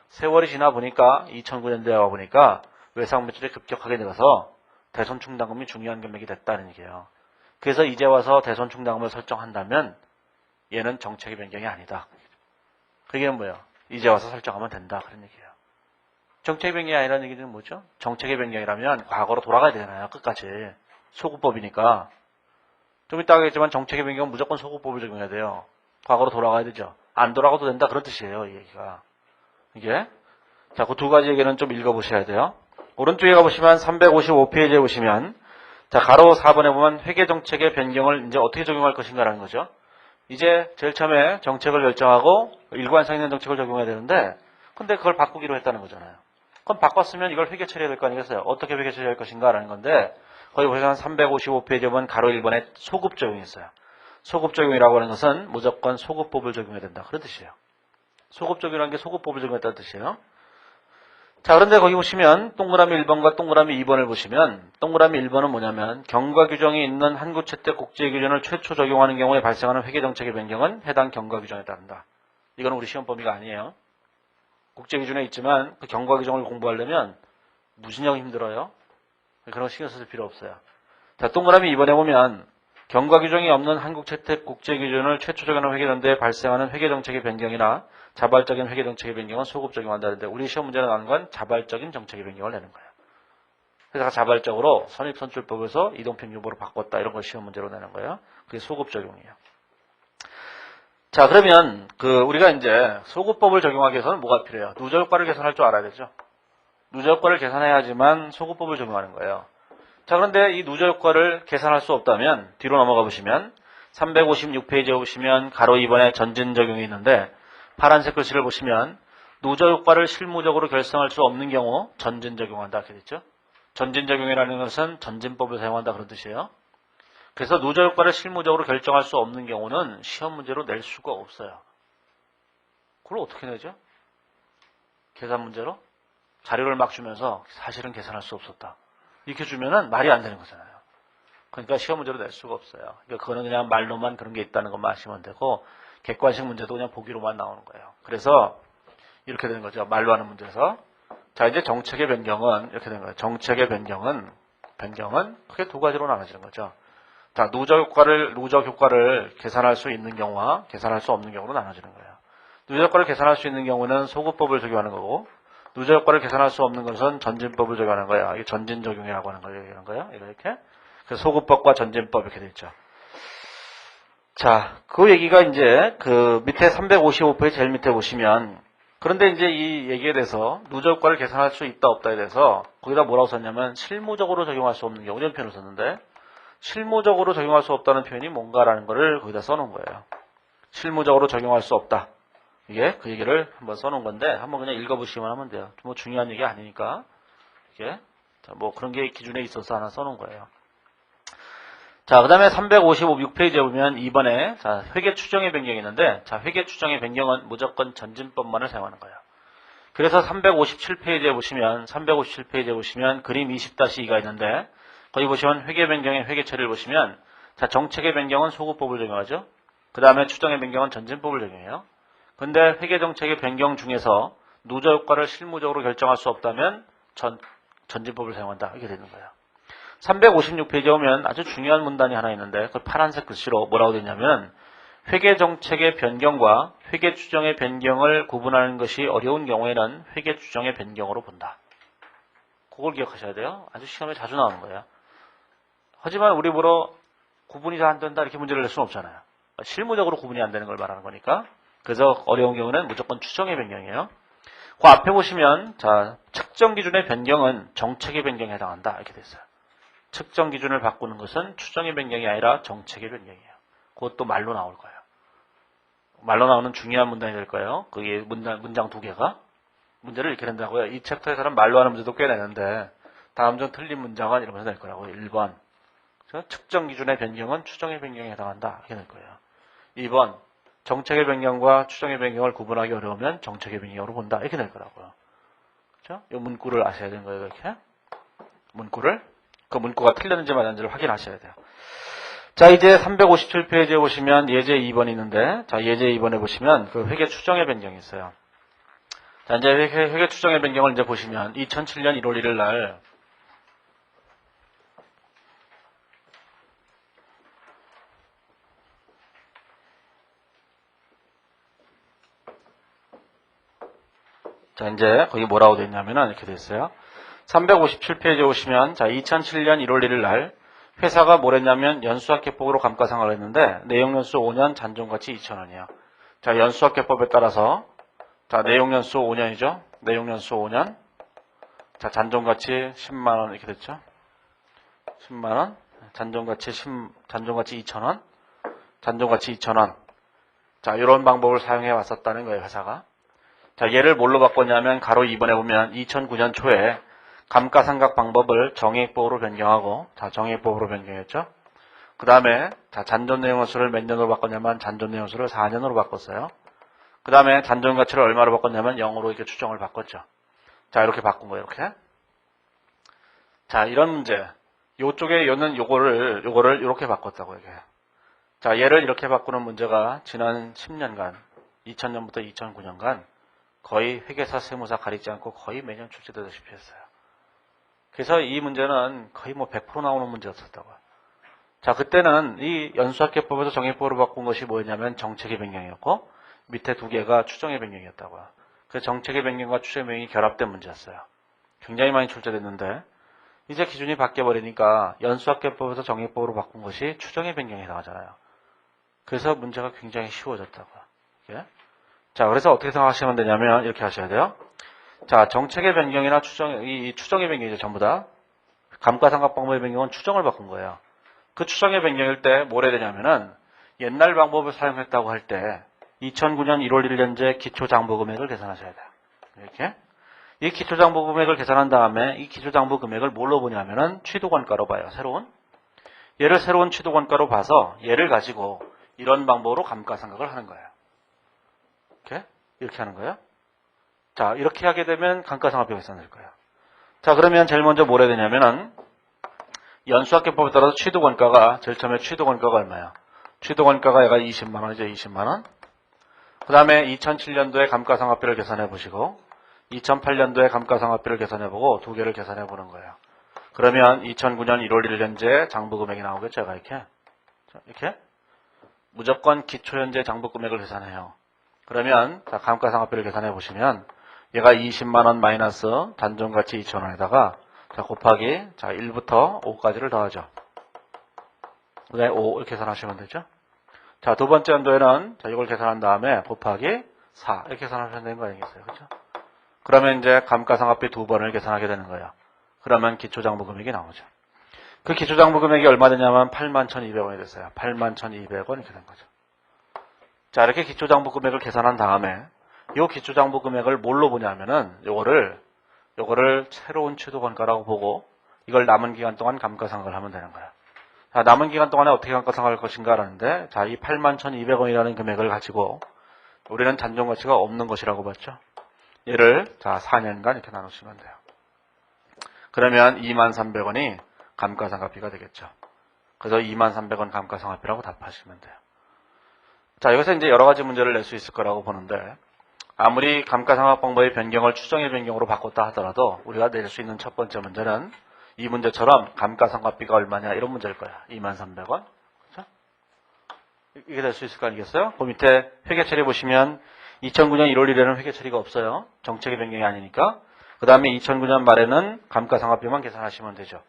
세월이 지나 보니까 2009년대에 와 보니까 외상 매출이 급격하게 늘어서 대손 충당금이 중요한 금액이 됐다는 얘기예요. 그래서 이제 와서 대손 충당금을 설정한다면 얘는 정책의 변경이 아니다. 그게 뭐예요? 이제 와서 설정하면 된다. 그런 얘기예요. 정책의 변경이 아니라는 얘기는 뭐죠? 정책의 변경이라면 과거로 돌아가야 되잖아요. 끝까지. 소구법이니까. 좀 이따 하겠지만 정책의 변경은 무조건 소구법을 적용해야 돼요. 과거로 돌아가야 되죠. 안 돌아가도 된다. 그런 뜻이에요. 이 얘기가. 이게. 자, 그 두 가지 얘기는 좀 읽어보셔야 돼요. 오른쪽에 가보시면 355페이지에 보시면 자, 가로 4번에 보면 회계정책의 변경을 이제 어떻게 적용할 것인가라는 거죠. 이제 제일 처음에 정책을 결정하고 일관성 있는 정책을 적용해야 되는데 근데 그걸 바꾸기로 했다는 거잖아요. 그럼 바꿨으면 이걸 회계 처리해야 될 거 아니겠어요? 어떻게 회계 처리할 것인가라는 건데 거기 보시면 355페이지에 보면 가로 1번에 소급 적용이 있어요. 소급 적용이라고 하는 것은 무조건 소급법을 적용해야 된다. 그런 뜻이에요. 소급 적용이라는 게 소급법을 적용했다는 뜻이에요. 자, 그런데 거기 보시면 동그라미 1번과 동그라미 2번을 보시면 동그라미 1번은 뭐냐면 경과 규정이 있는 한국채택 국제 기준을 최초 적용하는 경우에 발생하는 회계 정책의 변경은 해당 경과 규정에 따른다. 이거는 우리 시험 범위가 아니에요. 국제 기준에 있지만 그 경과 규정을 공부하려면 무진하게 힘들어요. 그런 거 신경 쓸 필요 없어요. 자, 동그라미 2번에 보면 경과 규정이 없는 한국채택 국제 기준을 최초 적용하는 회계연도에 발생하는 회계 정책의 변경이나 자발적인 회계 정책의 변경은 소급 적용한다는데 우리 시험 문제에 나오는 건 자발적인 정책의 변경을 내는 거예요. 그래서 자발적으로 선입선출법에서 이동평균법으로 바꿨다 이런 걸 시험 문제로 내는 거예요. 그게 소급 적용이에요. 자, 그러면 우리가 이제 소급법을 적용하기 위해서는 뭐가 필요해요? 누적효과를 계산할 줄 알아야 되죠. 누적효과를 계산해야지만 소급법을 적용하는 거예요. 자, 그런데 이 누적효과를 계산할 수 없다면 뒤로 넘어가 보시면 356페이지에 보시면 가로 2번에 전진 적용이 있는데 파란색 글씨를 보시면 누적효과를 실무적으로 결성할 수 없는 경우 전진 적용한다 이렇게 됐죠. 전진 적용이라는 것은 전진법을 사용한다 그런 뜻이에요. 그래서 누적효과를 실무적으로 결정할 수 없는 경우는 시험 문제로 낼 수가 없어요. 그걸 어떻게 내죠? 계산 문제로? 자료를 막 주면서 사실은 계산할 수 없었다. 이렇게 주면은 말이 안 되는 거잖아요. 그러니까 시험 문제로 낼 수가 없어요. 그러니까 그거는 그냥 말로만 그런 게 있다는 것만 아시면 되고 객관식 문제도 그냥 보기로만 나오는 거예요. 그래서 이렇게 되는 거죠. 말로 하는 문제에서. 자, 이제 정책의 변경은 이렇게 되는 거예요. 정책의 변경은 크게 두 가지로 나눠지는 거죠. 자, 누적 효과를 계산할 수 있는 경우와 계산할 수 없는 경우로 나눠지는 거예요. 누적 효과를 계산할 수 있는 경우는 소급법을 적용하는 거고 누적 효과를 계산할 수 없는 것은 전진법을 적용하는 거예요. 이게 전진 적용이라고 하는 거예요. 이렇게. 그래서 소급법과 전진법 이렇게 되어 있죠. 자, 그 얘기가 이제 밑에 355페이지 제일 밑에 보시면 그런데 이제 이 얘기에 대해서 누적 효과를 계산할 수 있다 없다에 대해서 거기다 뭐라고 썼냐면 실무적으로 적용할 수 없는 경우 이런 표현을 썼는데 실무적으로 적용할 수 없다는 표현이 뭔가라는 거를 거기다 써놓은 거예요. 실무적으로 적용할 수 없다. 이게 그 얘기를 한번 써놓은 건데 한번 그냥 읽어보시기만 하면 돼요. 뭐 중요한 얘기 아니니까 이게 뭐 그런 게 기준에 있어서 하나 써놓은 거예요. 자, 그 다음에 355페이지에 보면 2번에 자, 회계 추정의 변경이 있는데, 자, 회계 추정의 변경은 무조건 전진법만을 사용하는 거예요. 그래서 357페이지에 보시면 그림 20-2가 있는데, 거기 보시면 회계 변경의 회계 처리를 보시면, 자, 정책의 변경은 소급법을 적용하죠. 그 다음에 추정의 변경은 전진법을 적용해요. 근데 회계 정책의 변경 중에서 누적 효과를 실무적으로 결정할 수 없다면 전진법을 사용한다. 이렇게 되는 거예요. 356페이지에 오면 아주 중요한 문단이 하나 있는데 그 파란색 글씨로 뭐라고 되냐면 회계 정책의 변경과 회계 추정의 변경을 구분하는 것이 어려운 경우에는 회계 추정의 변경으로 본다. 그걸 기억하셔야 돼요. 아주 시험에 자주 나오는 거예요. 하지만 우리 보러 구분이 잘 안 된다 이렇게 문제를 낼 수는 없잖아요. 실무적으로 구분이 안 되는 걸 말하는 거니까. 그래서 어려운 경우는 무조건 추정의 변경이에요. 그 앞에 보시면 자 측정 기준의 변경은 정책의 변경에 해당한다 이렇게 됐어요. 측정 기준을 바꾸는 것은 추정의 변경이 아니라 정책의 변경이에요. 그것도 말로 나올 거예요. 말로 나오는 중요한 문단이 될 거예요. 그게 문장 두 개가 문제를 이렇게 낸다고요. 이 챕터에서는 말로 하는 문제도 꽤 내는데 다음 중 틀린 문장은 이러면서 낼 거라고요. 1번 측정 기준의 변경은 추정의 변경에 해당한다 이렇게 될 거예요. 2번 정책의 변경과 추정의 변경을 구분하기 어려우면 정책의 변경으로 본다 이렇게 될 거라고요. 그렇죠? 이 문구를 아셔야 되는 거예요. 이렇게 문구를 그 문구가 틀렸는지 맞는지를 확인하셔야 돼요. 자, 이제 357페이지에 보시면 예제 2번이 있는데, 자, 예제 2번에 보시면 그 회계 추정의 변경이 있어요. 자, 이제 회계 추정의 변경을 이제 보시면 2007년 1월 1일 날 자, 이제 거기 뭐라고 되어 있냐면은 이렇게 되어 있어요. 357페이지에 오시면 자, 2007년 1월 1일 날 회사가 뭘 했냐면 연수학계법으로 감가상각을 했는데 내용연수 5년 잔존가치 2,000원이에요. 자, 연수학계법에 따라서 자, 내용연수 5년이죠. 내용연수 5년. 자, 잔존가치 10만 원 이렇게 됐죠. 10만 원. 잔존가치 2,000원. 잔존가치 2,000원. 자, 이런 방법을 사용해 왔었다는 거예요, 회사가. 자, 얘를 뭘로 바꿨냐면 가로 2번에 보면 2009년 초에 감가상각 방법을 정액법으로 변경하고, 자, 정액법으로 변경했죠. 그 다음에, 자, 잔존내용연수를 몇 년으로 바꿨냐면 잔존내용연수를 4년으로 바꿨어요. 그 다음에 잔존가치를 얼마로 바꿨냐면 0으로 이렇게 추정을 바꿨죠. 자, 이렇게 바꾼 거예요, 이렇게. 자, 이런 문제. 요쪽에 요는 요거를 이렇게 바꿨다고, 이게. 자, 얘를 이렇게 바꾸는 문제가 지난 10년간, 2000년부터 2009년간 거의 회계사, 세무사 가리지 않고 거의 매년 출제되다시피 했어요. 그래서 이 문제는 거의 뭐 100% 나오는 문제였었다고요. 자, 그때는 이 연수학계법에서 정액법으로 바꾼 것이 뭐였냐면 정책의 변경이었고 밑에 두 개가 추정의 변경이었다고요. 그래서 정책의 변경과 추정의 변경이 결합된 문제였어요. 굉장히 많이 출제됐는데 이제 기준이 바뀌어버리니까 연수학계법에서 정액법으로 바꾼 것이 추정의 변경에 해당하잖아요. 그래서 문제가 굉장히 쉬워졌다고요. 예? 자, 그래서 어떻게 생각하시면 되냐면 이렇게 하셔야 돼요. 자, 정책의 변경이나 이 추정의 변경이죠, 전부 다. 감가상각 방법의 변경은 추정을 바꾼 거예요. 그 추정의 변경일 때 뭘 해야 되냐면은 옛날 방법을 사용했다고 할 때 2009년 1월 1일 현재 기초장부 금액을 계산하셔야 돼요. 이렇게. 이 기초장부 금액을 계산한 다음에 이 기초장부 금액을 뭘로 보냐면은 취득원가로 봐요. 얘를 새로운 취득원가로 봐서 얘를 가지고 이런 방법으로 감가상각을 하는 거예요. 이렇게 하는 거예요. 자, 이렇게 하게 되면 감가상각비가 계산될 거예요. 자, 그러면 제일 먼저 뭘 해야 되냐면은 연수학계법에 따라서 취득원가가 제일 처음에 취득원가가 얼마예요? 취득원가가 얘가 20만 원이죠. 20만 원. 그 다음에 2007년도에 감가상각비를 계산해 보시고 2008년도에 감가상각비를 계산해 보고 두 개를 계산해 보는 거예요. 그러면 2009년 1월 1일 현재 장부금액이 나오겠죠. 제가 이렇게. 자, 이렇게. 무조건 기초현재 장부금액을 계산해요. 그러면 자, 감가상각비를 계산해 보시면 얘가 20만 원 마이너스 잔존가치 2,000원에다가 자, 곱하기 자, 1부터 5까지를 더하죠. 그다음에 5 이렇게 계산하시면 되죠. 자, 두 번째 연도에는 자, 이걸 계산한 다음에 곱하기 4 이렇게 계산하시면 되는 거 아니겠어요? 그렇죠? 그러면 이제 감가상각비 두 번을 계산하게 되는 거예요. 그러면 기초장부금액이 나오죠. 그 기초장부금액이 얼마 되냐면 81,200원이 됐어요. 81,200원 이렇게 된 거죠. 자, 이렇게 기초장부금액을 계산한 다음에 이 기초장부금액을 뭘로 보냐면은 요거를 새로운 취득원가라고 보고 이걸 남은 기간 동안 감가상각을 하면 되는 거예요. 자, 남은 기간 동안에 어떻게 감가상각할 것인가 라는데, 자, 이 81,200원이라는 금액을 가지고 우리는 잔존 가치가 없는 것이라고 봤죠. 얘를 자 4년간 이렇게 나누시면 돼요. 그러면 23,300원이 감가상각비가 되겠죠. 그래서 23,300원 감가상각비라고 답하시면 돼요. 자, 여기서 이제 여러 가지 문제를 낼 수 있을 거라고 보는데, 아무리 감가상각 방법의 변경을 추정의 변경으로 바꿨다 하더라도 우리가 낼 수 있는 첫 번째 문제는 이 문제처럼 감가상각비가 얼마냐 이런 문제일 거야. 23,300원. 그렇죠? 이게 될 수 있을 거 아니겠어요? 그 밑에 회계 처리 보시면 2009년 1월 1일에는 회계 처리가 없어요. 정책의 변경이 아니니까. 그 다음에 2009년 말에는 감가상각비만 계산하시면 되죠.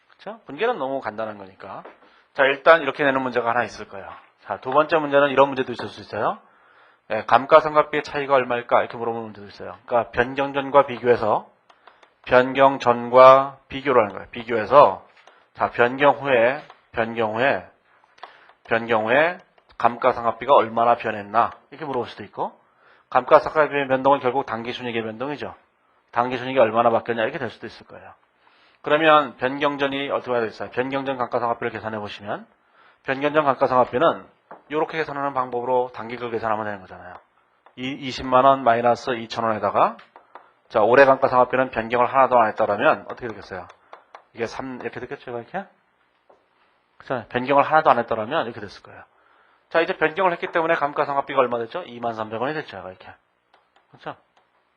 그렇죠? 분계는 너무 간단한 거니까. 자, 일단 이렇게 내는 문제가 하나 있을 거예요. 자, 두 번째 문제는 이런 문제도 있을 수 있어요. 네, 감가상각비의 차이가 얼마일까? 이렇게 물어보는 문제도 있어요. 그러니까 변경 전과 비교해서 변경 전과 비교를 하는 거예요. 비교해서 자, 변경 후에 감가상각비가 얼마나 변했나? 이렇게 물어볼 수도 있고, 감가상각비의 변동은 결국 당기순이익의 변동이죠. 당기순이익이 얼마나 바뀌었냐? 이렇게 될 수도 있을 거예요. 그러면 변경전이 어떻게 되어 있어요? 변경전 감가상각비를 계산해 보시면, 변경전 감가상각비는 이렇게 계산하는 방법으로 단기를 계산하면 되는 거잖아요. 20만원 마이너스 2,000원에다가 자, 올해 감가상각비는 변경을 하나도 안 했다라면 어떻게 되겠어요? 이게 3 이렇게 되겠죠, 이렇게? 그렇죠? 변경을 하나도 안 했다라면 이렇게 됐을 거예요. 자, 이제 변경을 했기 때문에 감가상각비가 얼마 됐죠? 23,300원이 됐죠, 이렇게. 그렇죠?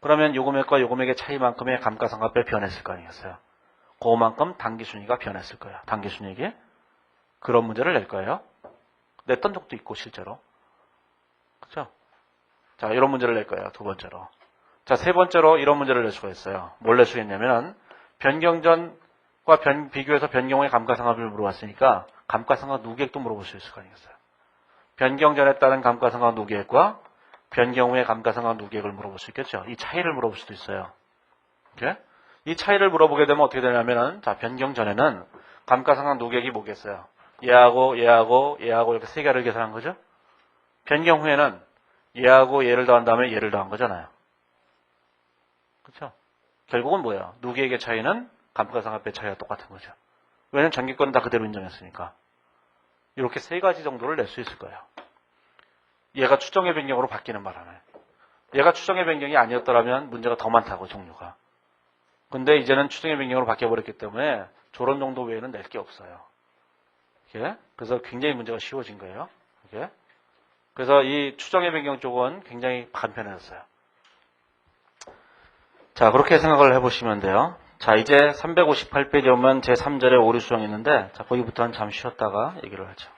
그러면 요 금액과 요 금액의 차이만큼의 감가상각비가 변했을 거 아니겠어요? 그만큼 당기순이익이 변했을 거예요. 당기순이익이. 그런 문제를 낼 거예요. 냈던 적도 있고, 실제로. 그렇죠? 자, 이런 문제를 낼 거예요, 두 번째로. 자, 세 번째로 이런 문제를 낼 수가 있어요. 뭘 낼 수 있냐면은, 변경 전과 비교해서 변경 후의 감가상각비를 물어봤으니까, 감가상각 누계액도 물어볼 수 있을 거 아니겠어요? 변경 전에 따른 감가상각 누계액과 변경 후의 감가상각 누계액을 물어볼 수 있겠죠. 이 차이를 물어볼 수도 있어요. 이렇게? 이 차이를 물어보게 되면 어떻게 되냐면은, 자, 변경 전에는 감가상각 누계액이 뭐겠어요? 얘하고 이렇게 세 개를 계산한 거죠. 변경 후에는 얘하고 얘를 더한 다음에 얘를 더한 거잖아요. 그렇죠? 결국은 뭐예요? 누계액의 차이는 감가상각비의 차이가 똑같은 거죠. 왜냐면 전기권은 다 그대로 인정했으니까. 이렇게 세 가지 정도를 낼 수 있을 거예요. 얘가 추정의 변경으로 바뀌는 바람에. 얘가 추정의 변경이 아니었더라면 문제가 더 많다고, 종류가. 근데 이제는 추정의 변경으로 바뀌어버렸기 때문에 저런 정도 외에는 낼 게 없어요. 이렇게. 그래서 굉장히 문제가 쉬워진 거예요. 이렇게. 그래서 이 추정의 변경 쪽은 굉장히 간편해졌어요. 자, 그렇게 생각을 해보시면 돼요. 자, 이제 358페이지 오면 제3절에 오류 수정이 있는데, 자, 거기부터는 잠시 쉬었다가 얘기를 하죠.